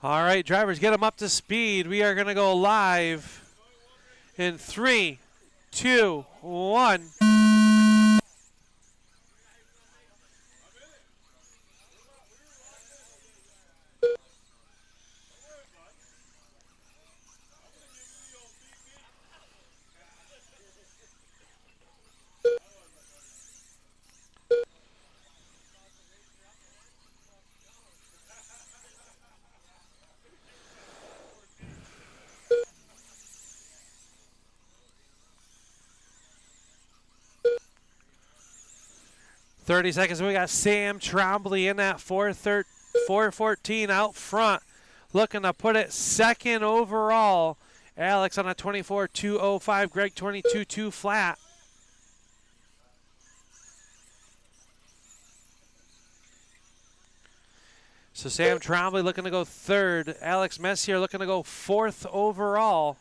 S2: All right, drivers, get them up to speed. We are going to go live in 3, 2, 1. 30 seconds. We got Sam Trombley in that 414 out front, looking to put it second overall. Alex on a 24.205. Greg 22.2 flat. So Sam Trombley looking to go third. Alex Messier looking to go fourth overall.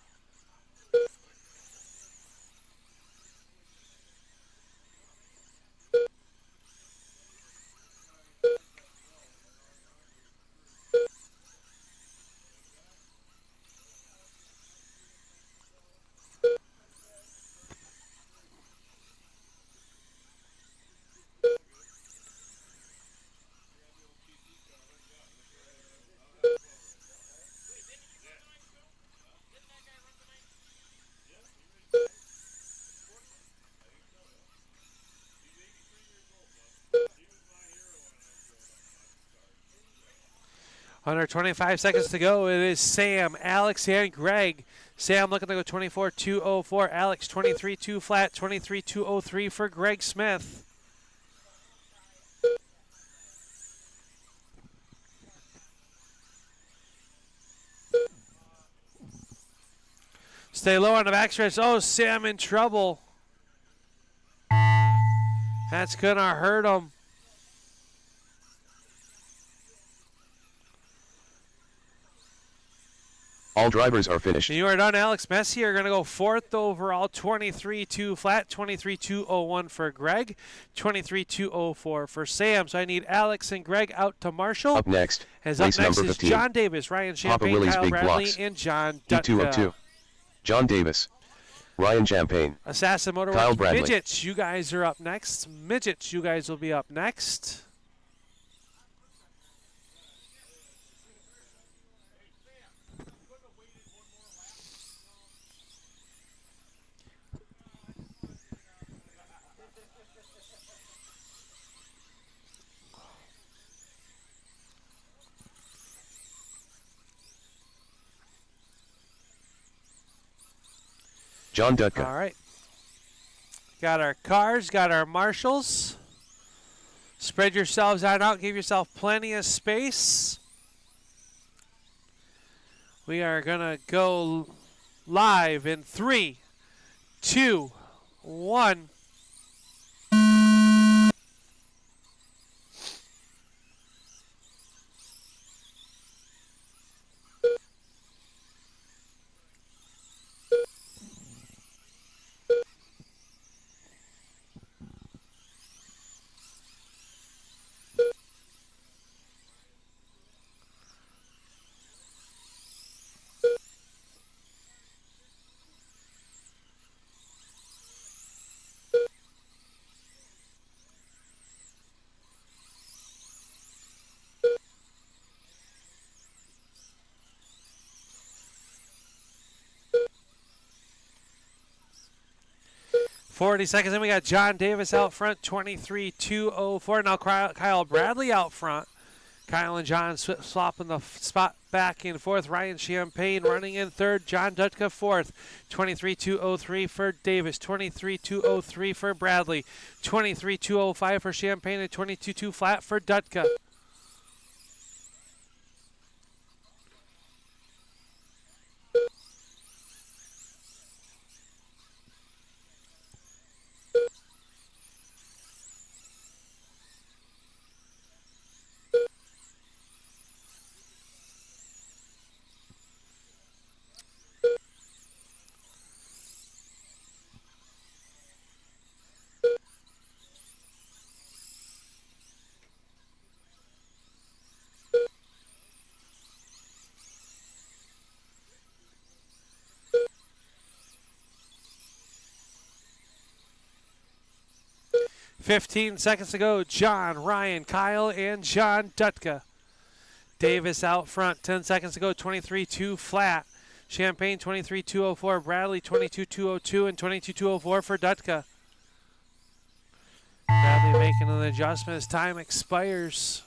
S2: Under 25 seconds to go, it is Sam, Alex, and Greg. Sam looking to go 24.204. Alex 23.2 flat, 23.203 for Greg Smith. Stay low on the backstretch. Oh, Sam in trouble. That's going to hurt him.
S1: All drivers are finished.
S2: You are done. Alex Messier going to go fourth overall, 23.2 flat, 23.201 for Greg, 23.204 for Sam. So I need Alex and Greg out to Marshall.
S1: Up next,
S2: As
S1: race
S2: up next
S1: number
S2: is
S1: 15.
S2: John Davis, Ryan Champagne,
S1: Willie's
S2: Kyle
S1: Big
S2: Bradley,
S1: Blocks.
S2: and John
S1: P2 of 2.
S2: Dutka.
S1: John Davis. Ryan Champagne.
S2: Assassin
S1: Kyle
S2: Motorworks
S1: Bradley.
S2: Midgets, you guys are up next. Midgets, you guys will be up next.
S1: John Dutka.
S2: All right. Got our cars, got our marshals. Spread yourselves out, give yourself plenty of space. We are going to go live in 3, 2, 1. .40 seconds, and we got John Davis out front, 23.204. Now Kyle Bradley out front. Kyle and John swapping the spot back and forth. Ryan Champagne running in third. John Dutka fourth. 23.203 for Davis. 23.203 for Bradley. 23.205 for Champagne and 22.2 flat for Dutka. 15 seconds to go. John, Ryan, Kyle, and John Dutka. Davis out front. 10 seconds to go. 23-2 flat. Champagne 23-204. Bradley 22-202 and 22-204 for Dutka. Bradley making an adjustment as time expires.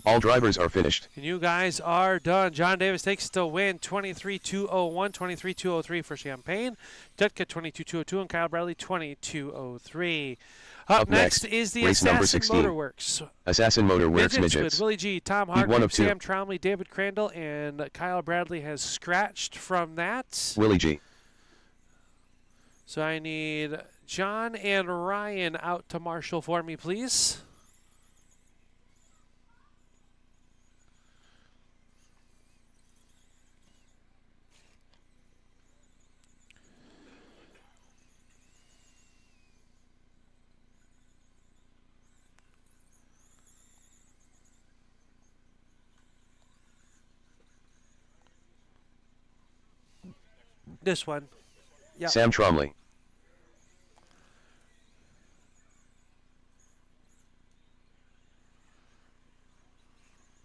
S1: All drivers are finished.
S2: And you guys are done. John Davis takes the win, 23-201, 23-203 for Champagne. Dutka 22-202 and Kyle Bradley 22-03. Up next is the
S1: race number
S2: Assassin
S1: 16.
S2: Motorworks.
S1: Assassin Motorworks
S2: Midgets
S1: midgets.
S2: with Willie G, Tom
S1: Heat one
S2: Hargrave,
S1: of two.
S2: Sam Tromley, David Crandall, and Kyle Bradley has scratched from that.
S1: Willie G.
S2: So I need John and Ryan out to marshal for me, please. This one. Yep.
S1: Sam Tromley.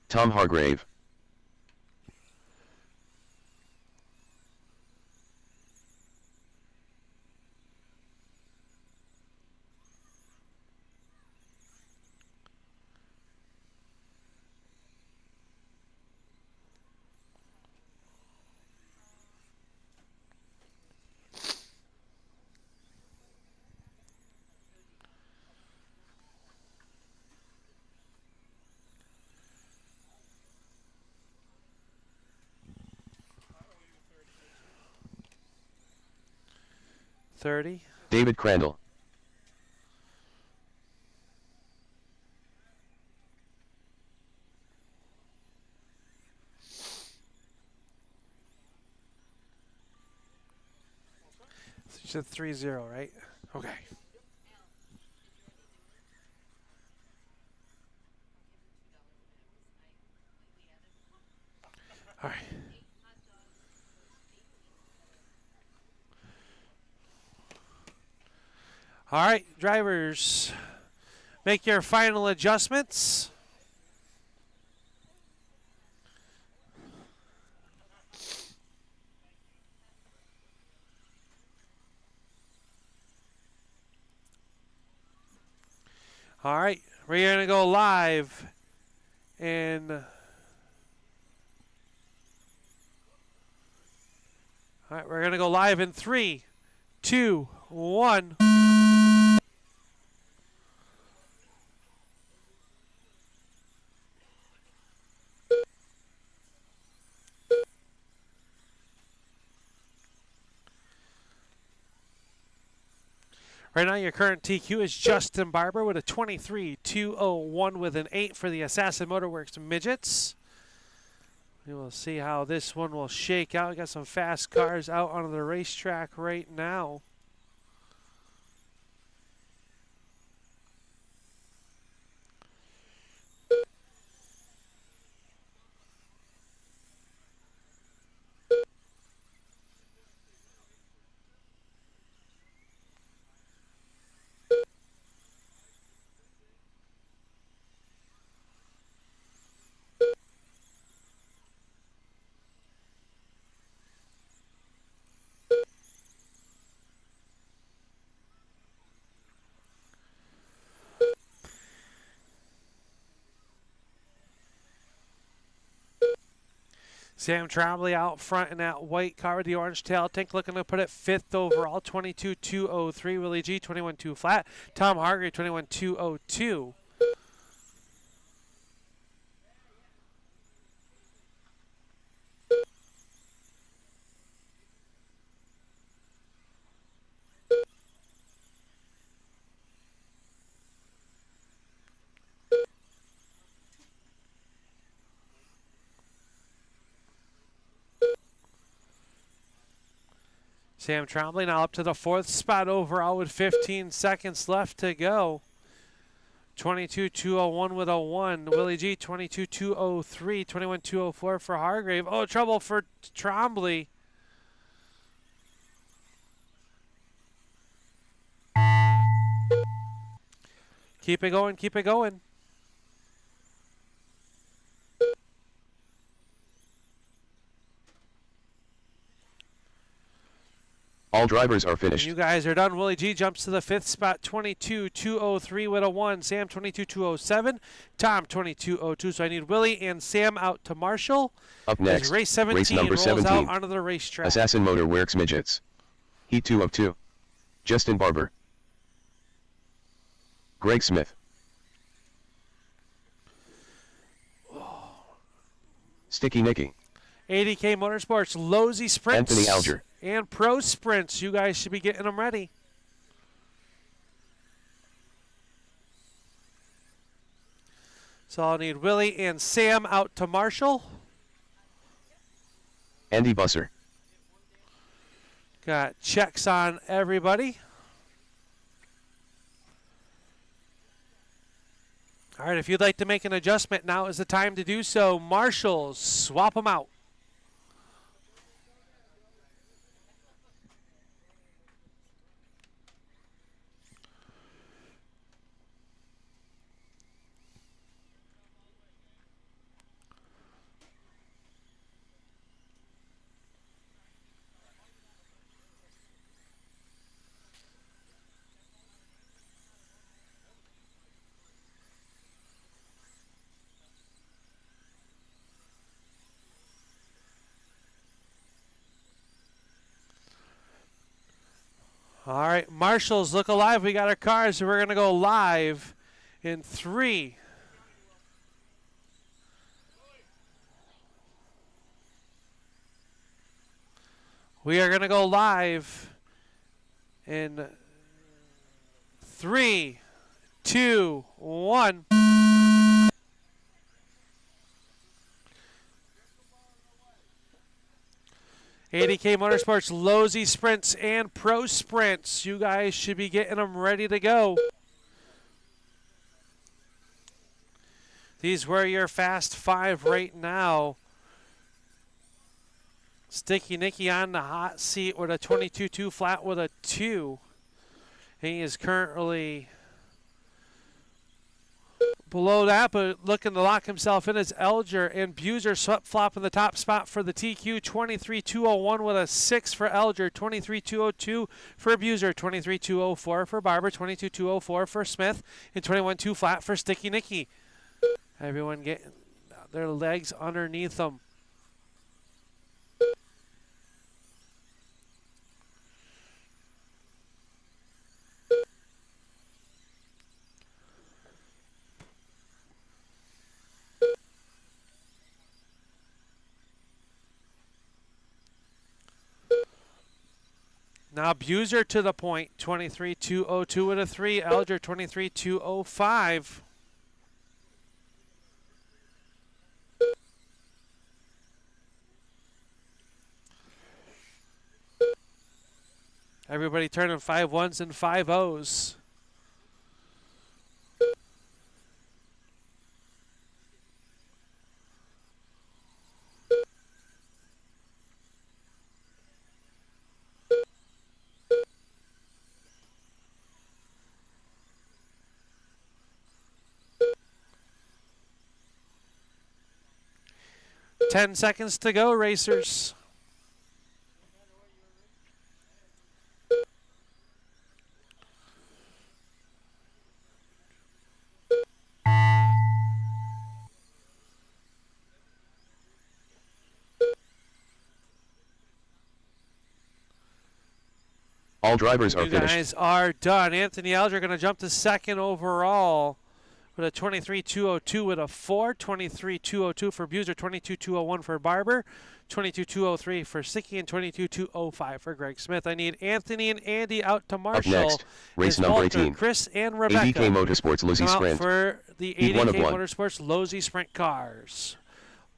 S1: Tom Hargrave. David Crandall.
S2: You said 3-0, right? Okay. All right. All right, drivers, make your final adjustments. All right, we're going to go live in all right, we're going to go live in 3, 2, 1. Right now, your current TQ is Justin Barber with a 23-201 with an 8 for the Assassin Motorworks Midgets. We will see how this one will shake out. We got some fast cars out on the racetrack right now. Sam Trombley out front in that white car with the orange tail tank, looking to put it 5th overall, 22-203. Willie G, 21-2 flat. Tom Hargrave, 21-202. Sam Trombley now up to the 4th spot overall with 15 seconds left to go. 22-201 with a 1. Willie G, 22-203. 21-204 for Hargrave. Oh, trouble for Trombley. Keep it going, keep it going.
S1: All drivers are finished.
S2: You guys are done. Willie G jumps to the 5th spot, 22.203 with a 1. Sam 22.207. Tom 22.02. So I need Willie and Sam out to Marshall.
S1: Up next,
S2: As race 17
S1: race number
S2: rolls
S1: 17.
S2: out onto the racetrack.
S1: Assassin Motor Works Midgets. Heat 2 of 2. Justin Barber. Greg Smith. Sticky Nicky.
S2: 80K Motorsports, Losey Sprints.
S1: Anthony Alger.
S2: And Pro Sprints. You guys should be getting them ready. So I'll need Willie and Sam out to Marshall.
S1: Andy Busser.
S2: Got checks on everybody. All right, if you'd like to make an adjustment, now is the time to do so. Marshall, swap them out. All right, Marshalls, look alive. We got our cars, so we're going to go live in 3. We are going to go live in 3, 2, 1. $80K Motorsports, Losey Sprints, and Pro Sprints. You guys should be getting them ready to go. These were your Fast 5 right now. Sticky Nicky on the hot seat with a 22.2 flat with a 2. He is currently below that, but looking to lock himself in is Elger, and Buser flop in the top spot for the TQ. 23.201 with a 6 for Elger, 23.202 for Buser, 23.204 for Barber, 22.204 for Smith, and 21.2 flat for Sticky Nicky. Everyone getting their legs underneath them. Now Buser to the point, 23.202 with a 3. Elger 23.205. Everybody turning 5 1s and 5 0s. Ten seconds to go, racers.
S1: All drivers are
S2: You
S1: finished.
S2: guys are done. Anthony Alger going to jump to 2nd overall with a 23.202 with a 4. 23.202 for Buser, 22.201 for Barber, 22.203 for Sticky, and 22.205 for Greg Smith. I need Anthony and Andy out to Marshall.
S1: Up next, race
S2: Is
S1: number
S2: Walter,
S1: 18.
S2: Chris and Rebecca.
S1: 80K Motorsports Lizzie
S2: Come out
S1: Sprint.
S2: for the
S1: Heat 1 of
S2: 80K
S1: 1.
S2: Motorsports Losey Sprint cars.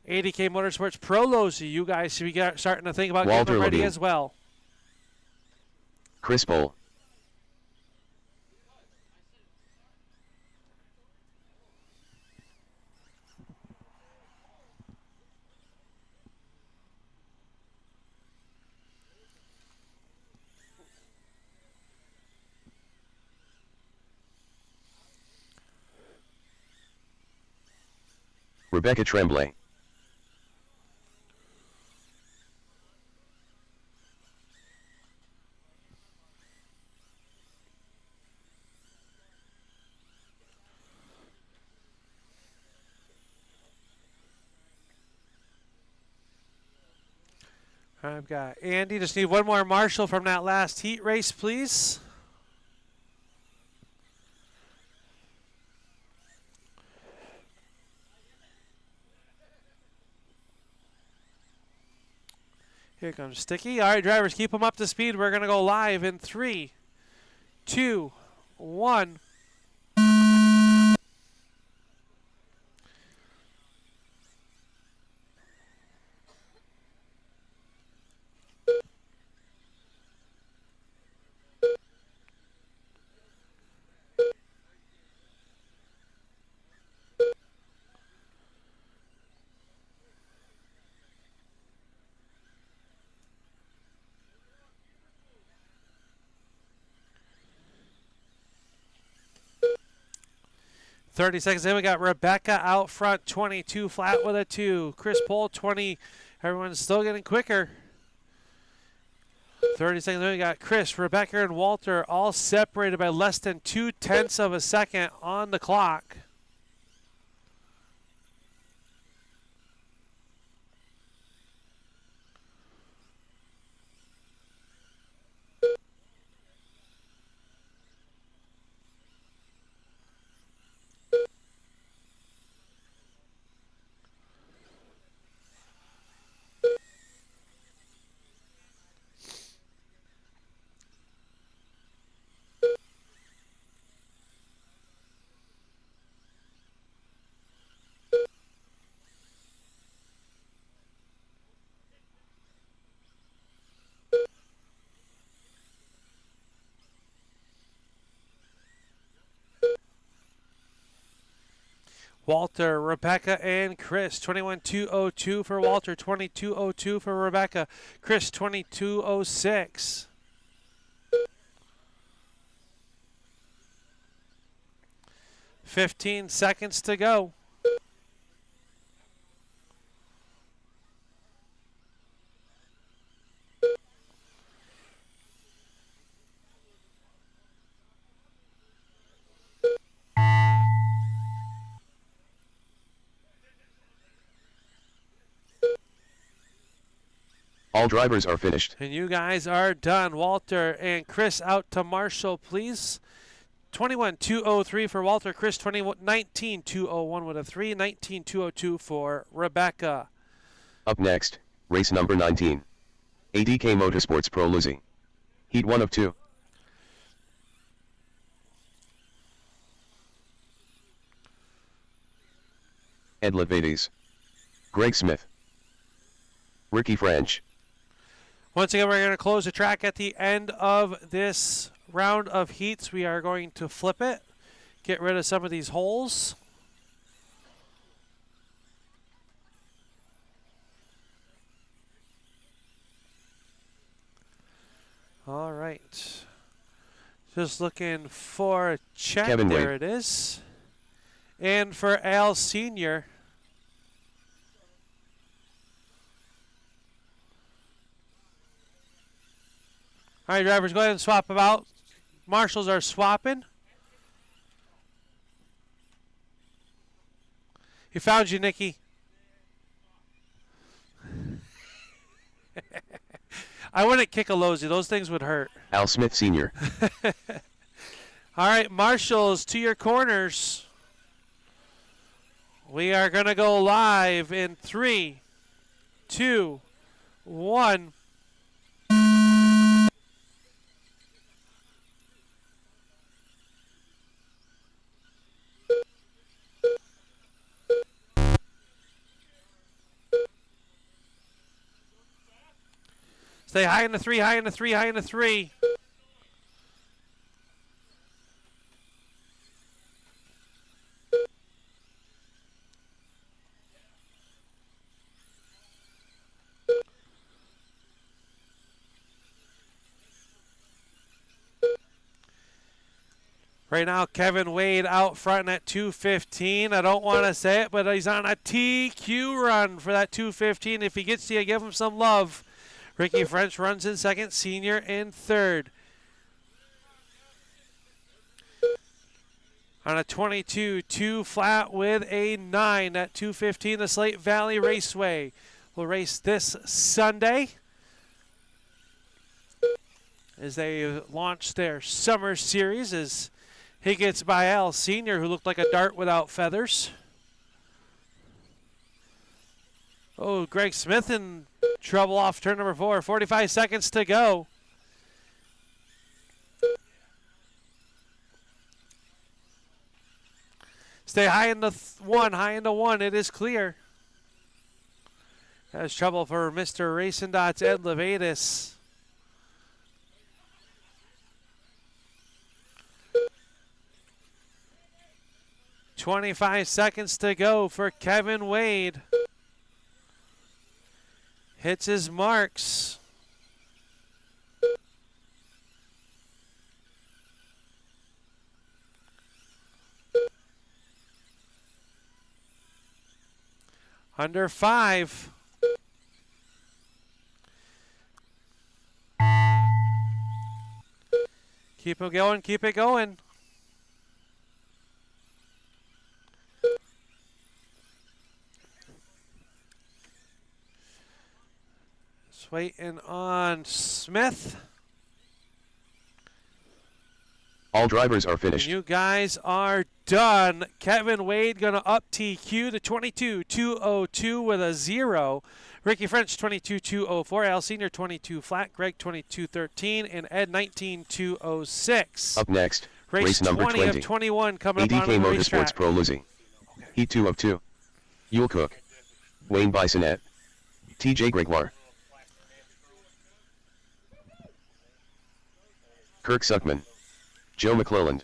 S2: 80K Motorsports Pro Losey. You guys should be starting to think about
S1: Walter
S2: getting them ready
S1: Levine.
S2: as well.
S1: Chris Bull. Rebecca Tremblay.
S2: I've got Andy. Just need one more Marshall from that last heat race, please. Here comes Sticky. All right, drivers, keep them up to speed. We're going to go live in 3, 2, 1. 30 seconds in, we got Rebecca out front, 22 flat with a 2. Chris Pohl, 20. Everyone's still getting quicker. 30 seconds in, we got Chris, Rebecca, and Walter all separated by less than 0.2 of a second on the clock. Walter, Rebecca, and Chris. 21.202 for Walter, 22.02 for Rebecca. Chris, 22.06. $15 seconds to go.
S1: All drivers are finished.
S2: And you guys are done. Walter and Chris out to Marshall, please. 21.203 for Walter. Chris, 19.201 with a 3. 19.202 for Rebecca.
S1: Up next, race number 19. ADK Motorsports Pro Lucy. Heat 1 of 2. Ed Levides. Greg Smith. Ricky French.
S2: Once again, we're going to close the track at the end of this round of heats. We are going to flip it, get rid of some of these holes. All right. Just looking for a check.
S1: Kevin
S2: there
S1: Wade.
S2: It is. And for Al Sr. All right, drivers, go ahead and swap them out. Marshals are swapping. He found you, Nikki. I wouldn't kick a Losey. Those things would hurt.
S1: Al Smith Sr.
S2: All right, Marshals, to your corners. We are going to go live in 3, 2, 1. Stay high in the 3, high in the 3, high in the 3. Right now, Kevin Wade out front at 2:15. I don't want to say it, but he's on a TQ run for that 2:15. If he gets to you, give him some love. Ricky French runs in second, senior in third. On a 22-2 flat with a 9 at 2:15, the Slate Valley Raceway will race this Sunday as they launch their summer series as he gets by Al Sr., who looked like a dart without feathers. Oh, Greg Smith in trouble off turn number 4. 45 seconds to go. Stay high in the high in the 1. It is clear. Has trouble for Mr. Racing Dots Ed Levatus. .25 seconds to go for Kevin Wade. Hits his marks. Under 5. Keep it going, keep it going. Just waiting on Smith.
S1: All drivers are finished.
S2: You guys are done. Kevin Wade going to up TQ to 22.202 with a 0. Ricky French 22.204. Al Sr. 22 flat. Greg 22.13. And Ed 19.206.
S1: Up next, race number
S2: 20 of 21 coming up on
S1: ADK
S2: the
S1: Motorsports
S2: racetrack.
S1: Pro Lizzie. Heat 2 of 2. Yule Cook. Wayne Bisonette. TJ Gregoire. Kirk Suckman. Joe McClelland.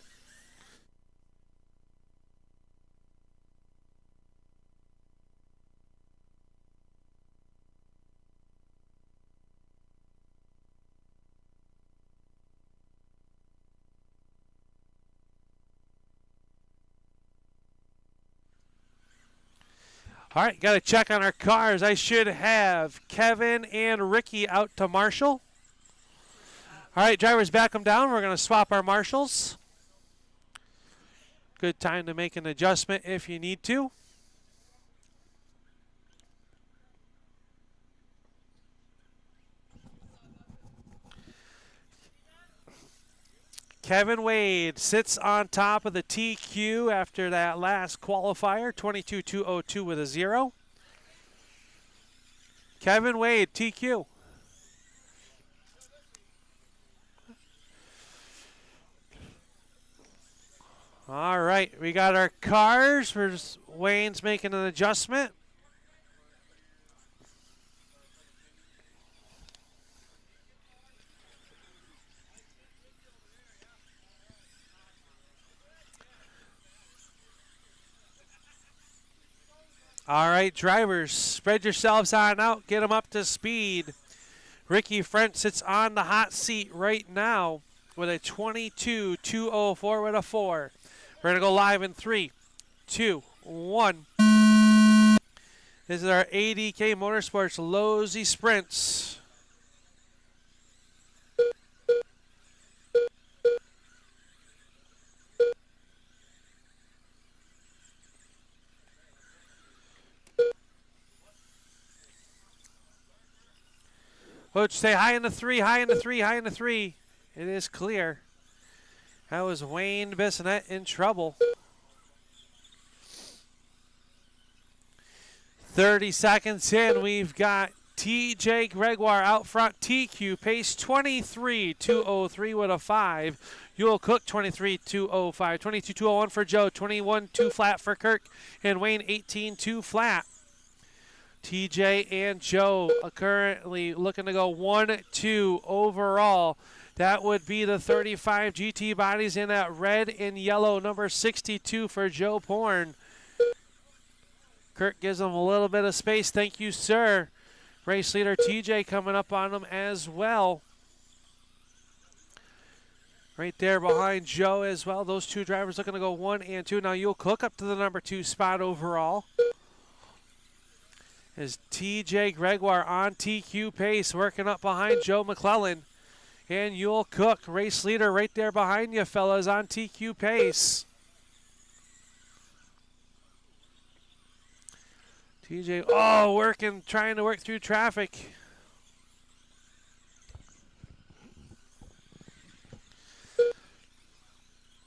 S2: All right, got to check on our cars. I should have Kevin and Ricky out to marshal. All right, drivers, back them down. We're going to swap our marshals. Good time to make an adjustment if you need to. Kevin Wade sits on top of the TQ after that last qualifier, 22.202 with a 0. Kevin Wade, TQ. All right, we got our cars. Wayne's making an adjustment. All right, drivers, spread yourselves on out. Get them up to speed. Ricky French sits on the hot seat right now with a 22.204 with a 4. We're going to go live in 3, 2, 1. This is our ADK Motorsports Lozy Sprints. Coach, stay high in the 3, high in the 3, high in the 3. It is clear. That was Wayne Bissonette in trouble. 30 seconds in, we've got TJ Gregoire out front. TQ pace 23.203 with a 5. Yule Cook 23.205. 22.201 for Joe. 21.2 flat for Kirk. And Wayne 18.2 flat. TJ and Joe are currently looking to go 1-2 overall. That would be the 35 GT bodies in that red and yellow, number 62 for Joe Porn. Kirk gives them a little bit of space. Thank you, sir. Race leader TJ coming up on them as well. right there behind Joe as well. Those two drivers looking to go 1 and 2. Now you'll cook up to the number 2 spot overall. Is TJ Gregoire on TQ pace, working up behind Joe McClellan. And Yule Cook, race leader right there behind you, fellas, on TQ pace. TJ, trying to work through traffic.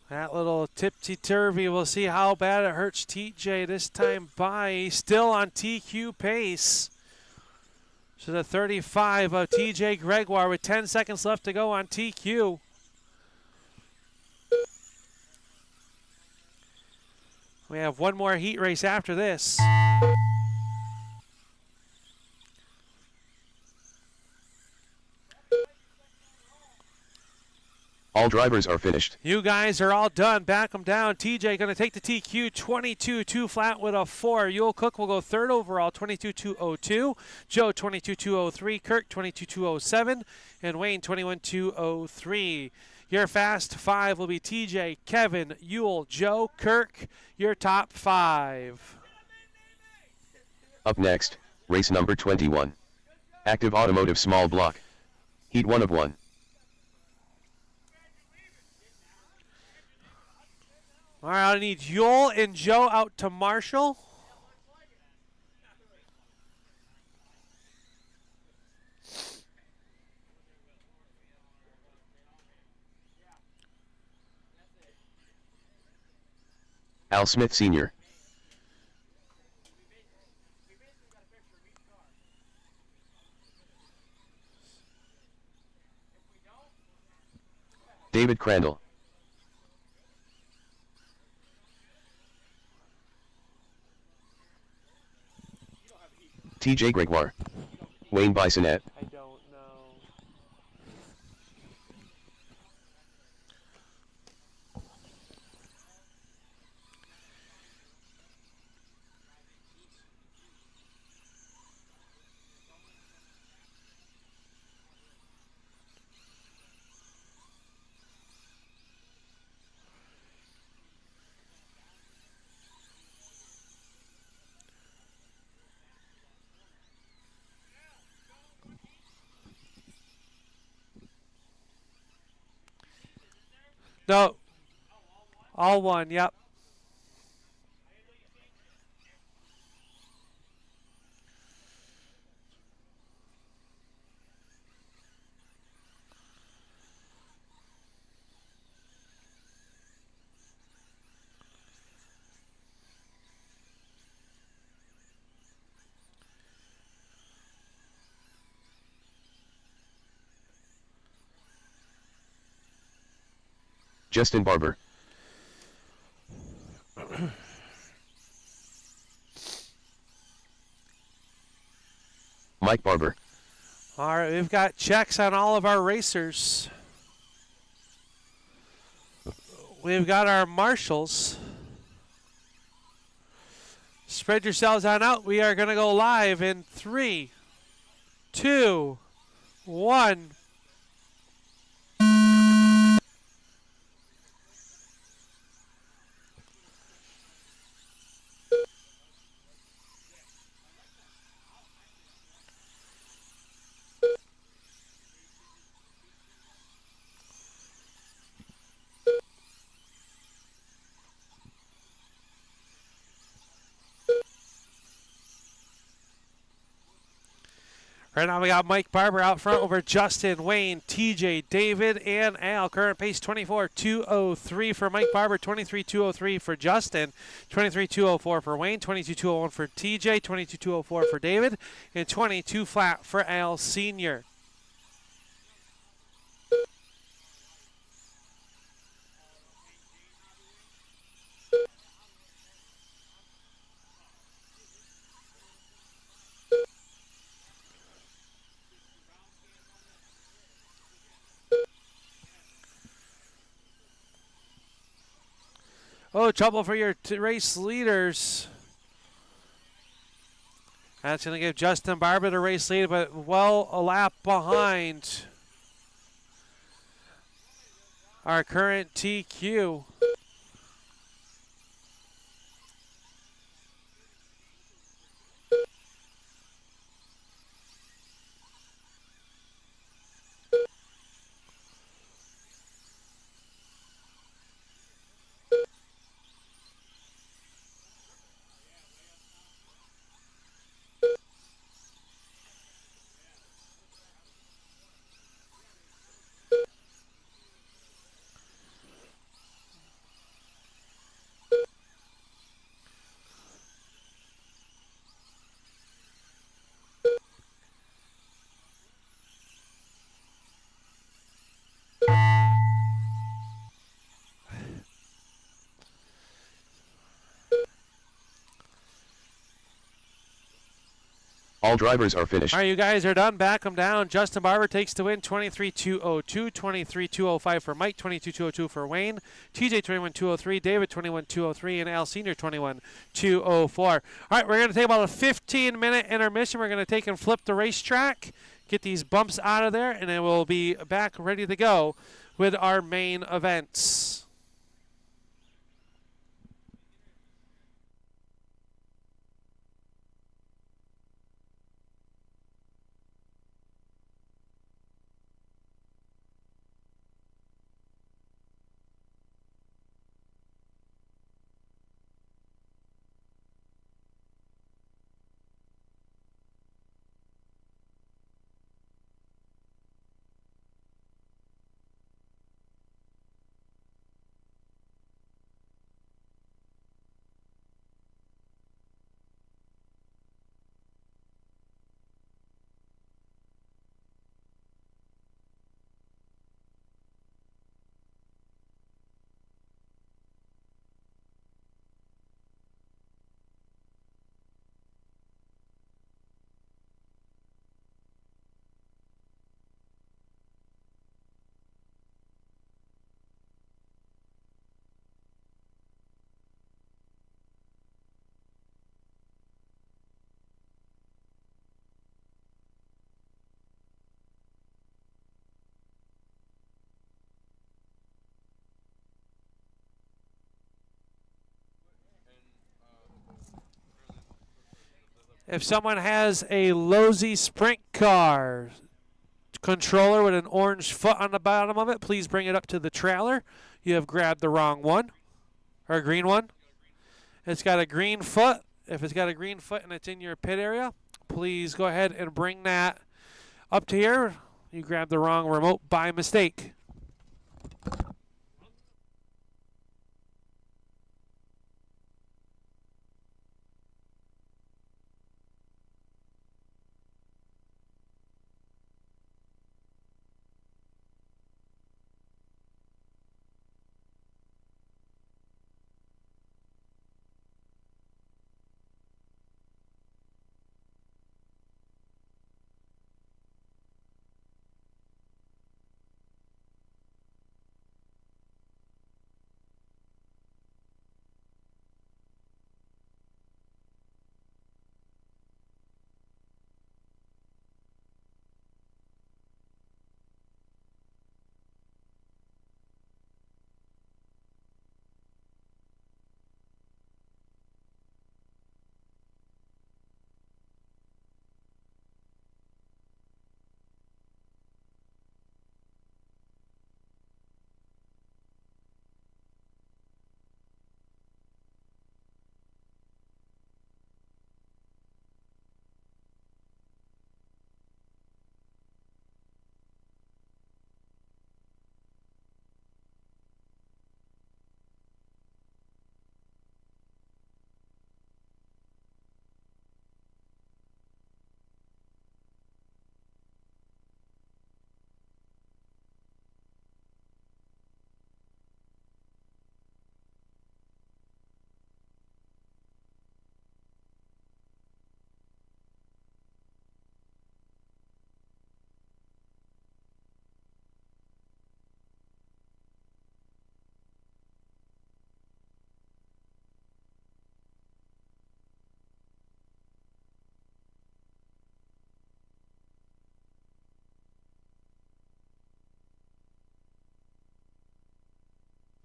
S2: That little tipsy-turvy, we'll see how bad it hurts TJ this time by. He's still on TQ pace. So the 35 of TJ Gregoire with 10 seconds left to go on TQ. We have one more heat race after this.
S1: All drivers are finished.
S2: You guys are all done. Back them down. TJ going to take the TQ 22-2 flat with a 4. Yule Cook will go third overall, 22-202. Joe 22-203. Kirk 22-207. And Wayne 21-203. Your fast 5 will be TJ, Kevin, Yule, Joe, Kirk. Your top 5.
S1: Up next, race number 21. Active Automotive Small Block. Heat 1 of 1.
S2: All right, I need Yule and Joe out to Marshall.
S1: Al Smith Sr. David Crandall. TJ Gregoire. Wayne Bisonette.
S2: I don't know. No. All one, yep.
S1: Justin Barber. Mike Barber.
S2: All right, we've got checks on all of our racers. We've got our marshals. Spread yourselves on out. We are going to go live in 3, 2, 1. Right now we got Mike Barber out front over Justin, Wayne, TJ, David, and Al. Current pace 24-203 for Mike Barber, 23-203 for Justin, 23-204 for Wayne, 22-201 for TJ, 22-204 for David, and 22 flat for Al Sr. Oh, trouble for your race leaders. That's going to give Justin Barber the race lead, but well a lap behind. our current TQ.
S1: All drivers are finished.
S2: All right, you guys are done. Back them down. Justin Barber takes the win, 23-202, 23-205 for Mike, 22-202 for Wayne, TJ 21-203, David 21-203, and Al Senior 21-204. All right, we're going to take about a 15-minute intermission. We're going to take and flip the racetrack, get these bumps out of there, and then we'll be back ready to go with our main events. If someone has a Lowe's Sprint car controller with an orange foot on the bottom of it, please bring it up to the trailer. You have grabbed the wrong one, or a green one. It's got a green foot. If it's got a green foot and it's in your pit area, please go ahead and bring that up to here. You grabbed the wrong remote by mistake.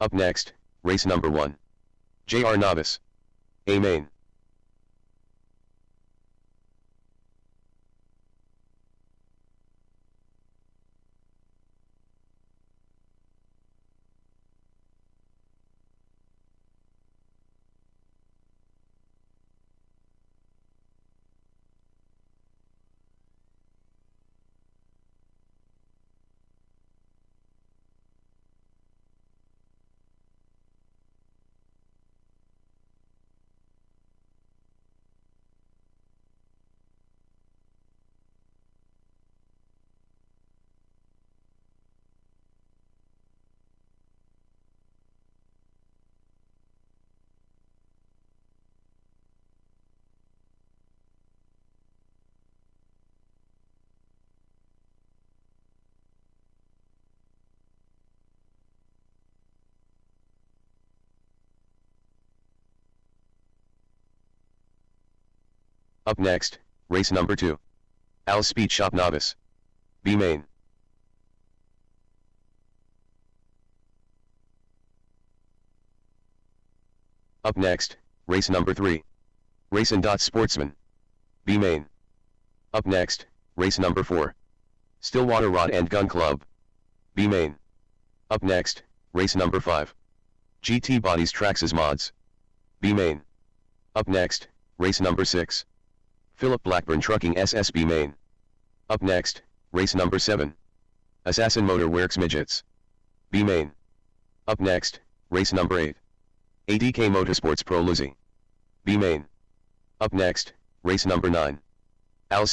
S1: Up next, race number 1. JR Novice. A main. Up next, race number 2. Al Speed Shop Novice. B main. Up next, race number 3. Racing Sportsman. B main. Up next, race number 4. Stillwater Rod and Gun Club. B main. Up next, race number 5. GT Bodies Traxxas Mods. B main. Up next, race number 6. Philip Blackburn Trucking SSB main. Up next, race number 7. Assassin Motor Works Midgets. B main. Up next, race number 8. ADK Motorsports Pro Lizzie. B main. Up next, race number 9. Al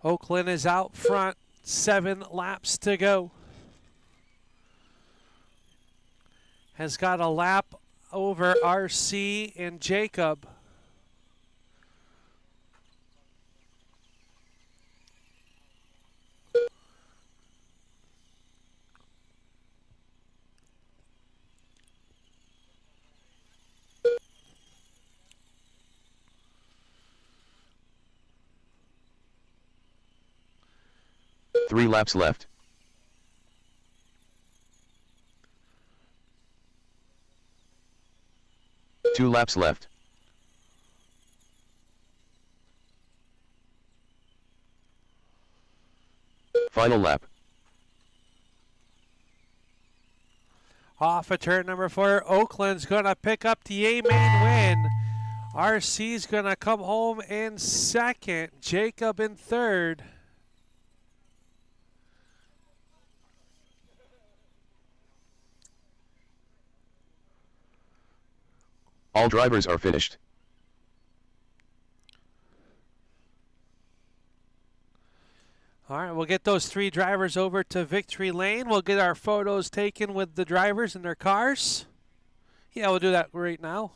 S2: Oakland is out front, 7 laps to go. Has got a lap over RC and Jacob.
S1: Three laps left. Two laps left. Final lap.
S2: Off of turn number 4, Oakland's going to pick up the A-main win. RC's going to come home in second. Jacob in third.
S1: All drivers are finished.
S2: All right, we'll get those 3 drivers over to victory lane. We'll get our photos taken with the drivers in their cars. Yeah, we'll do that right now.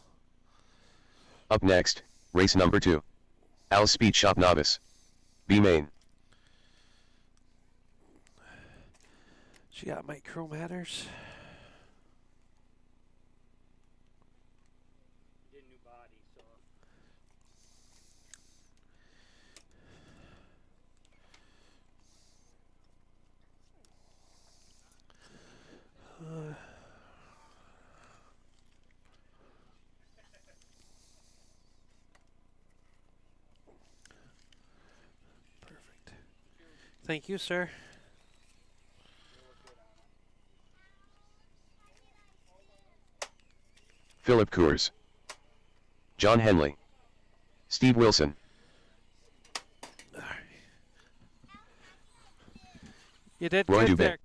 S1: Up next, race number 2. Al's Speed Shop Novice. B main.
S2: She got micro matters. Perfect. Thank you, sir.
S1: Philip Coors. John Henley. Steve Wilson.
S2: You did
S1: Roy
S2: good
S1: Dubé.
S2: there.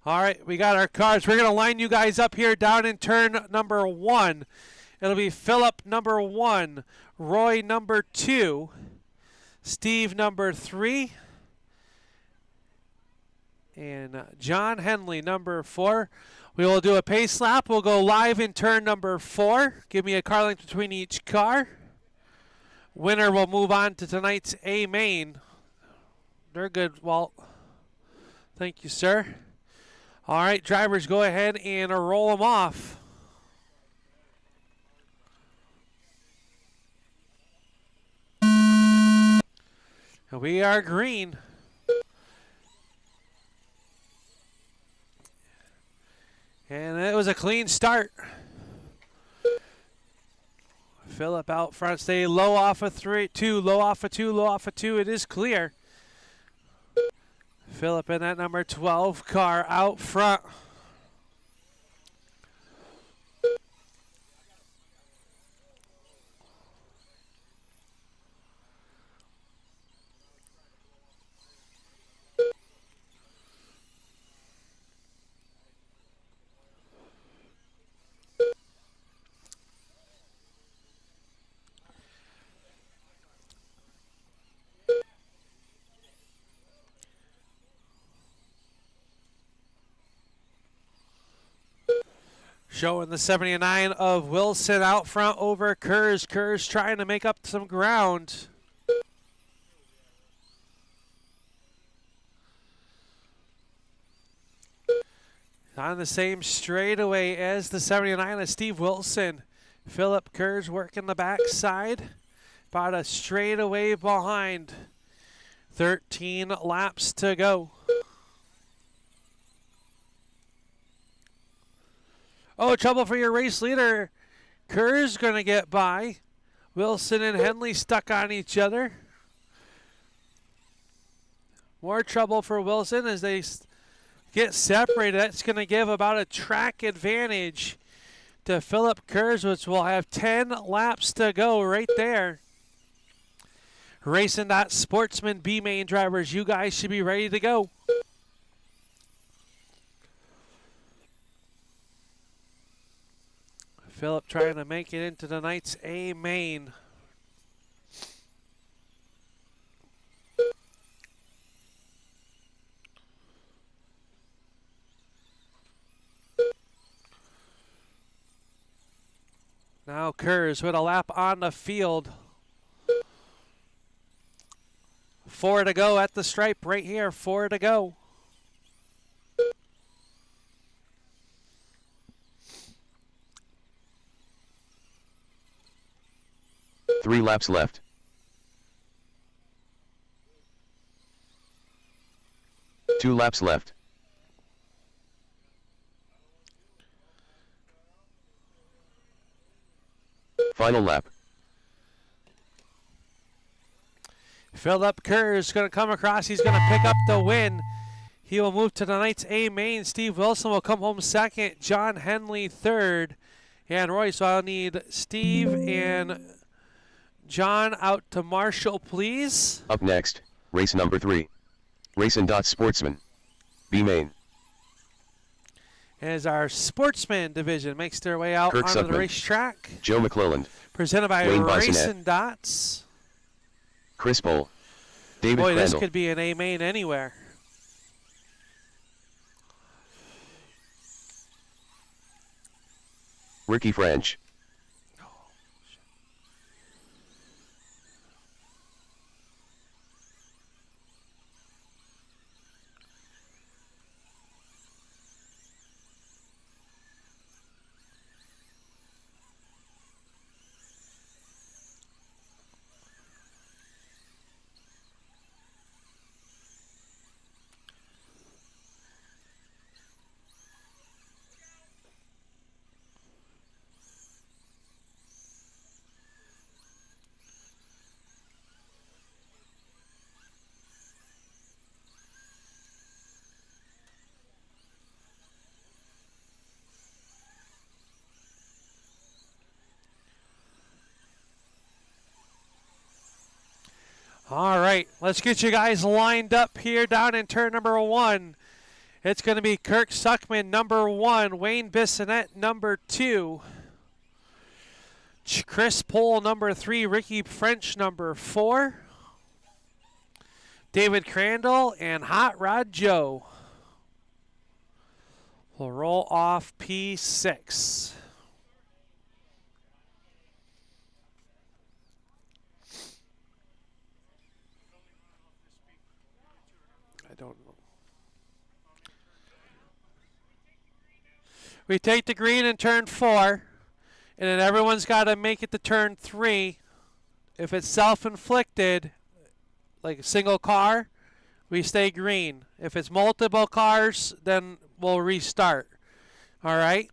S2: All right, we got our cars. We're going to line you guys up here down in turn number 1. It'll be Philip number 1, Roy number 2, Steve number 3, and John Henley number 4. We will do a pace lap. We'll go live in turn number 4. Give me a car length between each car. Winner will move on to tonight's A main. They're good, Walt. Thank you, sir. All right, drivers, go ahead and roll them off. We are green. And it was a clean start. Philip out front, stay low off of 2, low off of 2, low off of 2. It is clear. Philip in that number 12 car out front. Showing the 79 of Wilson out front over Kurz. Kurz trying to make up some ground. On the same straightaway as the 79 of Steve Wilson. Philip Kurz working the backside. About a straightaway behind. 13 laps to go. Oh, trouble for your race leader. Kurz going to get by. Wilson and Henley stuck on each other. More trouble for Wilson as they get separated. That's going to give about a track advantage to Philip Kurz, which will have 10 laps to go right there. Racing.Sportsman B main drivers, you guys should be ready to go. Philip trying to make it into tonight's A main. Now Kurz with a lap on the field. 4 to go at the stripe right here. 4 to go.
S1: Three laps left. Two laps left. Final lap.
S2: Philip Kurz is going to come across. He's going to pick up the win. He will move to tonight's A main. Steve Wilson will come home second. John Henley third. And Roy, so I'll need Steve and John out to Marshall, please.
S1: Up next, race number 3. Racing.Sportsman. B main.
S2: As our sportsman division makes their way out
S1: Kirk
S2: onto
S1: Suckman,
S2: the racetrack.
S1: Joe McClelland.
S2: Presented by
S1: Wayne
S2: Racing Dots.
S1: Chris Bowl. David
S2: Boy, this
S1: Crandall.
S2: could be an A main anywhere.
S1: Ricky French.
S2: All right, let's get you guys lined up here down in turn number 1. It's going to be Kirk Suckman, number 1. Wayne Bissonette, number 2. Chris Pohl, number 3. Ricky French, number 4. David Crandall and Hot Rod Joe will roll off P6. Don't know. We take the green in turn 4, and then everyone's got to make it to turn 3. If it's self-inflicted, like a single car, we stay green. If it's multiple cars, then we'll restart. All right?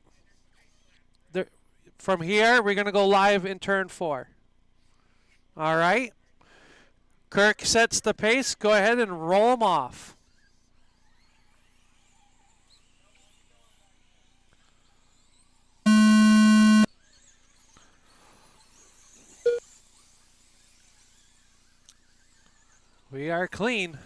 S2: From here, we're going to go live in turn 4. All right? Kirk sets the pace. Go ahead and roll them off. We are clean.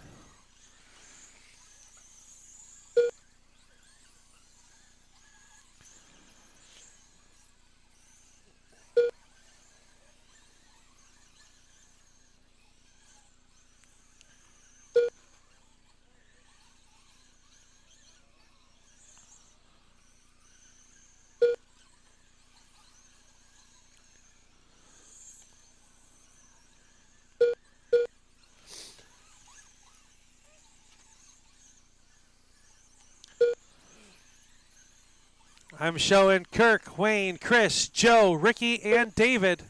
S2: I'm showing Kirk, Wayne, Chris, Joe, Ricky, and David.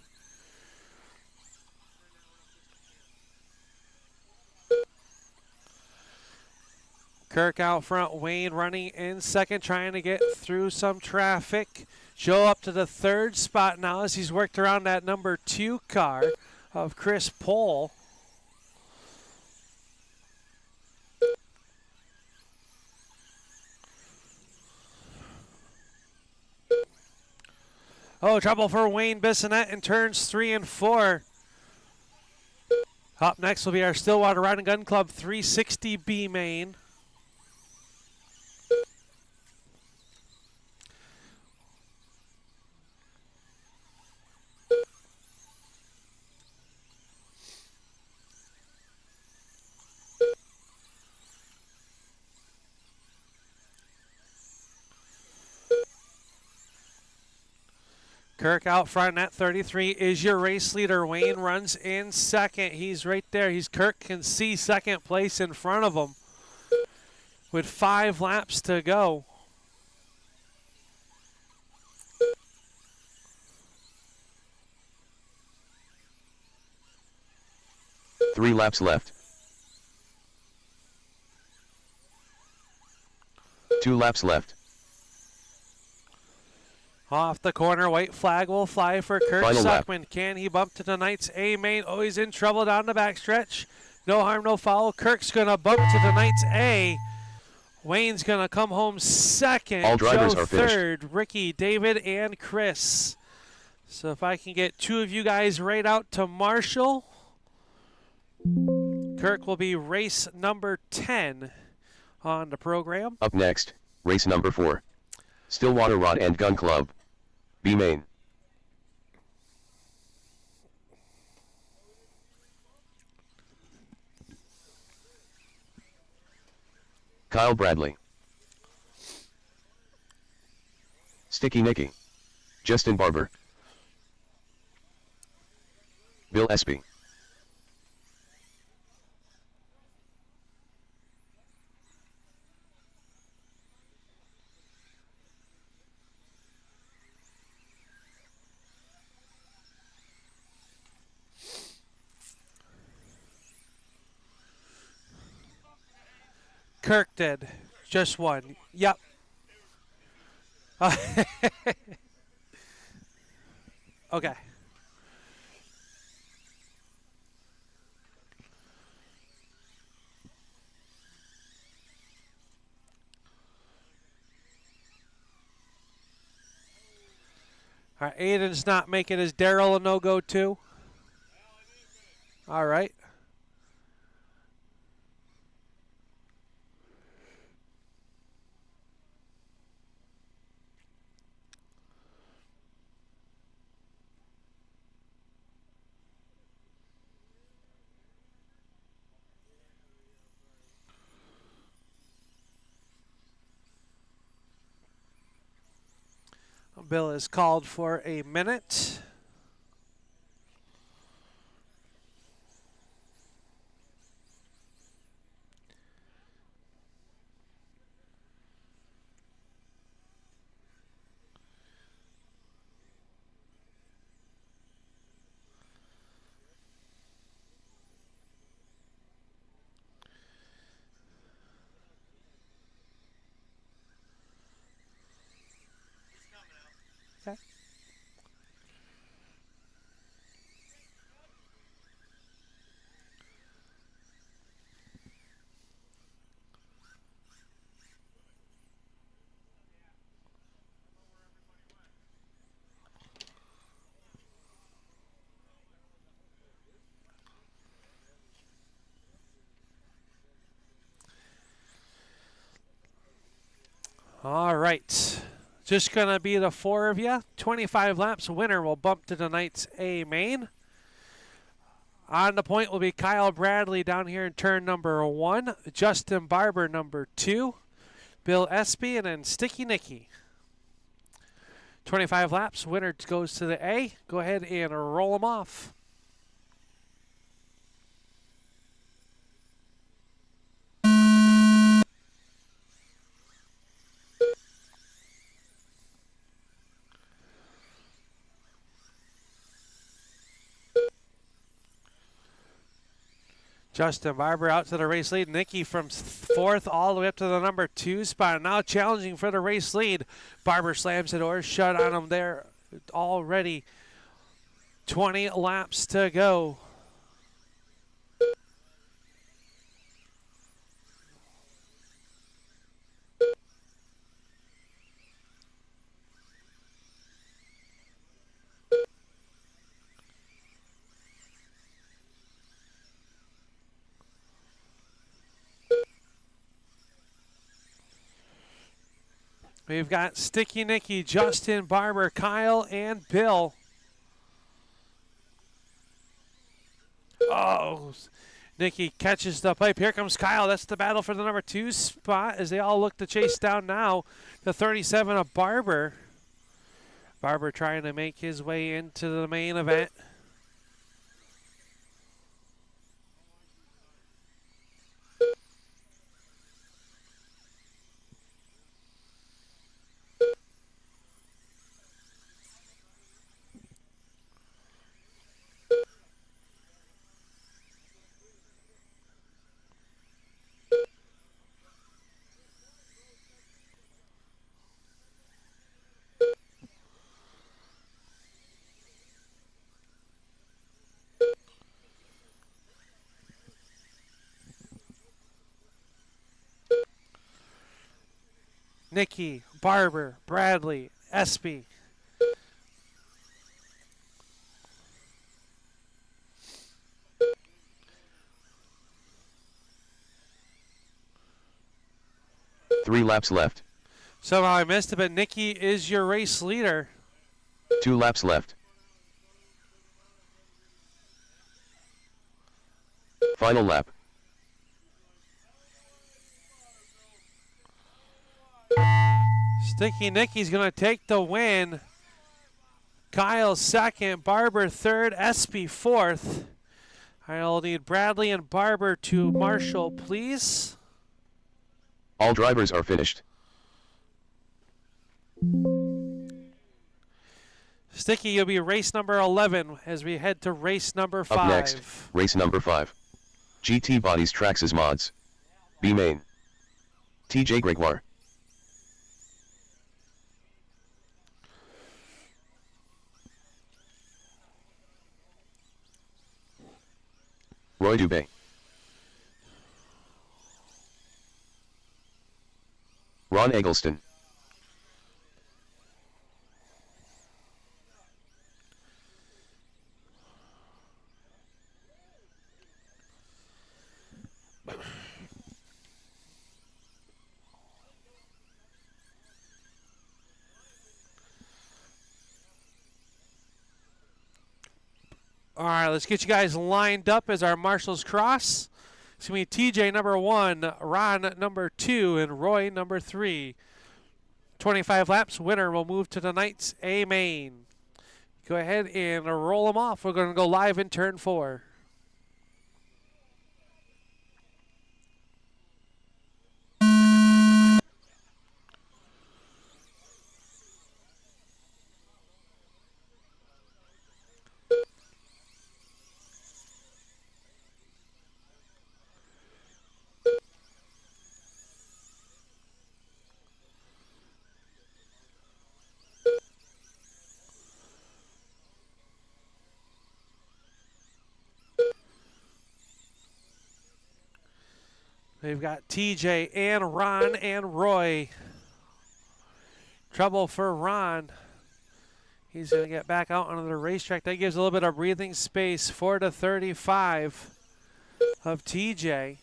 S2: Kirk out front, Wayne running in second, trying to get through some traffic. Joe up to the third spot now as he's worked around that number 2 car of Chris Pohl. Oh, trouble for Wayne Bissonette in turns 3 and 4. Up next will be our Stillwater Rod and Gun Club 360 B main. Kirk out front at 33 is your race leader. Wayne runs in second. He's right there. Kirk can see second place in front of him with 5 laps to go.
S1: Three laps left. 2 laps left.
S2: Off the corner, white flag will fly for Kurt
S1: Final lap.
S2: Suckman. Can he bump to tonight's A main? Oh, he's in trouble down the backstretch. No harm, no foul. Kirk's going to bump to tonight's A. Wayne's going to come home second.
S1: All drivers
S2: Joe
S1: are finished.
S2: third. Ricky, David, and Chris. So if I can get 2 of you guys right out to Marshall, Kirk will be race number 10 on the program.
S1: Up next, race number 4. Stillwater Rod and Gun Club. B main. Kyle Bradley. Sticky Nicky. Justin Barber. Bill Espy.
S2: Kirk did. Just one. Yep. Okay. All right, Aiden's not making his Daryl a no-go too. All right. Bill is called for a minute. Okay. All right. Just going to be the 4 of you. 25 laps. Winner will bump to tonight's A main. On the point will be Kyle Bradley down here in turn number 1. Justin Barber number 2. Bill Espy and then Sticky Nicky. 25 laps. Winner goes to the A. Go ahead and roll them off. Justin Barber out to the race lead. Nicky from fourth all the way up to the number 2 spot. Now challenging for the race lead. Barber slams the door shut on him there already. 20 laps to go. We've got Sticky Nicky, Justin Barber, Kyle, and Bill. Oh, Nicky catches the pipe. Here comes Kyle. That's the battle for the number 2 spot as they all look to chase down now the 37 of Barber. Barber trying to make his way into the main event. Nicky, Barber, Bradley, Espy.
S1: Three laps left.
S2: Somehow I missed it, but Nicky is your race leader.
S1: 2 laps left. Final lap.
S2: Sticky Nicky's going to take the win. Kyle second, Barber third, Espy fourth. I'll need Bradley and Barber to marshal, please.
S1: All drivers are finished.
S2: Sticky, you'll be race number 11 as we head to race number 5.
S1: Up next, race number 5. GT Bodies Traxxas Mods. B main. TJ Gregoire. Roy Dubé. Ron Eggleston.
S2: All right, let's get you guys lined up as our marshals cross. It's going to be TJ number 1, Ron number 2, and Roy number 3. 25 laps. Winner will move to tonight's A main. Go ahead and roll them off. We're going to go live in turn 4. We've got TJ and Ron and Roy. Trouble for Ron. He's going to get back out onto the racetrack. That gives a little bit of breathing space for the 35 of TJ.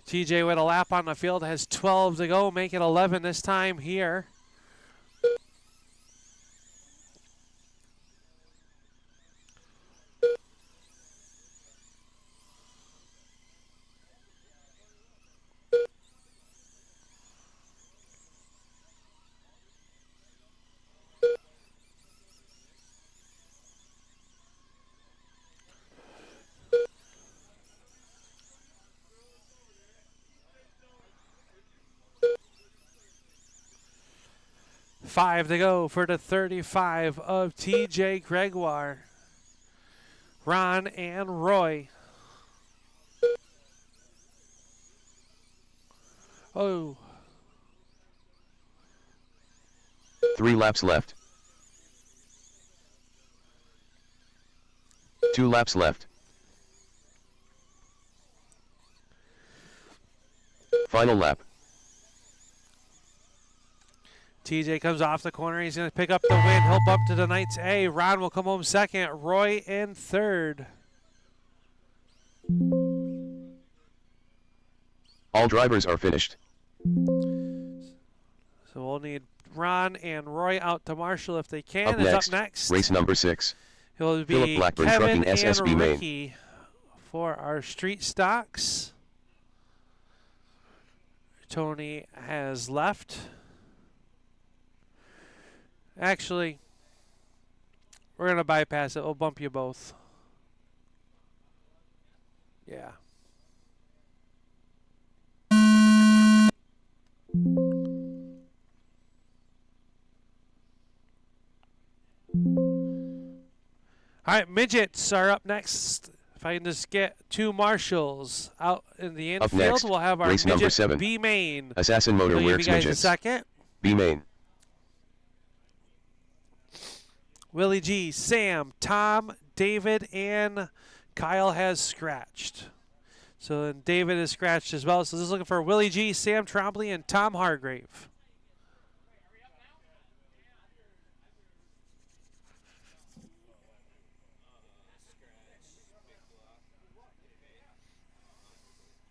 S2: TJ with a lap on the field has 12 to go, make it 11 this time here. 5 to go for the 35 of TJ Gregoire. Ron and Roy. Oh.
S1: 3 laps left. 2 laps left. Final lap.
S2: TJ comes off the corner. He's going to pick up the win. He'll bump to the Knights A. Ron will come home second. Roy in third.
S1: All drivers are finished.
S2: So we'll need Ron and Roy out to marshal if they can.
S1: Up next,
S2: up next,
S1: race number 6.
S2: It'll
S1: Philip
S2: be
S1: Blackburn
S2: Kevin
S1: Trucking SSB
S2: and
S1: Main.
S2: Ricky for our street stocks. Tony has left. Actually, we're going to bypass it. We'll bump you both. Yeah. All right, midgets are up next. If I can just get 2 marshals out in the
S1: Up
S2: infield,
S1: next,
S2: we'll have our
S1: race number
S2: midget
S1: 7.
S2: B main.
S1: Assassin Motor
S2: I'll give you
S1: Works
S2: guys a
S1: Midgets.
S2: second.
S1: B main.
S2: Willie G, Sam, Tom, David, and Kyle has scratched. So then David is scratched as well. So this is looking for Willie G, Sam Trombley, and Tom Hargrave.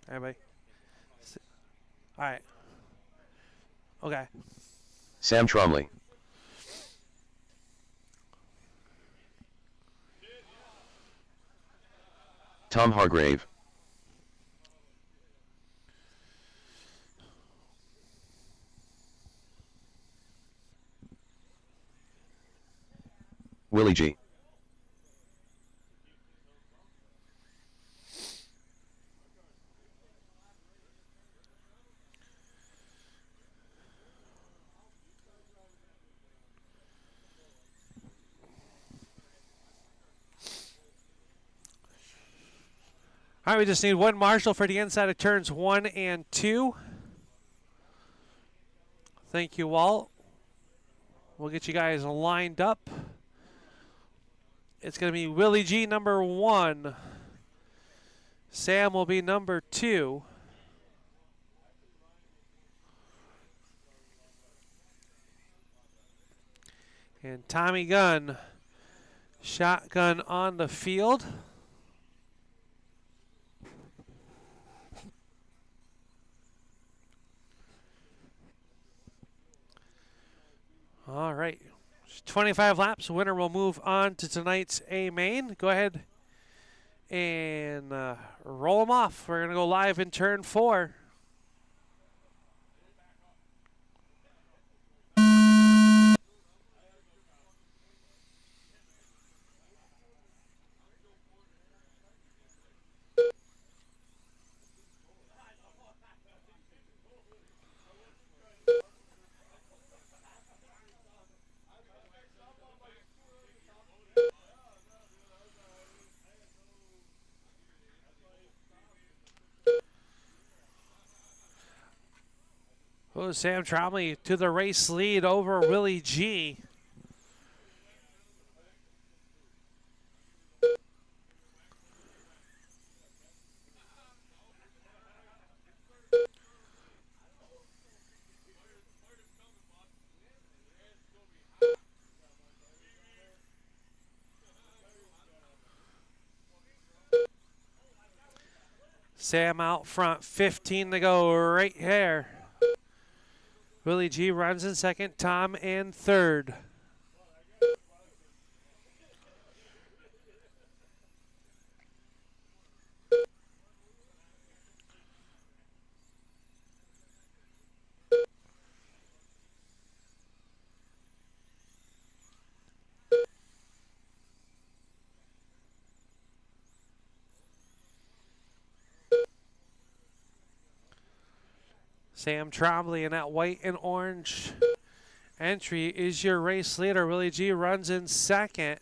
S2: Everybody. All right. Okay.
S1: Sam Tromley. Tom Hargrave. Willie G.
S2: All right, we just need 1 marshal for the inside of turns 1 and 2. Thank you, Walt. We'll get you guys lined up. It's going to be Willie G, number 1. Sam will be number 2. And Tommy Gunn, shotgun on the field. All right, 25 laps. Winner will move on to tonight's A main. Go ahead and roll them off. We're going to go live in turn 4. Oh, Sam Tromley to the race lead over Willie G. Sam out front, 15 to go right here. Willie G runs in second, Tom in third. Sam Trombley in that white and orange entry is your race leader. Willie G runs in second.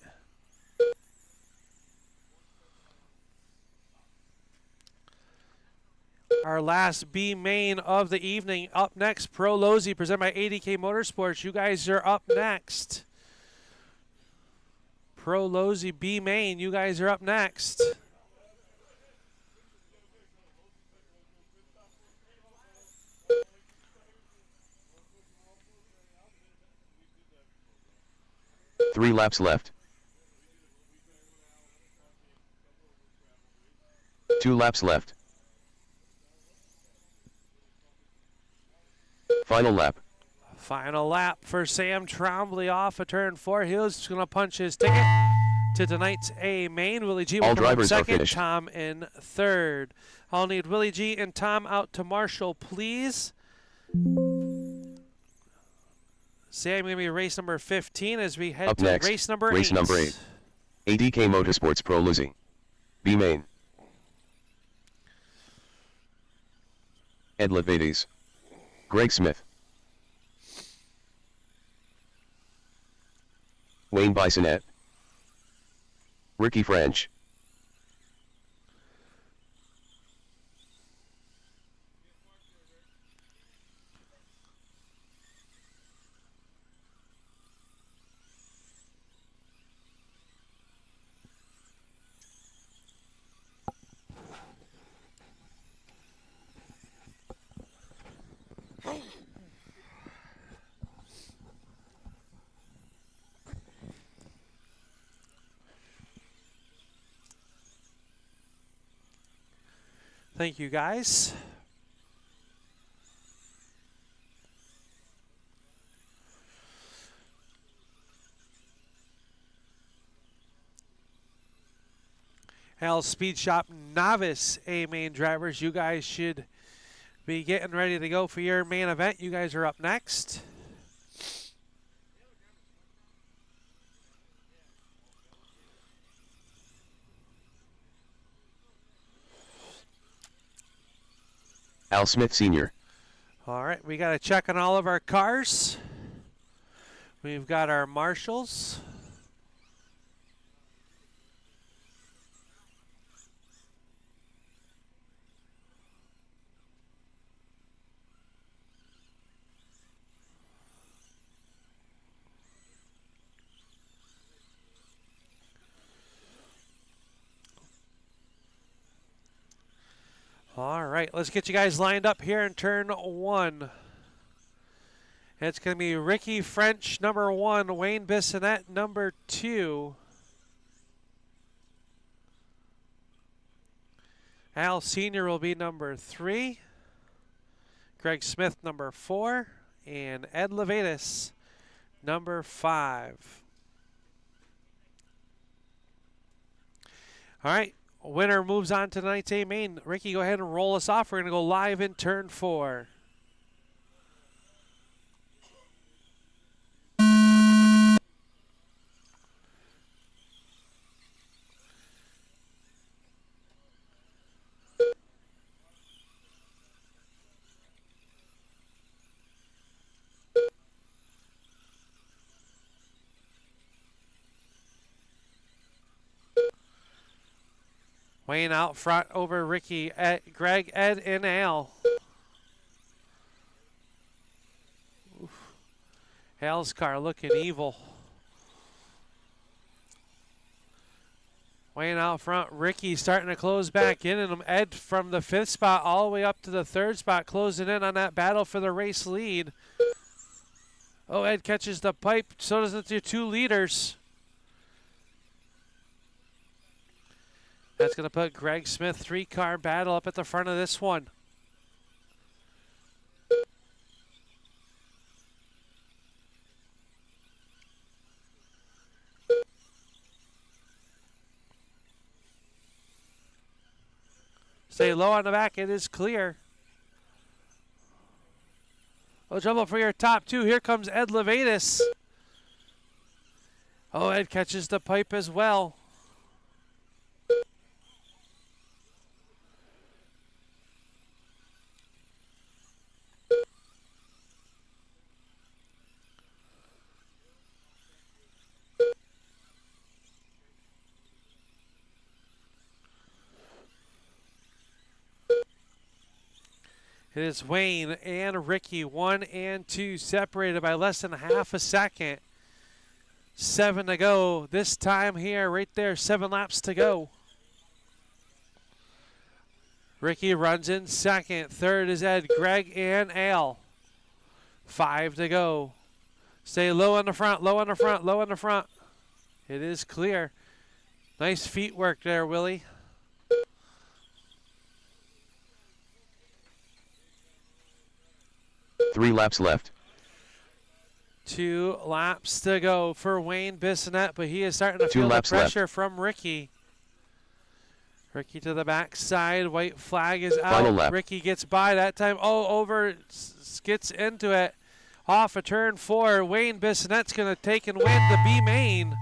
S2: Our last B main of the evening. Up next, Pro Lozy, presented by ADK Motorsports. You guys are up next. Pro Lozy B main, you guys are up next.
S1: Three laps left. 2 laps left. Final lap.
S2: Final lap for Sam Trombley off of turn 4. He's going to punch his ticket to tonight's A main. Willie G will
S1: All
S2: come in
S1: drivers are
S2: second,
S1: finished.
S2: Tom in third. I'll need Willie G and Tom out to marshal, please. Sam, going to be race number 15 as we head
S1: Up
S2: to
S1: next,
S2: race number 8.
S1: race number 8. ADK Motorsports Pro Lozy. B main. Ed Levides. Greg Smith. Wayne Bisonette. Ricky French.
S2: Thank you, guys. Hell, Speed Shop novice A main drivers, you guys should be getting ready to go for your main event. You guys are up next.
S1: Al Smith Sr.
S2: All right, we got to check on all of our cars. We've got our marshals. All right, let's get you guys lined up here in turn 1. It's going to be Ricky French, number 1, Wayne Bissonette, number 2. Al Sr. will be number 3. Greg Smith, number 4. And Ed Levides, number 5. All right. Winner moves on to tonight's A main. Ricky, go ahead and roll us off. We're going to go live in turn 4. Wayne out front over Ricky, Greg, Ed, and Al. Oof. Al's car looking evil. Wayne out front, Ricky starting to close back in, and Ed from the 5th spot all the way up to the 3rd spot, closing in on that battle for the race lead. Oh, Ed catches the pipe, so does your 2 leaders. That's going to put Greg Smith 3-car battle up at the front of this one. Stay low on the back. It is clear. Oh, trouble for your top 2. Here comes Ed Levides. Oh, Ed catches the pipe as well. It is Wayne and Ricky, 1 and 2, separated by less than half a second. 7 to go. This time here, right there, 7 laps to go. Ricky runs in second. Third is Ed, Greg, and Al. 5 to go. Stay low on the front, low on the front, low on the front. It is clear. Nice feet work there, Willie.
S1: Three laps left.
S2: 2 laps to go for Wayne Bissonette, but he is starting to feel the pressure from Ricky. Ricky to the backside. White flag is out.
S1: Final lap.
S2: Ricky gets by that time. Oh, over, gets into it. Off a turn 4. Wayne Bissonette's going to take and win the B main.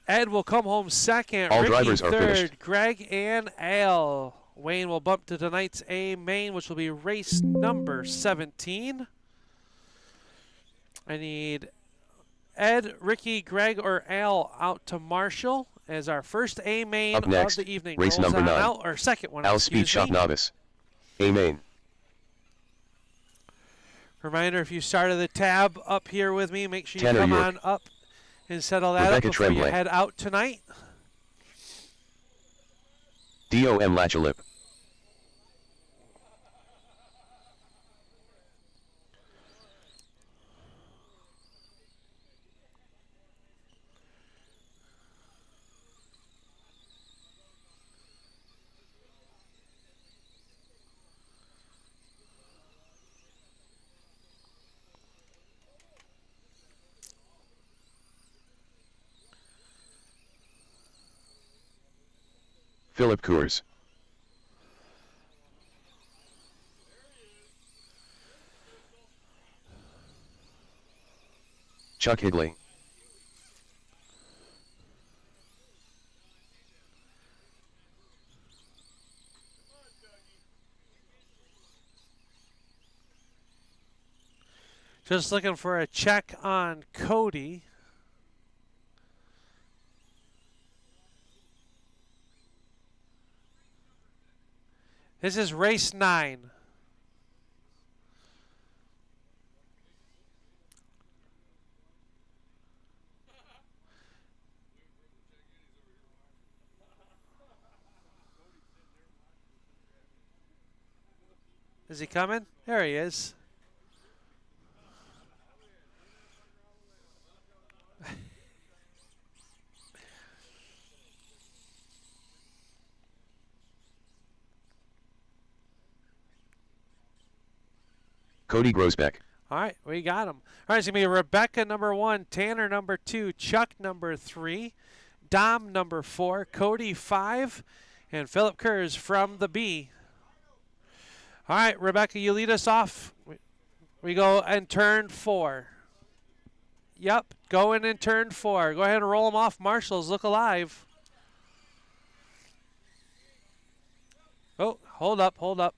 S2: Ed will come home second.
S1: All
S2: Ricky
S1: drivers are
S2: third.
S1: finished.
S2: Greg and Al. Wayne will bump to tonight's A main, which will be race number 17. I need Ed, Ricky, Greg, or Al out to Marshall as our first A main
S1: Up next,
S2: of the evening.
S1: race
S2: Rolls
S1: number 9.
S2: out, or second one.
S1: Al Speed Shop Novice. A main.
S2: Reminder, if you started the tab up here with me, make sure you
S1: Tanner
S2: come
S1: York.
S2: on up and settle that
S1: Rebecca
S2: up before
S1: Tremblay.
S2: you head out tonight.
S1: DOM Lachalip. Philip Coors. Chuck Higley.
S2: Just looking for a check on Cody. This is race 9. Is he coming? There he is.
S1: Cody Grosbeck.
S2: All right, we got him. All right, it's going to be Rebecca number 1, Tanner number 2, Chuck number 3, Dom number 4, Cody 5, and Philip Kurz from the B. All right, Rebecca, you lead us off. We go and turn 4. Yep, going in turn 4. Go ahead and roll them off. Marshals, look alive. Oh, hold up, hold up.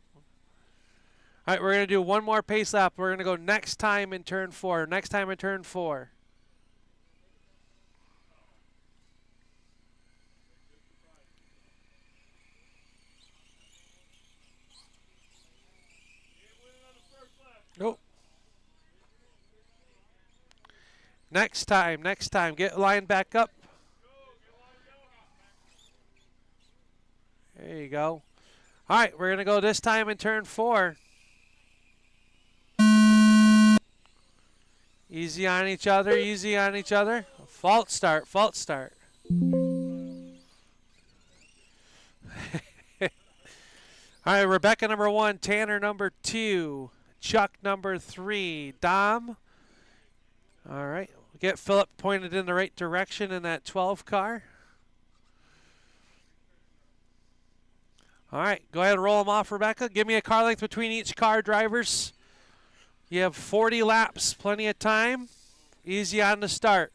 S2: All right, we're going to do one more pace lap. We're going to go next time in turn 4. Next time in turn 4. Nope. Next time, next time. Get lined back up. There you go. All right, we're going to go this time in turn 4. Easy on each other, easy on each other. Fault start, fault start. All right, Rebecca number 1, Tanner number 2, Chuck number 3, Dom. All right, we'll get Philip pointed in the right direction in that 12 car. All right, go ahead and roll them off, Rebecca. Give me a car length between each car, drivers. You have 40 laps, plenty of time. Easy on the start.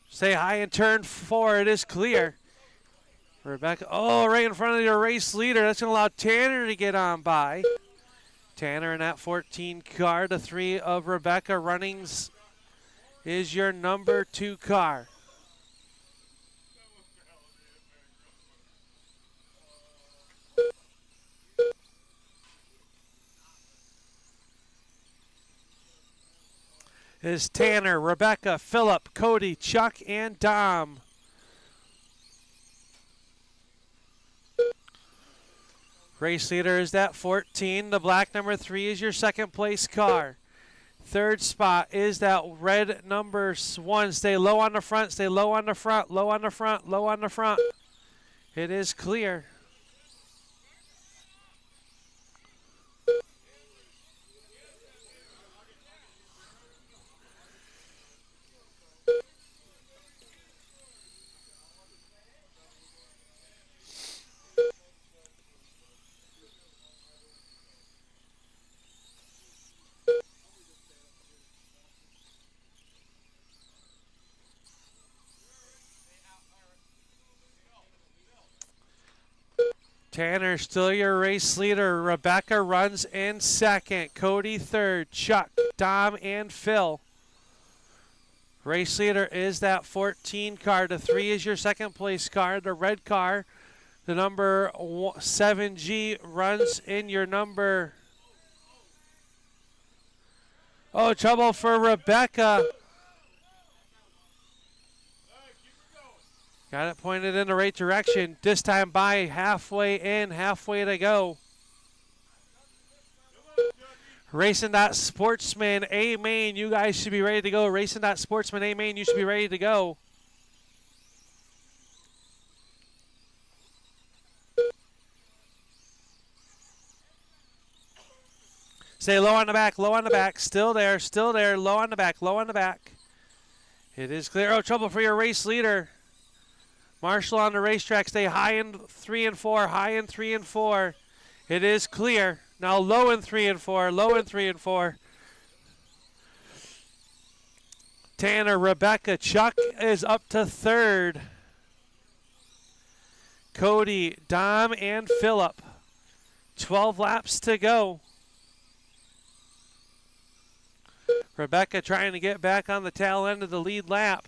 S2: Stay high in turn 4. It is clear. Rebecca, oh, right in front of your race leader. That's going to allow Tanner to get on by. Tanner in that 14 car. The 3 of Rebecca Runnings is your number 2 car. Is Tanner, Rebecca, Phillip, Cody, Chuck, and Dom. Race leader is that 14. The black number 3 is your second place car. Third spot is that red number 1. Stay low on the front, stay low on the front, low on the front, low on the front. It is clear. Tanner still your race leader. Rebecca runs in second. Cody third. Chuck, Dom, and Phil. Race leader is that 14 car. The 3 is your second place car. The red car, the number 7G, runs in your number. Oh, trouble for Rebecca. Got it pointed in the right direction. This time by halfway in, halfway to go. Racing.Sportsman A main, you guys should be ready to go. Racing.Sportsman A main, you should be ready to go. Stay low on the back, low on the back. Still there, low on the back, low on the back. It is clear. Oh, trouble for your race leader. Marshall on the racetrack. Stay high in 3 and 4, high in 3 and 4. It is clear. Now low in 3 and 4, low in 3 and 4. Tanner, Rebecca, Chuck is up to third. Cody, Dom, and Phillip. 12 laps to go. Rebecca trying to get back on the tail end of the lead lap.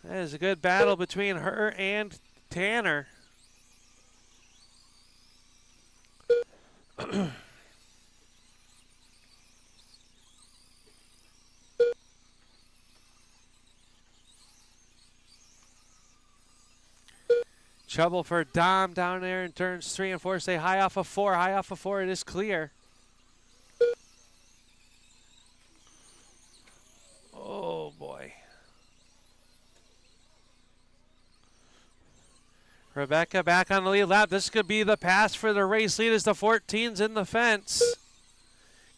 S2: That is a good battle between her and Tanner. Trouble for Dom down there in turns 3 and 4. Stay high off of 4, high off of 4. It is clear. Oh, boy. Rebecca back on the lead lap. This could be the pass for the race lead as the 14's in the fence.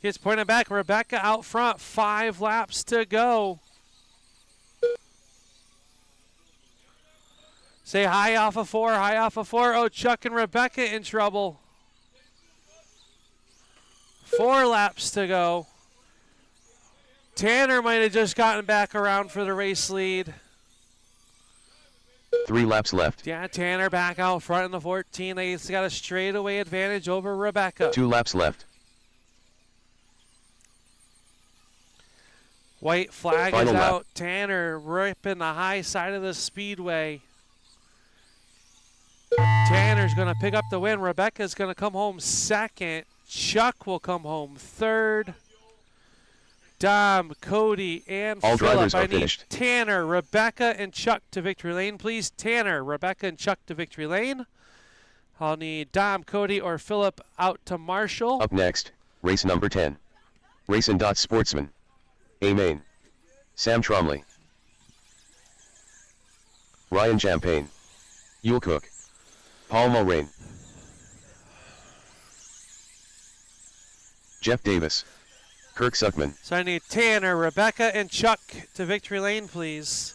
S2: Gets pointed back. Rebecca out front. 5 laps to go. Say high off of 4, high off of 4. Oh, Chuck and Rebecca in trouble. 4 laps to go. Tanner might have just gotten back around for the race lead.
S1: 3 laps left.
S2: Yeah, Tanner back out front in the 14. He's got a straightaway advantage over Rebecca.
S1: 2 laps left.
S2: White flag
S1: Final
S2: is
S1: lap.
S2: out. Tanner ripping the high side of the speedway. Tanner's going to pick up the win. Rebecca's going to come home second. Chuck will come home third. Dom, Cody, and
S1: All
S2: Phillip.
S1: drivers
S2: I
S1: are
S2: need
S1: finished.
S2: Tanner, Rebecca, and Chuck to victory lane, please. Tanner, Rebecca, and Chuck to victory lane. I'll need Dom, Cody, or Phillip out to Marshall.
S1: Up next, race number 10. Racing.Sportsman. A main. Sam Tromley. Ryan Champagne. Yule Cook. Paul Mulrain. Jeff Davis. Kirk Suckman.
S2: So I need Tanner, Rebecca, and Chuck to victory lane, please.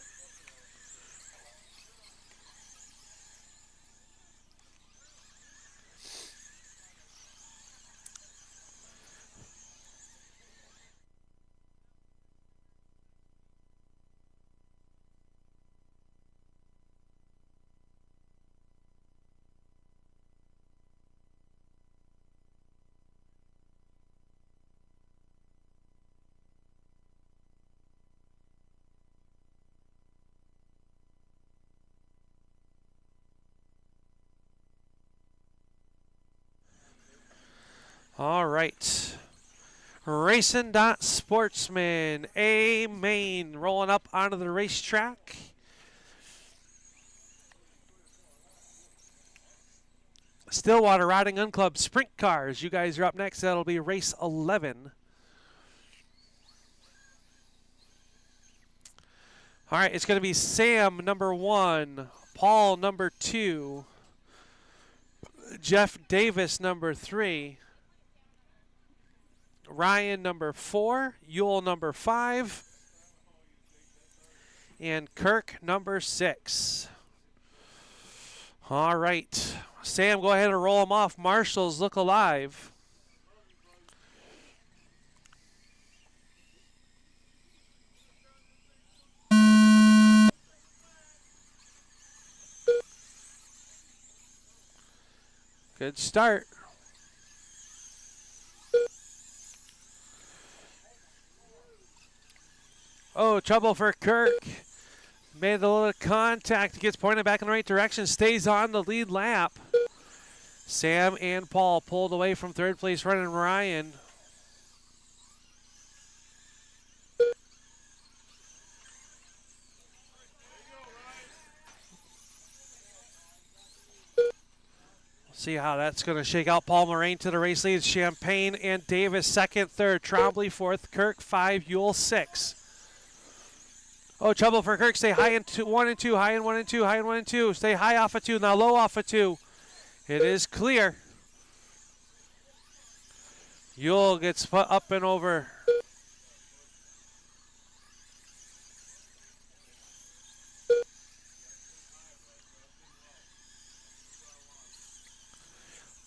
S2: All right. Racing Sportsman, A main, rolling up onto the racetrack. Stillwater Riding Gun Club Sprint Cars. You guys are up next. That'll be race 11. All right, it's going to be Sam, number 1, Paul, number 2, Jeff Davis, number 3, Ryan, number 4, Yule, number 5, and Kirk, number 6. All right, Sam, go ahead and roll them off. Marshals, look alive. Good start. Oh, trouble for Kirk. Made a little contact. Gets pointed back in the right direction. Stays on the lead lap. Sam and Paul pulled away from third place running Ryan. See how that's going to shake out. Paul Moraine to the race lead. Champagne and Davis second, third. Trombley fourth. Kirk 5. Yule 6. Oh, trouble for Kirk. Stay high in 1 and 2. High in 1 and 2. High in 1 and 2. Stay high off of 2. Now low off of 2. It is clear. Yule gets put up and over.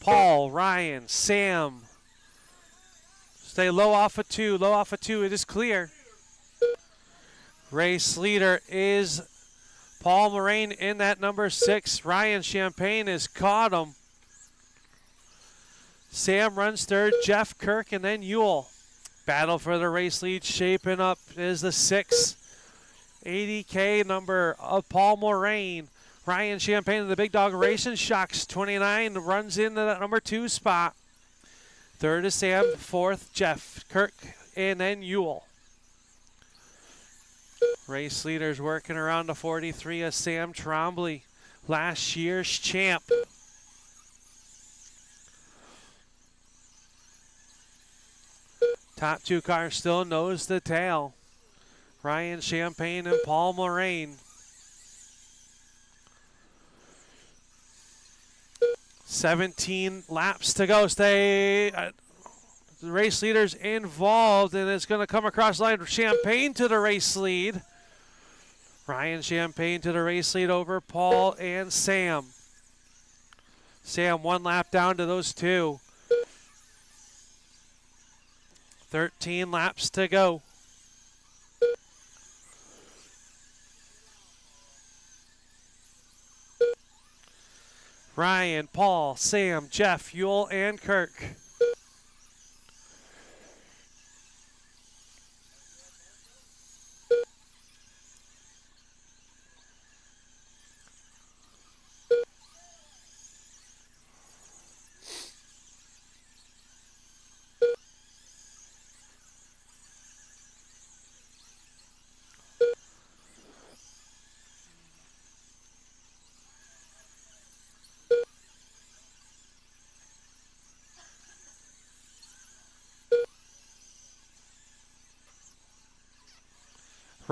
S2: Paul, Ryan, Sam. Stay low off of 2. Low off of 2. It is clear. Race leader is Paul Moraine in that number 6. Ryan Champagne has caught him. Sam runs third. Jeff, Kirk, and then Yule. Battle for the race lead shaping up is the 6. 80K number of Paul Moraine. Ryan Champagne in the big dog Racing Shocks 29 runs into that number 2 spot. Third is Sam, fourth Jeff, Kirk, and then Yule. Race leaders working around the 43 of Sam Trombley, last year's champ. Top 2 cars still nose to tail. Ryan Champagne and Paul Moraine. 17 laps to go. Stay. The race leaders involved, and it's going to come across the line. Champagne to the race lead. Ryan Champagne to the race lead over Paul and Sam. Sam 1 lap down to those 2. 13 laps to go. Ryan, Paul, Sam, Jeff, Yule, and Kirk.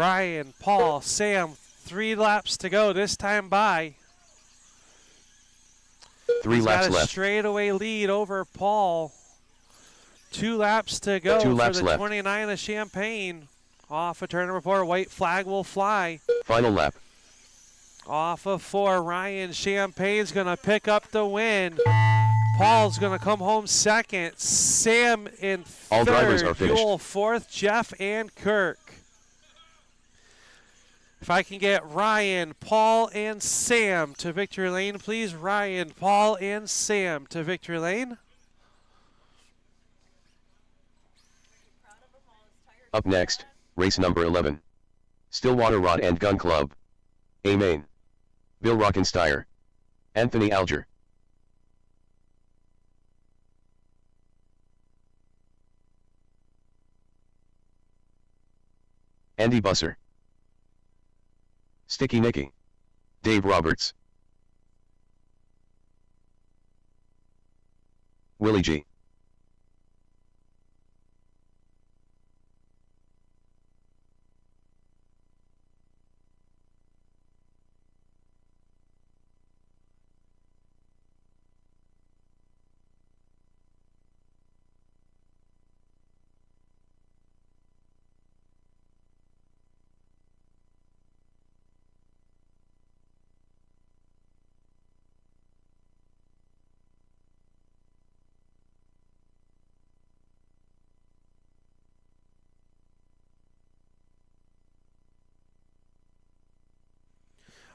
S2: Ryan, Paul, Sam, 3 laps to go. This time by.
S1: 3 laps
S2: got a
S1: left.
S2: straightaway lead over Paul. 2 laps to go
S1: 2 laps
S2: for the
S1: left.
S2: 29 of Champagne. Off of turn number 4, white flag will fly.
S1: Final lap.
S2: Off of 4, Ryan Champagne's going to pick up the win. Paul's going to come home second. Sam in
S1: All drivers
S2: third.
S1: are finished.
S2: Yule fourth. Jeff and Kirk. If I can get Ryan, Paul, and Sam to victory lane, please. Ryan, Paul, and Sam to victory lane.
S1: Up next, race number 11. Stillwater Rod and Gun Club. A main. Bill Rockensteyer. Anthony Alger. Andy Busser, Sticky Nicky, Dave Roberts, Willie G.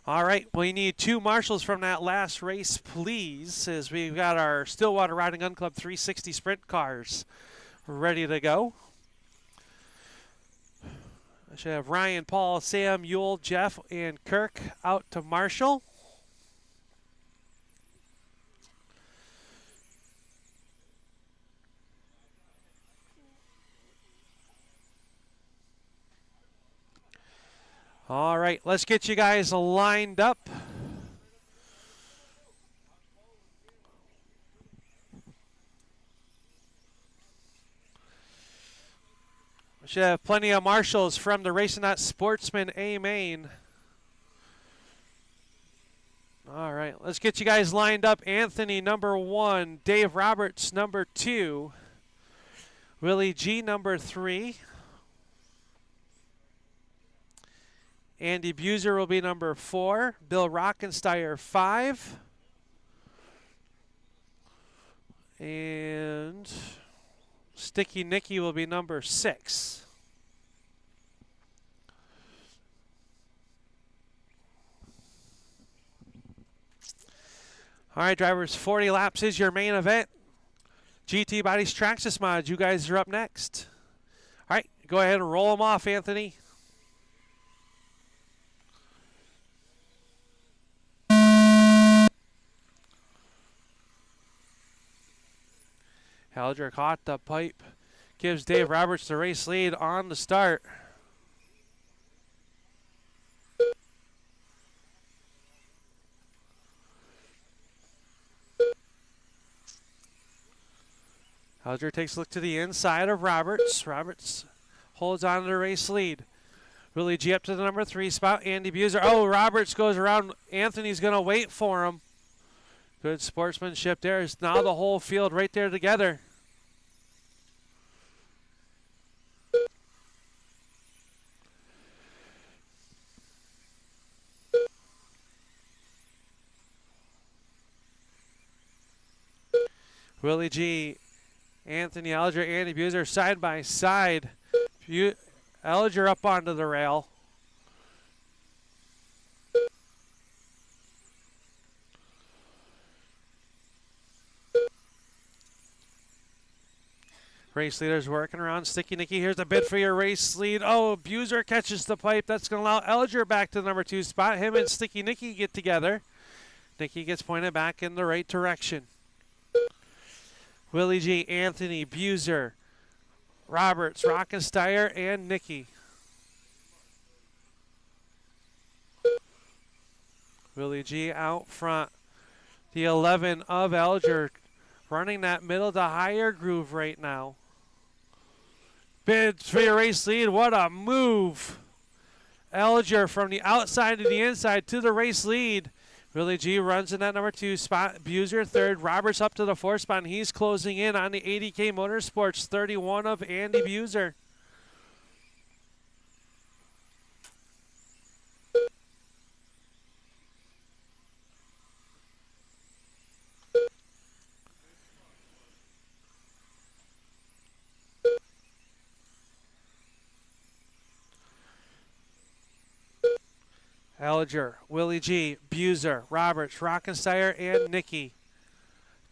S2: All right, we need 2 marshals from that last race, please, as we've got our Stillwater Rod and Gun Club 360 sprint cars ready to go. I should have Ryan, Paul, Sam, Yule, Jeff, and Kirk out to marshal. All right, let's get you guys lined up. We should have plenty of marshals from the Racing Not Sportsman A main. All right, let's get you guys lined up. Anthony, number 1. Dave Roberts, number 2. Willie G, number 3. Andy Buser will be number 4. Bill Rockensteyer, 5. And Sticky Nicky will be number 6. All right, drivers, 40 laps is your main event. GT Bodies Traxxas Mods, you guys are up next. All right, go ahead and roll them off, Anthony. Helger caught the pipe, gives Dave Roberts the race lead on the start. Helger takes a look to the inside of Roberts. Roberts holds on to the race lead. Willie G up to the number 3 spot. Andy Buser. Oh, Roberts goes around. Anthony's going to wait for him. Good sportsmanship there. It's now the whole field right there together. Willie G, Anthony Elger, Andy Buser side by side. Elger up onto the rail. Race leader's working around Sticky Nicky. Here's the bid for your race lead. Oh, Buser catches the pipe. That's going to allow Elger back to the number 2 spot. Him and Sticky Nicky get together. Nicky gets pointed back in the right direction. Willie G, Anthony, Buser, Roberts, Rockensteyer, and Nicky. Willie G out front. The 11 of Elger running that middle to higher groove right now. Bid for your race lead. What a move. Elger from the outside to the inside to the race lead. Willie G runs in that number 2 spot. Buser 3rd. Roberts up to the 4th spot, and he's closing in on the 80K Motorsports 31 of Andy Buser. Elger, Willie G, Buser, Roberts, Rockensteyer, and Nicky.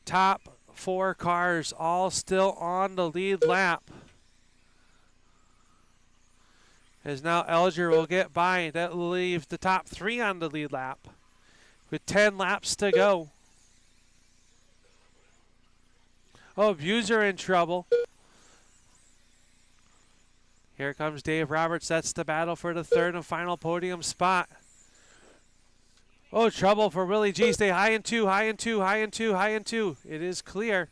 S2: Top 4 cars all still on the lead lap. As now Elger will get by. That will leave the top 3 on the lead lap with 10 laps to go. Oh, Buser in trouble. Here comes Dave Roberts. That's the battle for the third and final podium spot. Oh, trouble for Willie G. Stay high in two, high in two, high in two, high in two. It is clear.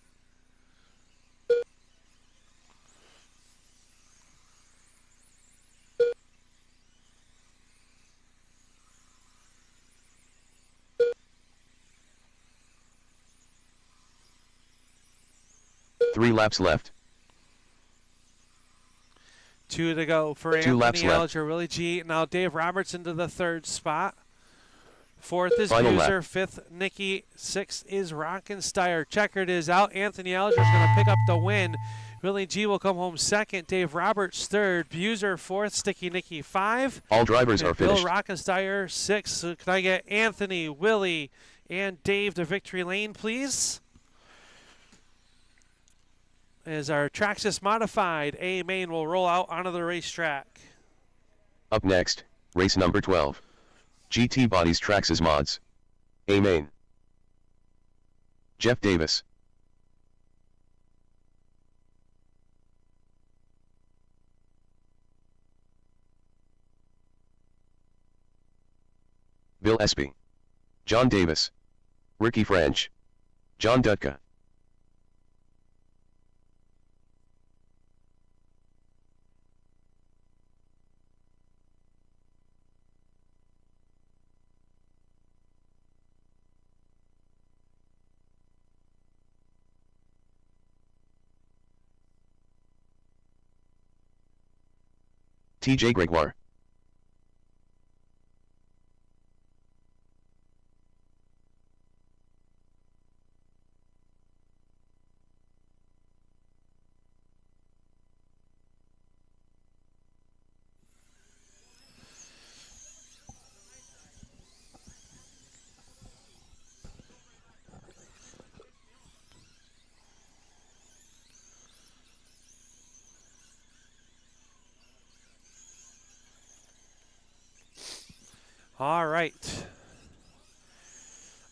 S1: Three laps left.
S2: 2 to go for Anthony Alger, Willie G. Now Dave Roberts into the third spot. Fourth is Buser. Fifth, Nicky. Sixth is Rockensteyer. Checkered is out. Anthony Alger is going to pick up the win. Willie G will come home second. Dave Roberts third. Buser fourth. Sticky Nicky 5.
S1: All drivers are finished.
S2: Bill Rockensteyer 6. So can I get Anthony, Willie, and Dave to victory lane, please? As our Traxxas Modified A main will roll out onto the racetrack.
S1: Up next, race number 12. GT Bodies Traxxas Mods. A main. Jeff Davis. Bill Espy. John Davis. Ricky French. John Dutka. TJ Gregoire.
S2: All right.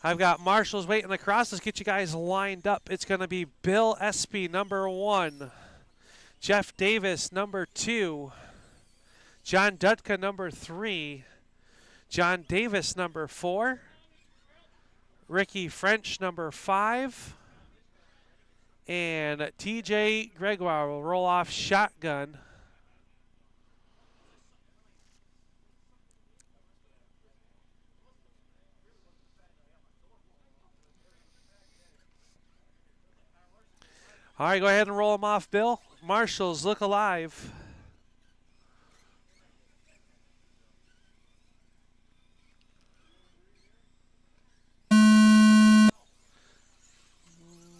S2: I've got marshals waiting across. Let's get you guys lined up. It's going to be Bill Espy, number 1. Jeff Davis, number 2. John Dutka, number 3. John Davis, number 4. Ricky French, number 5. And TJ Gregoire will roll off shotgun. All right, go ahead and roll them off, Bill. Marshals, look alive.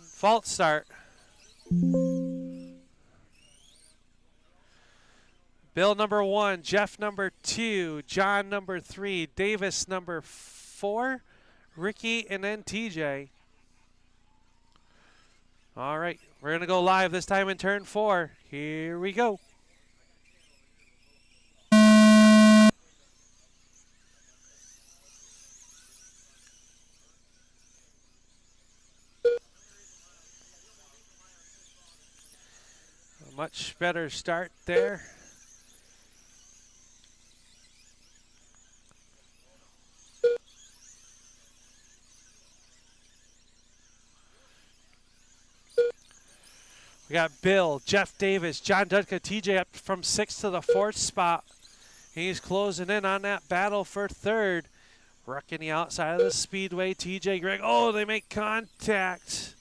S2: False start. Bill number 1, Jeff number 2, John number 3, Davis number 4, Ricky, and then TJ. All right, we're going to go live this time in turn 4. Here we go. A much better start there. We got Bill, Jeff Davis, John Dutka, TJ up from 6th to the 4th spot. He's closing in on that battle for 3rd. Rocking the outside of the Speedway, TJ Greg. Oh, they make contact.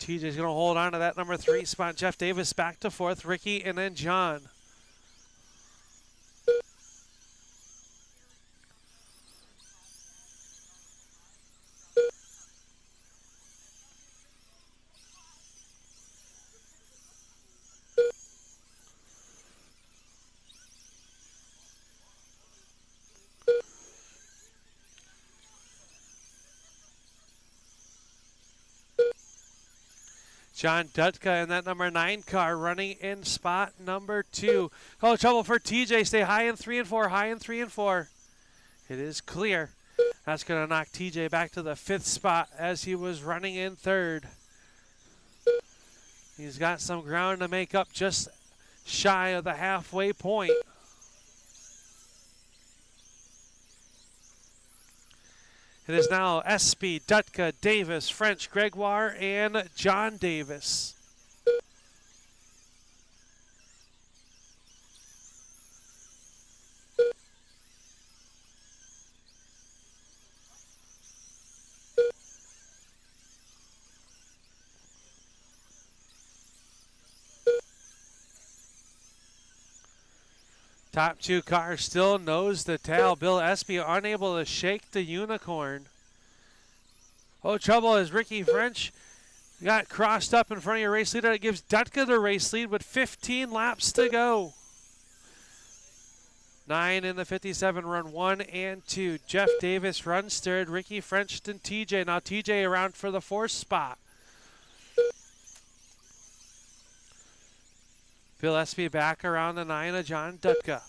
S2: TJ's going to hold on to that number 3 spot. Jeff Davis back to 4th. Ricky and then John. John Dutka in that number 9 car running in spot number 2. Oh, trouble for TJ. Stay high in 3 and 4, high in 3 and 4. It is clear. That's going to knock TJ back to the 5th spot as he was running in 3rd. He's got some ground to make up just shy of the halfway point. It is now Espy, Dutka, Davis, French, Gregoire, and John Davis. Top two cars still nose to tail. Bill Espy unable to shake the unicorn. Oh, trouble as Ricky French got crossed up in front of your race leader. It gives Dutka the race lead with 15 laps to go. 9 in the 57 run 1 and 2. Jeff Davis runs third. Ricky French and TJ. Now TJ around for the 4th spot. Bill Espy back around the 9 of John Dutka.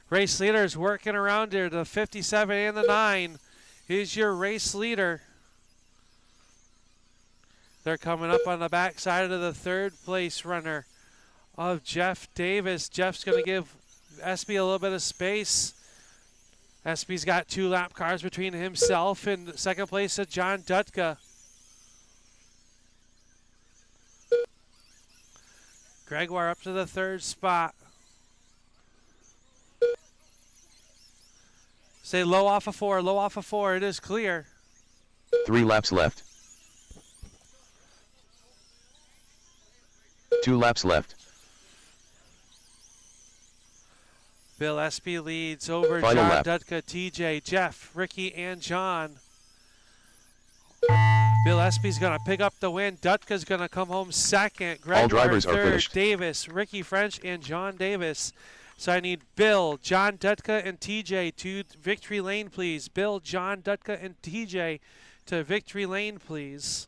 S2: Race leaders working around here. The 57 and the 9 is your race leader. They're coming up on the backside of the 3rd place runner of Jeff Davis. Jeff's going to give Espy a little bit of space. Espy's got 2 lap cars between himself and 2nd place of John Dutka. Gregoire up to the 3rd spot. Say low off of 4, low off of 4. It is clear.
S1: 3 laps left. 2 laps left.
S2: Bill Espy leads over
S1: Final
S2: John
S1: lap.
S2: Dutka, TJ, Jeff, Ricky, and John. Bill Espy's going to pick up the win. Dutka's going to come home 2nd. Gregoire
S1: drivers are
S2: 3rd.
S1: finished.
S2: Davis, Ricky French, and John Davis. So I need Bill, John Dutka, and TJ to victory lane, please. Bill, John Dutka, and TJ to victory lane, please.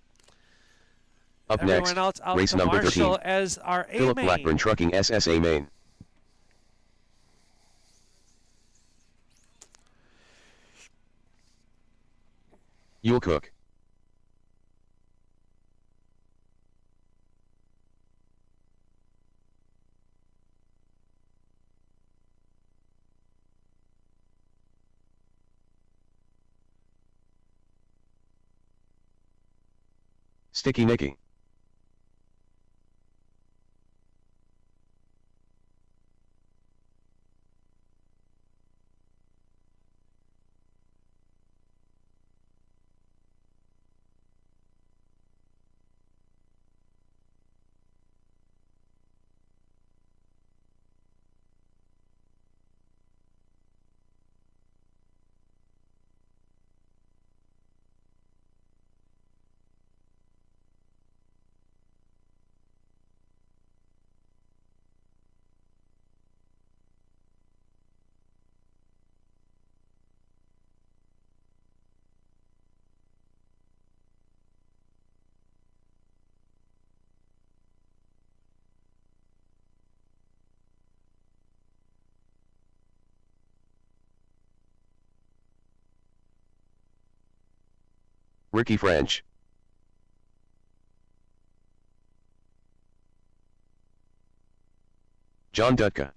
S1: Up
S2: Everyone
S1: next,
S2: else out
S1: race
S2: to
S1: number
S2: Marshall
S1: 13.
S2: as our A
S1: Philip
S2: main.
S1: Blackburn Trucking SSA main. Yule Cook. Sticky Nicky. Ricky French. John Dutka.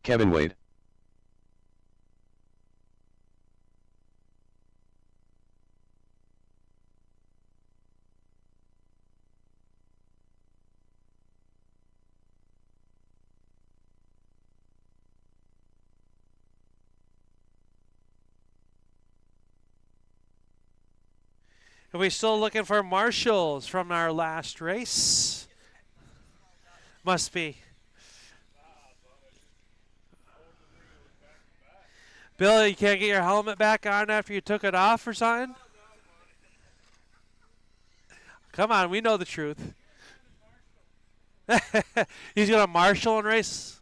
S1: Kevin Wade.
S2: And we're still looking for marshals from our last race. Must be. Bill, you can't get your helmet back on after you took it off or something? Come on, we know the truth. He's going to marshal and race.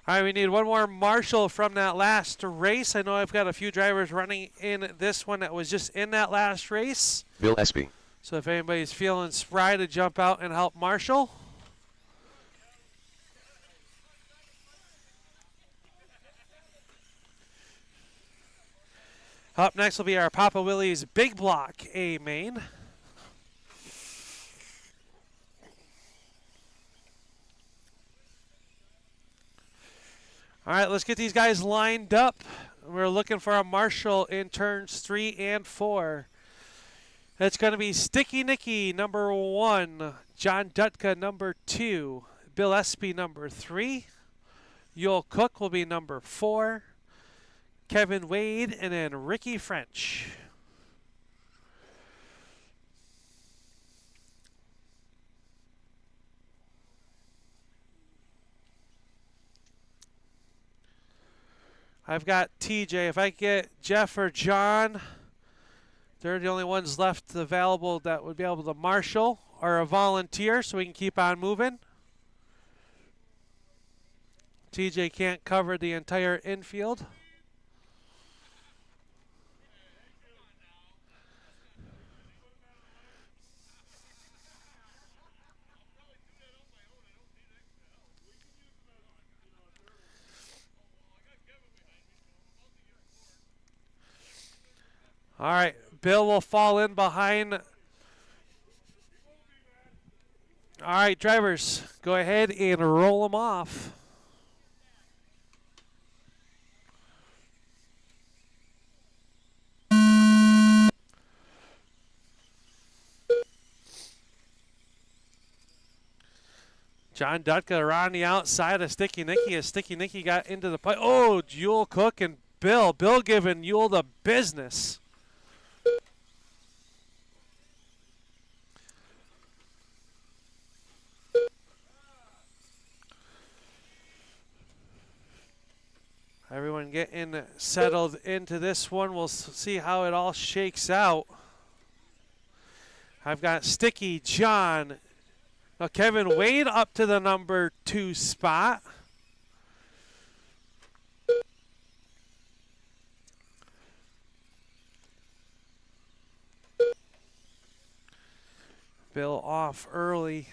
S2: All right, we need one more marshal from that last race. I know I've got a few drivers running in this one that was just in that last race.
S1: Bill Espy.
S2: So if anybody's feeling spry to jump out and help marshal. Up next will be our Papa Willie's Big Block A main. All right, let's get these guys lined up. We're looking for a marshal in turns 3 and 4. It's going to be Sticky Nicky, number 1. John Dutka, number 2. Bill Espy, number 3. Yul Cook will be number 4. Kevin Wade, and then Ricky French. I've got TJ. If I get Jeff or John, they're the only ones left available that would be able to marshal or a volunteer, so we can keep on moving. TJ can't cover the entire infield. All right, Bill will fall in behind. All right, drivers, go ahead and roll them off. John Dutka around the outside of Sticky Nicky as Sticky Nicky got into the play. Oh, Yul Cook and Bill. Bill giving Yul the business. Everyone getting settled into this one. We'll see how it all shakes out. I've got Sticky, John. Now Kevin Wade up to the number 2 spot. Bill off early.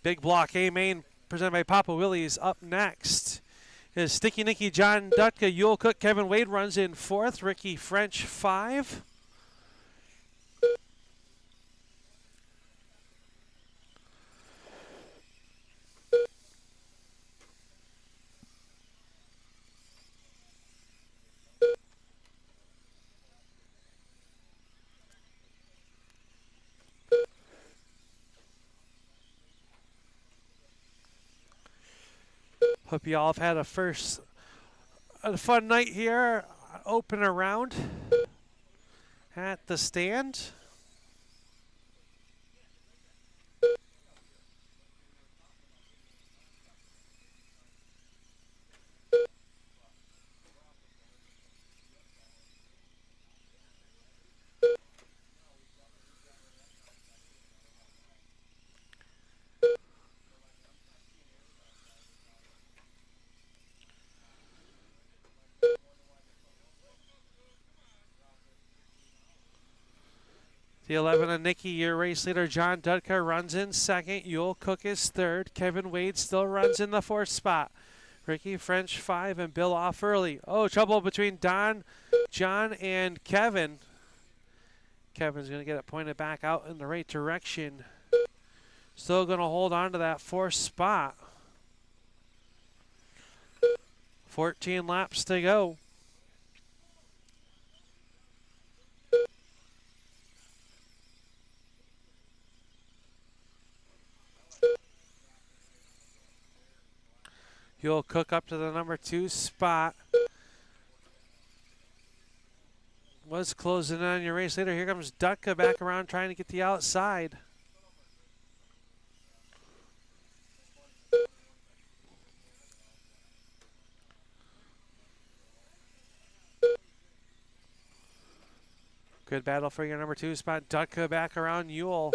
S2: Big Block A main presented by Papa Willie's up next. Is Sticky Nicky, John Dutka, Yul Cook, Kevin Wade runs in 4th, Ricky French 5. Hope you all have had a fun night here, open around at the stand. The 11 of Nicky, your race leader, John Dutka, runs in 2nd. Yul Cook is 3rd. Kevin Wade still runs in the 4th spot. Ricky French 5 and Bill off early. Oh, trouble between John, and Kevin. Kevin's going to get it pointed back out in the right direction. Still going to hold on to that 4th spot. 14 laps to go. Yul Cook up to the number 2 spot. Was closing in on your race leader. Here comes Dutka back around trying to get the outside. Good battle for your number 2 spot. Dutka back around Ewell.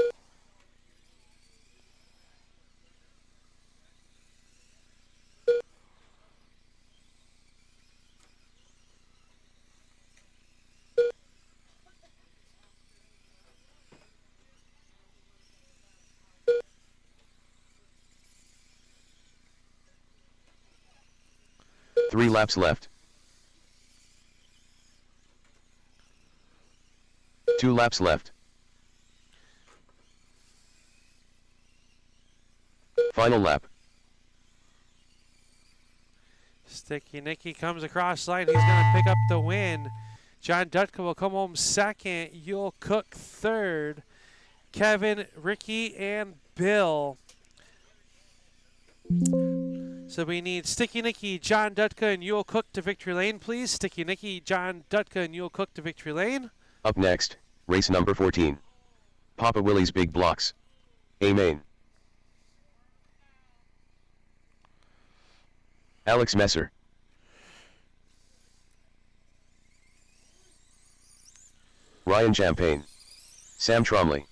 S1: Three laps left. 2 laps left. Final lap.
S2: Sticky Nicky comes across line. He's going to pick up the win. John Dutka will come home second. You'll Cook third. Kevin, Ricky, and Bill. So we need Sticky Nicky, John Dutka, and You'll Cook to victory lane, please. Sticky Nicky, John Dutka, and You'll Cook to victory lane.
S1: Up next, race number 14. Papa Willie's Big Blocks. A main. Alex Messer. Ryan Champagne. Sam Tromley.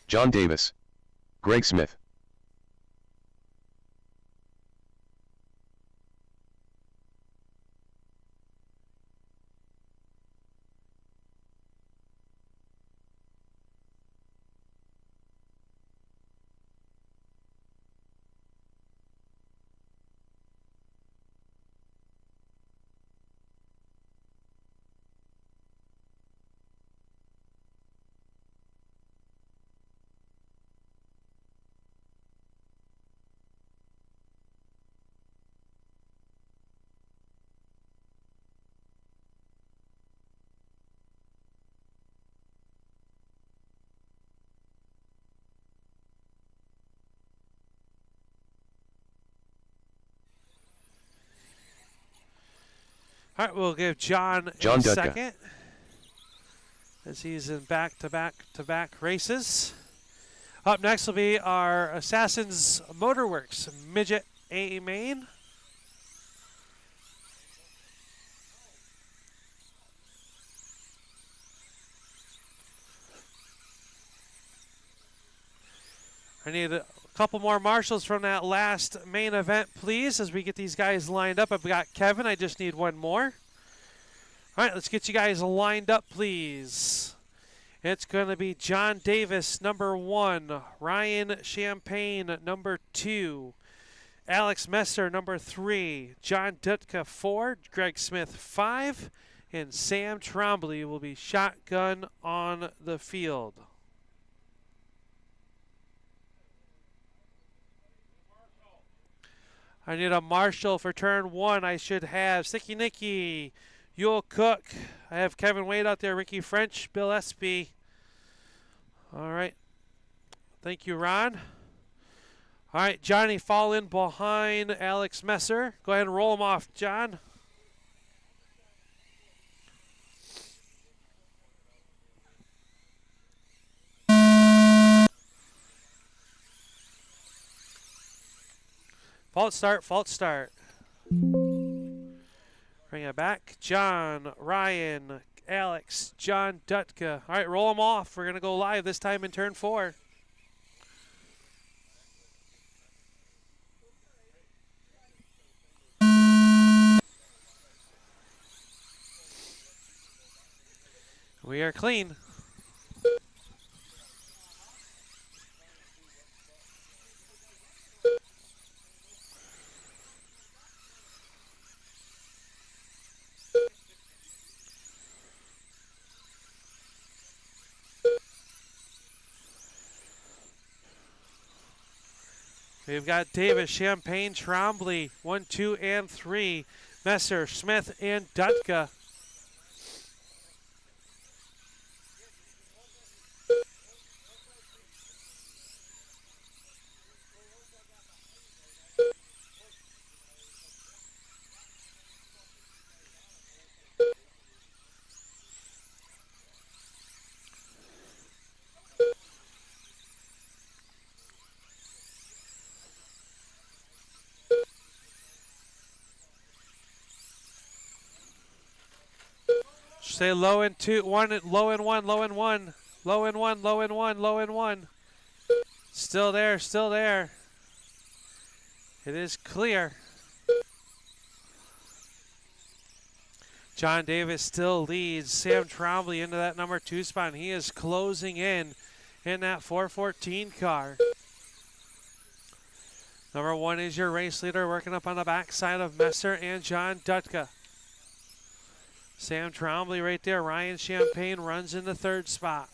S1: John Davis. Greg Smith.
S2: All right, we'll give John a
S1: Dutka.
S2: second as he's in back-to-back races. Up next will be our Assassin's Motorworks Midget A main. I need a couple more marshals from that last main event, please, as we get these guys lined up. I've got Kevin. I just need one more. All right, let's get you guys lined up, please. It's going to be John Davis, number 1. Ryan Champagne, number 2. Alex Messer, number 3. John Dutka, 4. Greg Smith, 5. And Sam Trombley will be shotgun on the field. I need a marshal for turn 1. I should have Sticky Nicky, You'll Cook. I have Kevin Wade out there, Ricky French, Bill Espy. All right. Thank you, Ron. All right, Johnny, fall in behind Alex Messer. Go ahead and roll him off, John. Fault start, fault start. Bring it back. John, Ryan, Alex, John Dutka. All right, roll them off. We're going to go live this time in turn 4. We are clean. We've got Davis, Champagne, Trombley, 1, 2, and 3. Messer, Smith, and Dutka. Stay low in two, one, low in one, low in one, low in one, low in one, low in one. Still there, still there. It is clear. John Davis still leads Sam Trombley into that number 2 spot, and he is closing in that 414 car. Number 1 is your race leader, working up on the backside of Messer and John Dutka. Sam Trombley right there. Ryan Champagne runs in the 3rd spot.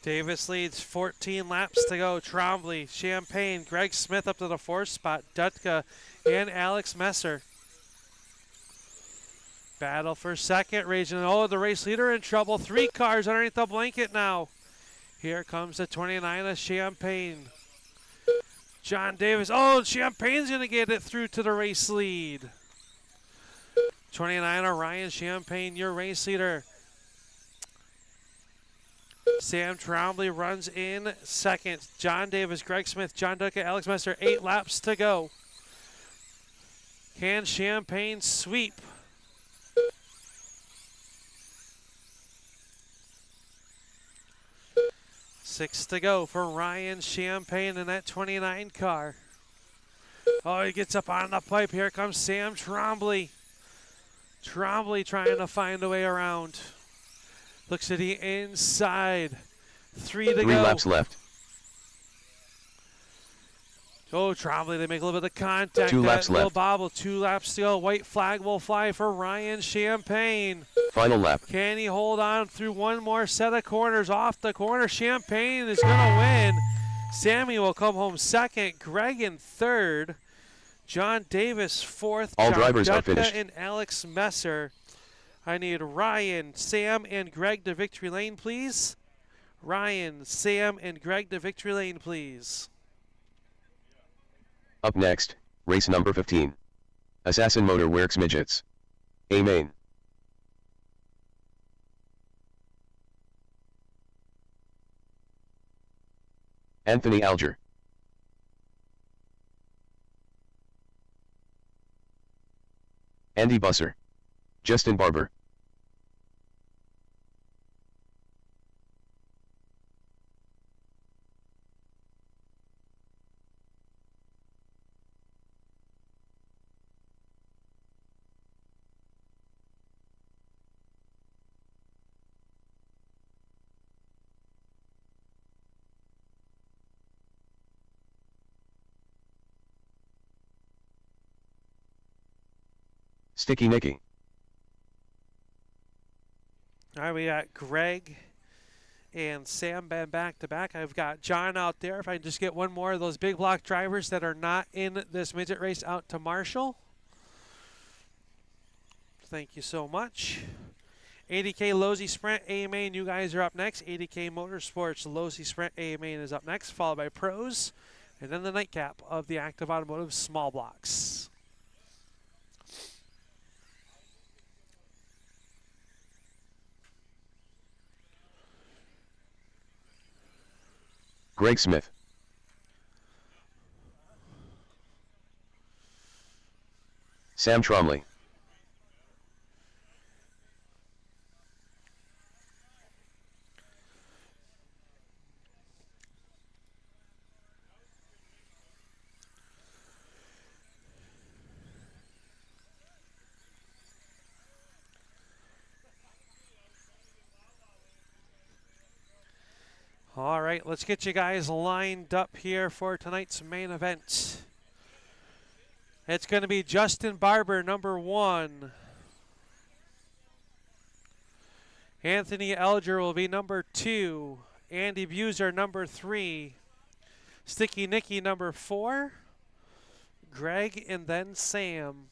S2: Davis leads, 14 laps to go. Trombley, Champagne, Greg Smith up to the 4th spot. Dutka and Alex Messer. Battle for 2nd, raging. Oh, the race leader in trouble. 3 cars underneath the blanket now. Here comes the 29 of Champagne. John Davis. Oh, Champagne's going to get it through to the race lead. 29 of Ryan Champagne, your race leader. Sam Trombley runs in 2nd. John Davis, Greg Smith, John Duca, Alex Messer. 8 laps to go. Can Champagne sweep? Six to go for Ryan Champagne in that 29 car. Oh, he gets up on the pipe. Here comes Sam Trombley. Trombley trying to find a way around. Looks to the inside. 3 to go.
S1: 3 laps left.
S2: Oh, Trombley, they make a little bit of contact.
S1: 2 laps
S2: little
S1: left.
S2: bobble, 2 laps to go. White flag will fly for Ryan Champagne.
S1: Final lap.
S2: Can he hold on through one more set of corners? Off the corner, Champagne is going to win. Sammy will come home 2nd. Greg in 3rd. John Davis 4th.
S1: All
S2: John
S1: drivers are
S2: Dutka
S1: finished.
S2: and Alex Messer. I need Ryan, Sam, and Greg to victory lane, please. Ryan, Sam, and Greg to victory lane, please.
S1: Up next, race number 15. Assassin Motor Works Midgets. A main. Anthony Alger. Andy Busser. Justin Barber. Sticky Nicky.
S2: All right, we got Greg and Sam back to back. I've got John out there. If I can just get one more of those big block drivers that are not in this midget race out to Marshall. Thank you so much. 80K Lozy Sprint A Main, you guys are up next. 80K Motorsports Lozy Sprint A Main is up next, followed by Pros, and then the nightcap of the Active Automotive Small Blocks.
S1: Greg Smith. Sam Trombley.
S2: All right, let's get you guys lined up here for tonight's main event. It's going to be Justin Barber, number 1. Anthony Elger will be number 2. Andy Buser, number 3. Sticky Nicky, number 4. Greg, and then Sam.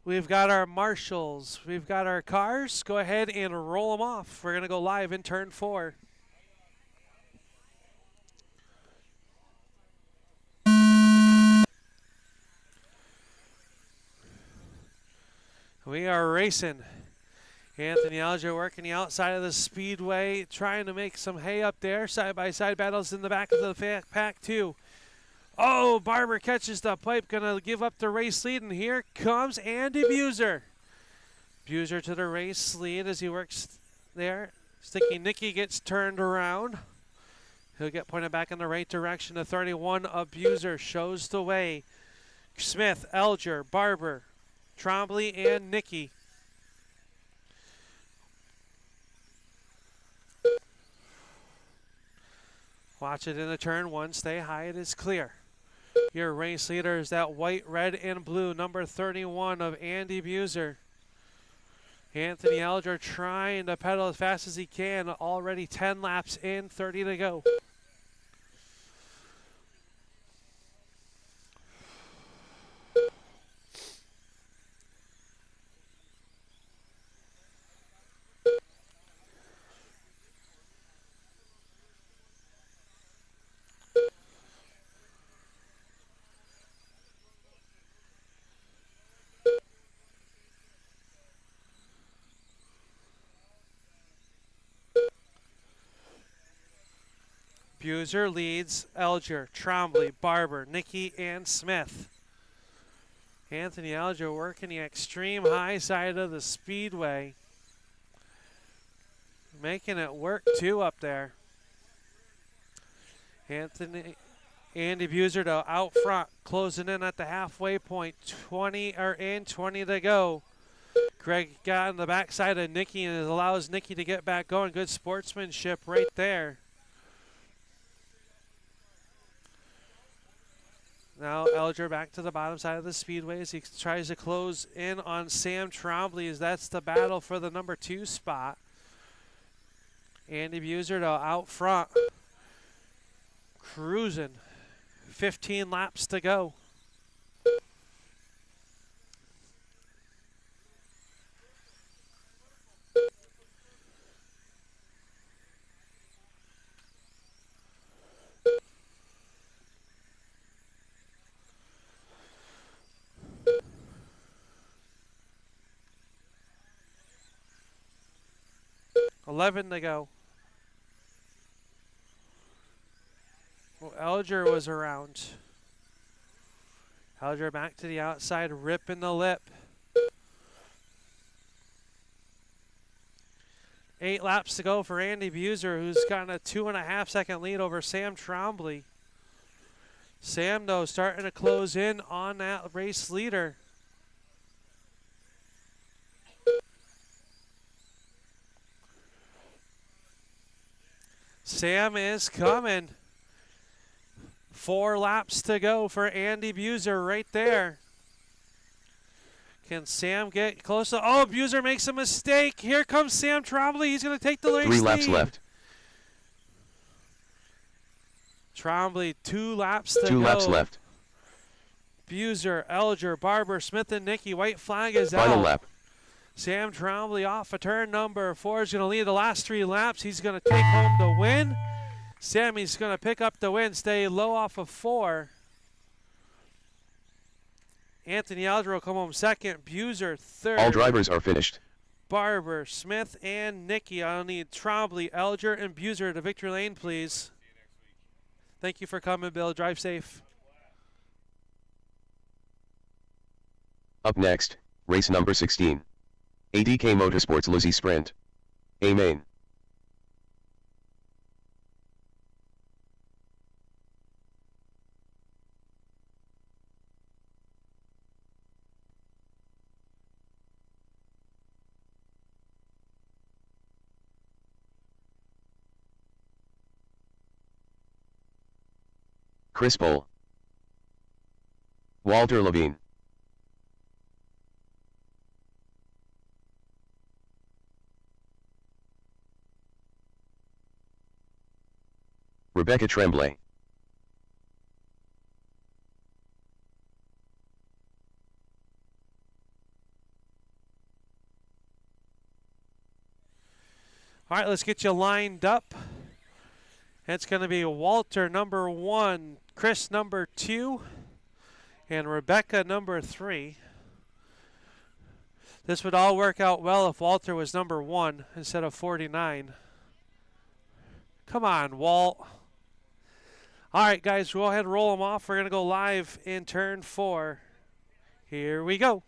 S2: We've got our marshals. We've got our cars. Go ahead and roll them off. We're going to go live in turn 4. We are racing. Anthony Alger working the outside of the speedway, trying to make some hay up there. Side-by-side battles in the back of the pack, too. Oh, Barber catches the pipe, going to give up the race lead, and here comes Andy Buser. Buser to the race lead as he works there. Sticky Nicky gets turned around. He'll get pointed back in the right direction. The 31 of Buser shows the way. Smith, Elger, Barber, Trombley, and Nicky. Watch it in the turn 1. Stay high. It is clear. Your race leader is that white, red, and blue, number 31 of Andy Buser. Anthony Alger trying to pedal as fast as he can. Already 10 laps in, 30 to go. Buser leads Alger, Trombley, Barber, Nicky, and Smith. Anthony Alger working the extreme high side of the speedway. Making it work too up there. Andy Buser to out front, closing in at the halfway point. 20 to go. Greg got on the backside of Nicky and it allows Nicky to get back going. Good sportsmanship right there. Now Elger back to the bottom side of the speedway as he tries to close in on Sam Trombley as that's the battle for the number 2 spot. Andy Buser to out front. Cruising. 15 laps to go. $11 to go. Well, Elger was around. Elger back to the outside, ripping the lip. 8 laps to go for Andy Buser, who's got a 2.5 second lead over Sam Trombley. Sam, though, starting to close in on that race leader. Sam is coming. 4 laps to go for Andy Buser right there. Can Sam get close to... Oh, Buser makes a mistake. Here comes Sam Trombley. He's going to take the race
S1: 3 laps
S2: lead.
S1: left.
S2: Trombley, 2 laps to go.
S1: 2 laps left.
S2: Buser, Elger, Barber, Smith, and Nicky. White flag is out.
S1: Final lap.
S2: Sam Trombley off of turn number 4 is going to lead the last 3 laps. He's going to take home the win. Sammy's going to pick up the win, stay low off of 4. Anthony Alger will come home second. Buser third.
S1: All drivers are finished.
S2: Barber, Smith, and Nicky. I'll need Trombley, Alger, and Buser to victory lane, please. Thank you for coming, Bill. Drive safe.
S1: Up next, race number 16. ADK Motorsports Lizzie Sprint. A main. Chris Bowl. Walter Levine. Rebecca Tremblay.
S2: All right, let's get you lined up. It's going to be Walter number 1, Chris number 2, and Rebecca number 3. This would all work out well if Walter was number 1 instead of 49. Come on, Walt. All right, guys, go ahead and roll them off. We're going to go live in turn 4. Here we go.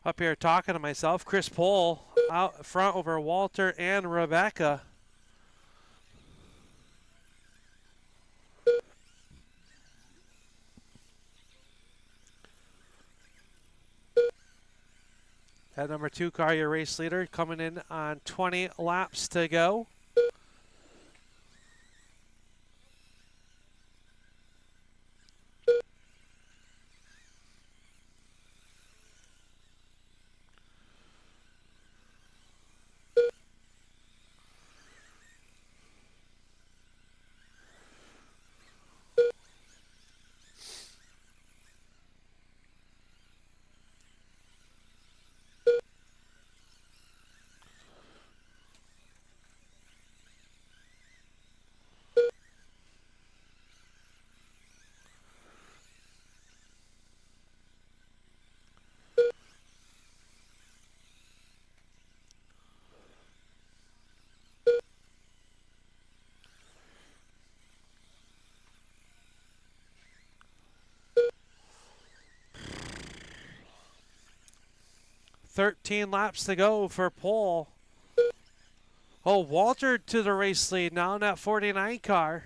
S2: Up here talking to myself, Chris Pohl out front over Walter and Rebecca. That number 2 car, your race leader, coming in on 20 laps to go. .13 laps to go for Pohl. Oh, Walter to the race lead now in that 49 car.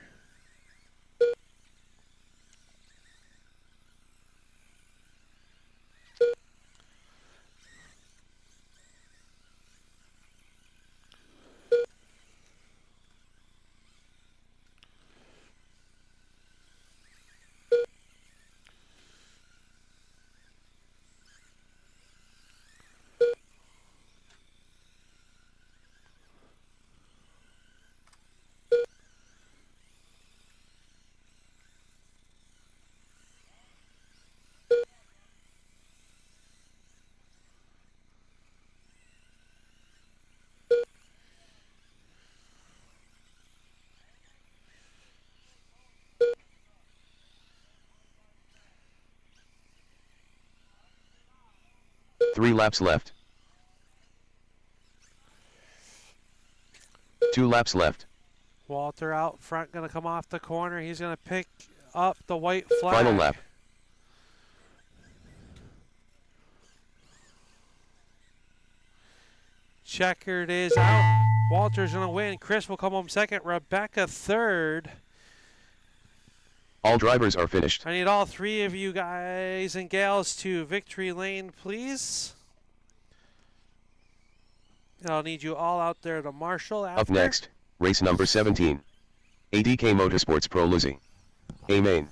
S1: Three laps left. 2 laps left.
S2: Walter out front, going to come off the corner. He's going to pick up the white flag.
S1: Final lap.
S2: Checkered is out. Walter's going to win. Chris will come home second. Rebecca third.
S1: All drivers are finished.
S2: I need all 3 of you guys and gals to victory lane, please. I'll need you all out there to marshal after.
S1: Up next, race number 17. ADK Motorsports Pro Lizzie. A Main.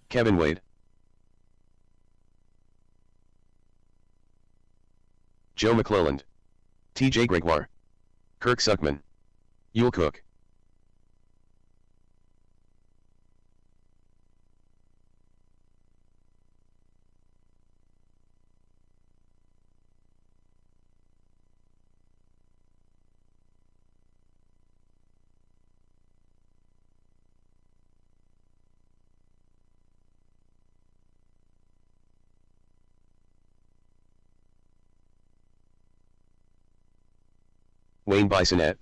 S1: Kevin Wade. Joe McClelland, TJ Gregoire, Kirk Suckman, Yule Cook. Wayne Bisonette,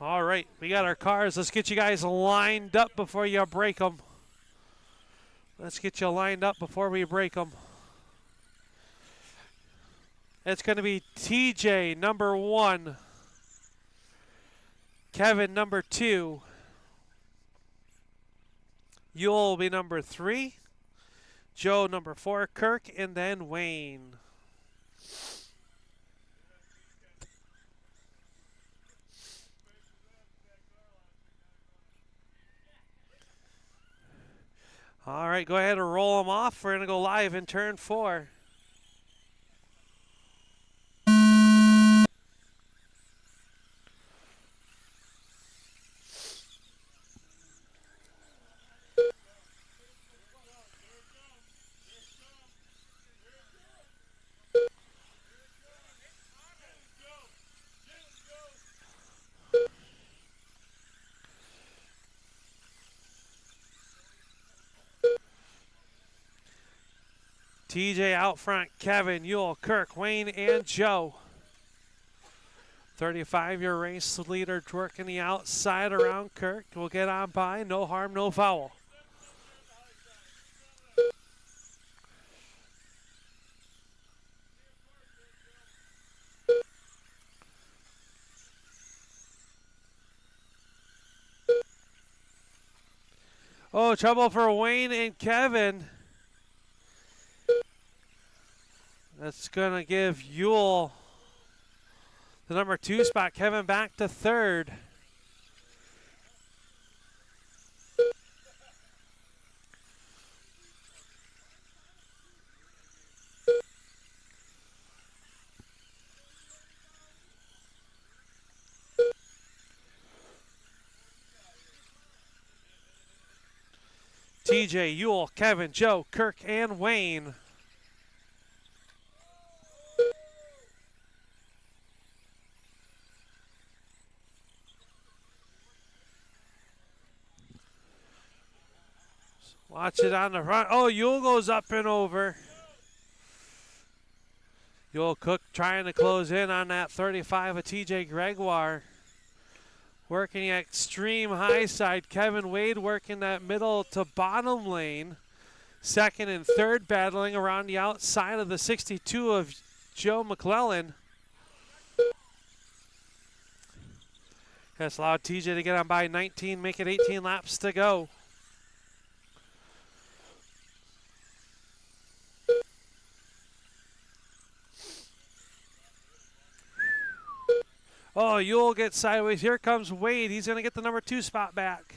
S2: All right, we got our cars. Let's get you guys lined up before you break them. Let's get you lined up before we break them. It's going to be TJ, number 1. Kevin, number 2. Yule will be number 3. Joe, number 4. Kirk, and then Wayne. All right, go ahead and roll them off. We're going to go live in turn 4. TJ out front, Kevin, Yule, Kirk, Wayne, and Joe. 35-year race leader working the outside around Kirk. We'll get on by, no harm, no foul. Oh, trouble for Wayne and Kevin. That's going to give Yule the number 2 spot. Kevin back to 3rd. TJ, Yule, Kevin, Joe, Kirk, and Wayne. Watch it on the front. Oh, Yule goes up and over. Yule Cook trying to close in on that 35 of TJ Gregoire. Working the extreme high side. Kevin Wade working that middle to bottom lane. 2nd and 3rd battling around the outside of the 62 of Joe McClellan. That's allowed TJ to get on by 19, make it 18 laps to go. Oh, Yule gets sideways. Here comes Wade. He's going to get the number 2 spot back.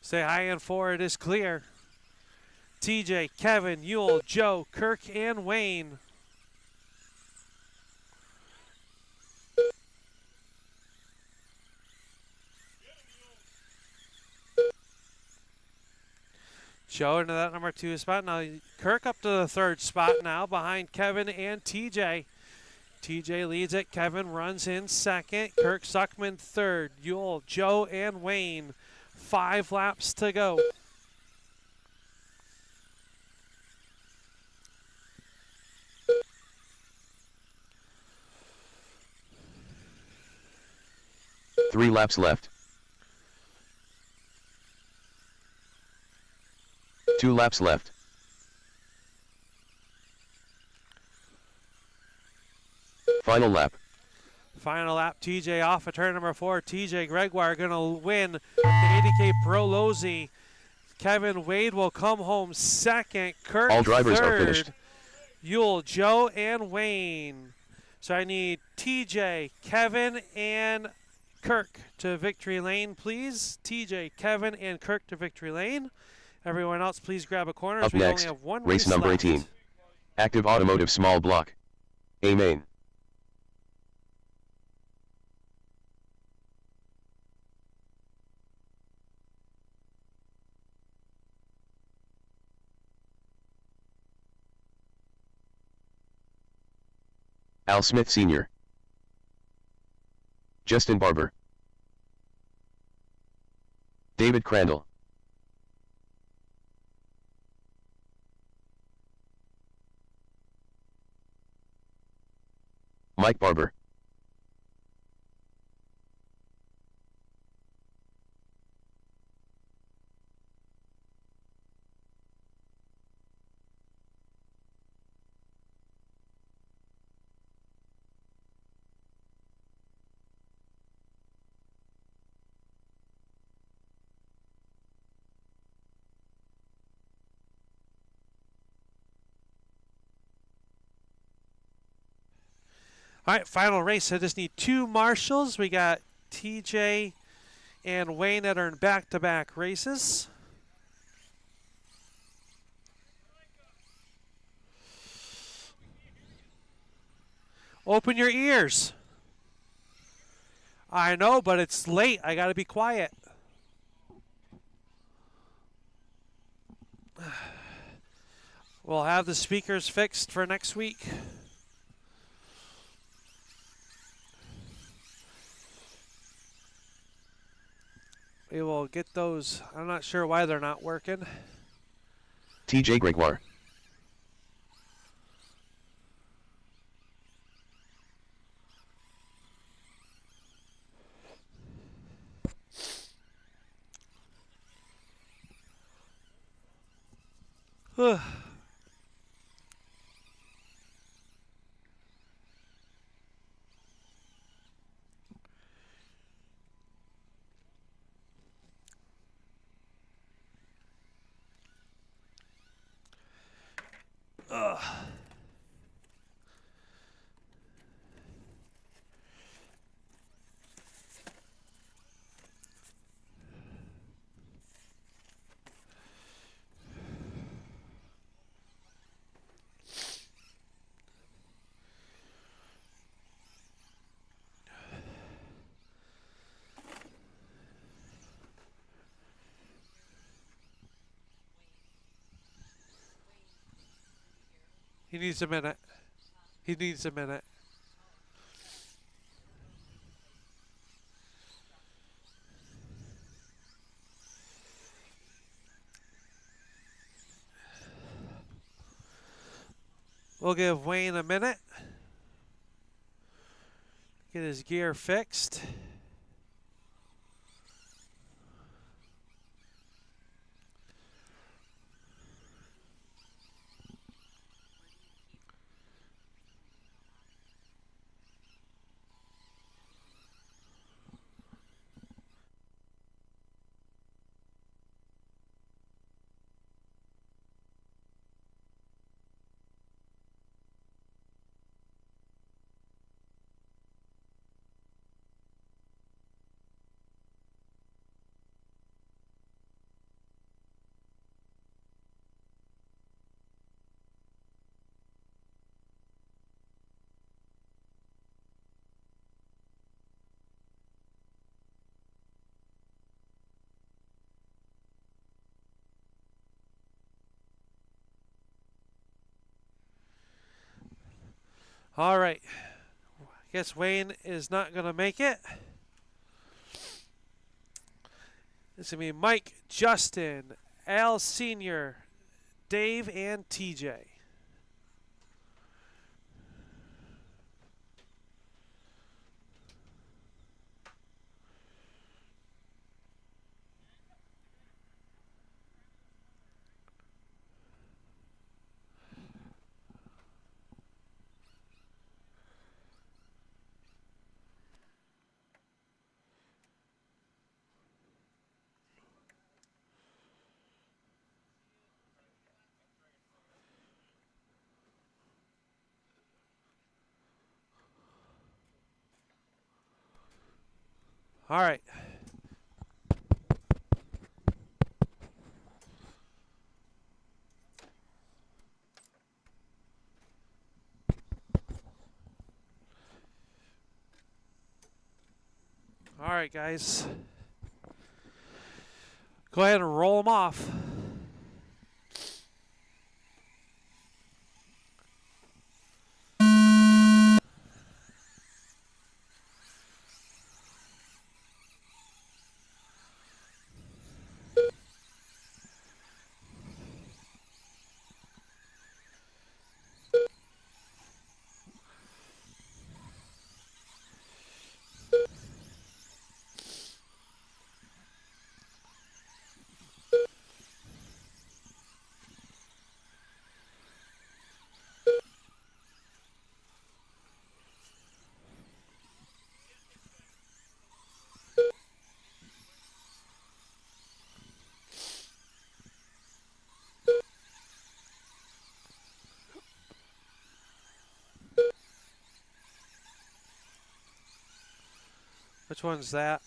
S2: Stay high and forward is clear. TJ, Kevin, Yule, Joe, Kirk, and Wayne. Joe into that number 2 spot. Now Kirk up to the 3rd spot now behind Kevin and TJ. TJ leads it. Kevin runs in second. Kirk Suckman third. Yule, Joe, and Wayne. 5 laps to go.
S1: Three laps left. 2 laps left. Final lap.
S2: Final lap, TJ off of turn number 4. TJ Gregoire going to win the 80K Pro Losi. Kevin Wade will come home second. Kirk
S1: All drivers
S2: third.
S1: are finished.
S2: Yule, Joe, and Wayne. So I need TJ, Kevin, and Kirk to victory lane, please. TJ, Kevin, and Kirk to victory lane. Everyone else, please grab a corner.
S1: Up
S2: We
S1: next,
S2: only have one
S1: race
S2: race
S1: number
S2: left.
S1: 18. Active Automotive Small Block. A main. Al Smith Sr. Justin Barber. David Crandall. Mike Barber.
S2: All right, final race. I just need 2 marshals. We got TJ and Wayne that are in back-to-back races. Open your ears. I know, but it's late. I got to be quiet. We'll have the speakers fixed for next week. We will get those. I'm not sure why they're not working.
S1: TJ Gregoire.
S2: He needs a minute. He needs a minute. We'll give Wayne a minute. Get his gear fixed. All right. Guess Wayne is not going to make it. It's going to be Mike, Justin, Al Sr., Dave, and TJ. All right. All right, guys. Go ahead and roll them off. Which one's that?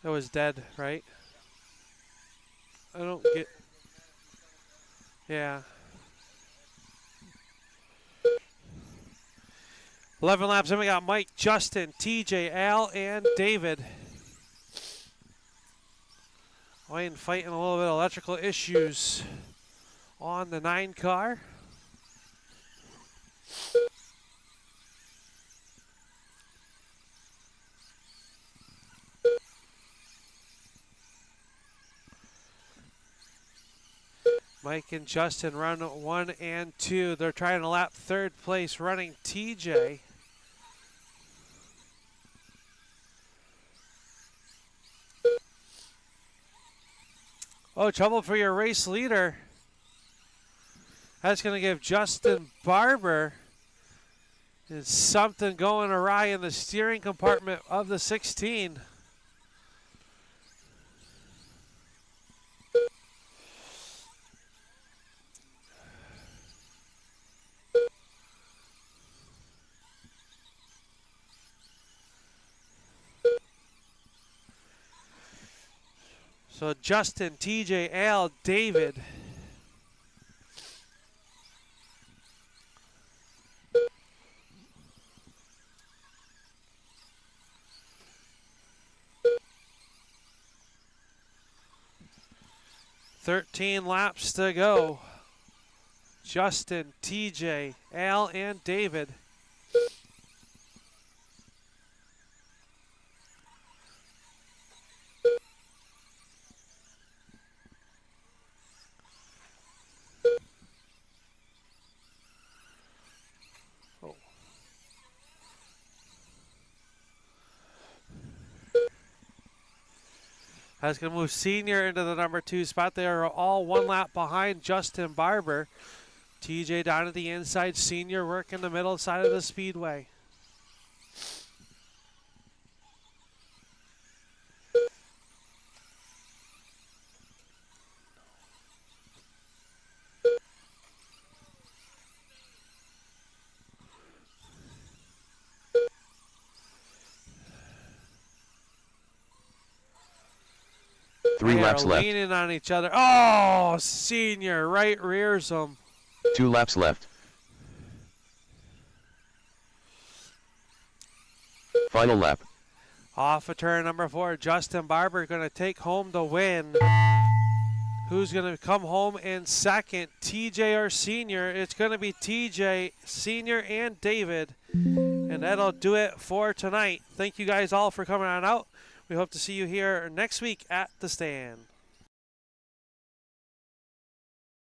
S2: That was dead, right? I don't get... Yeah. 11 laps in, we got Mike, Justin, TJ, Al, and David. Wayne fighting a little bit of electrical issues on the 9 car. Mike and Justin run 1 and 2. They're trying to lap 3rd place, running TJ. Oh, trouble for your race leader. That's going to give Justin Barber something going awry in the steering compartment of the 16. So Justin, TJ, Al, David. "13 laps to go." Justin, TJ, Al, and David. That's going to move Senior into the number 2 spot. They are all 1 lap behind Justin Barber. TJ down at the inside. Senior working the middle side of the speedway.
S1: Three laps left.
S2: Leaning on each other. Oh, Senior right rears them.
S1: 2 laps left. Final lap.
S2: Off of turn number 4, Justin Barber going to take home the win. who's going to come home in second. TJ or Senior. It's going to be TJ, Senior, and David. And that'll do it for tonight. Thank you guys all for coming on out. We hope to see you here next week at the stand.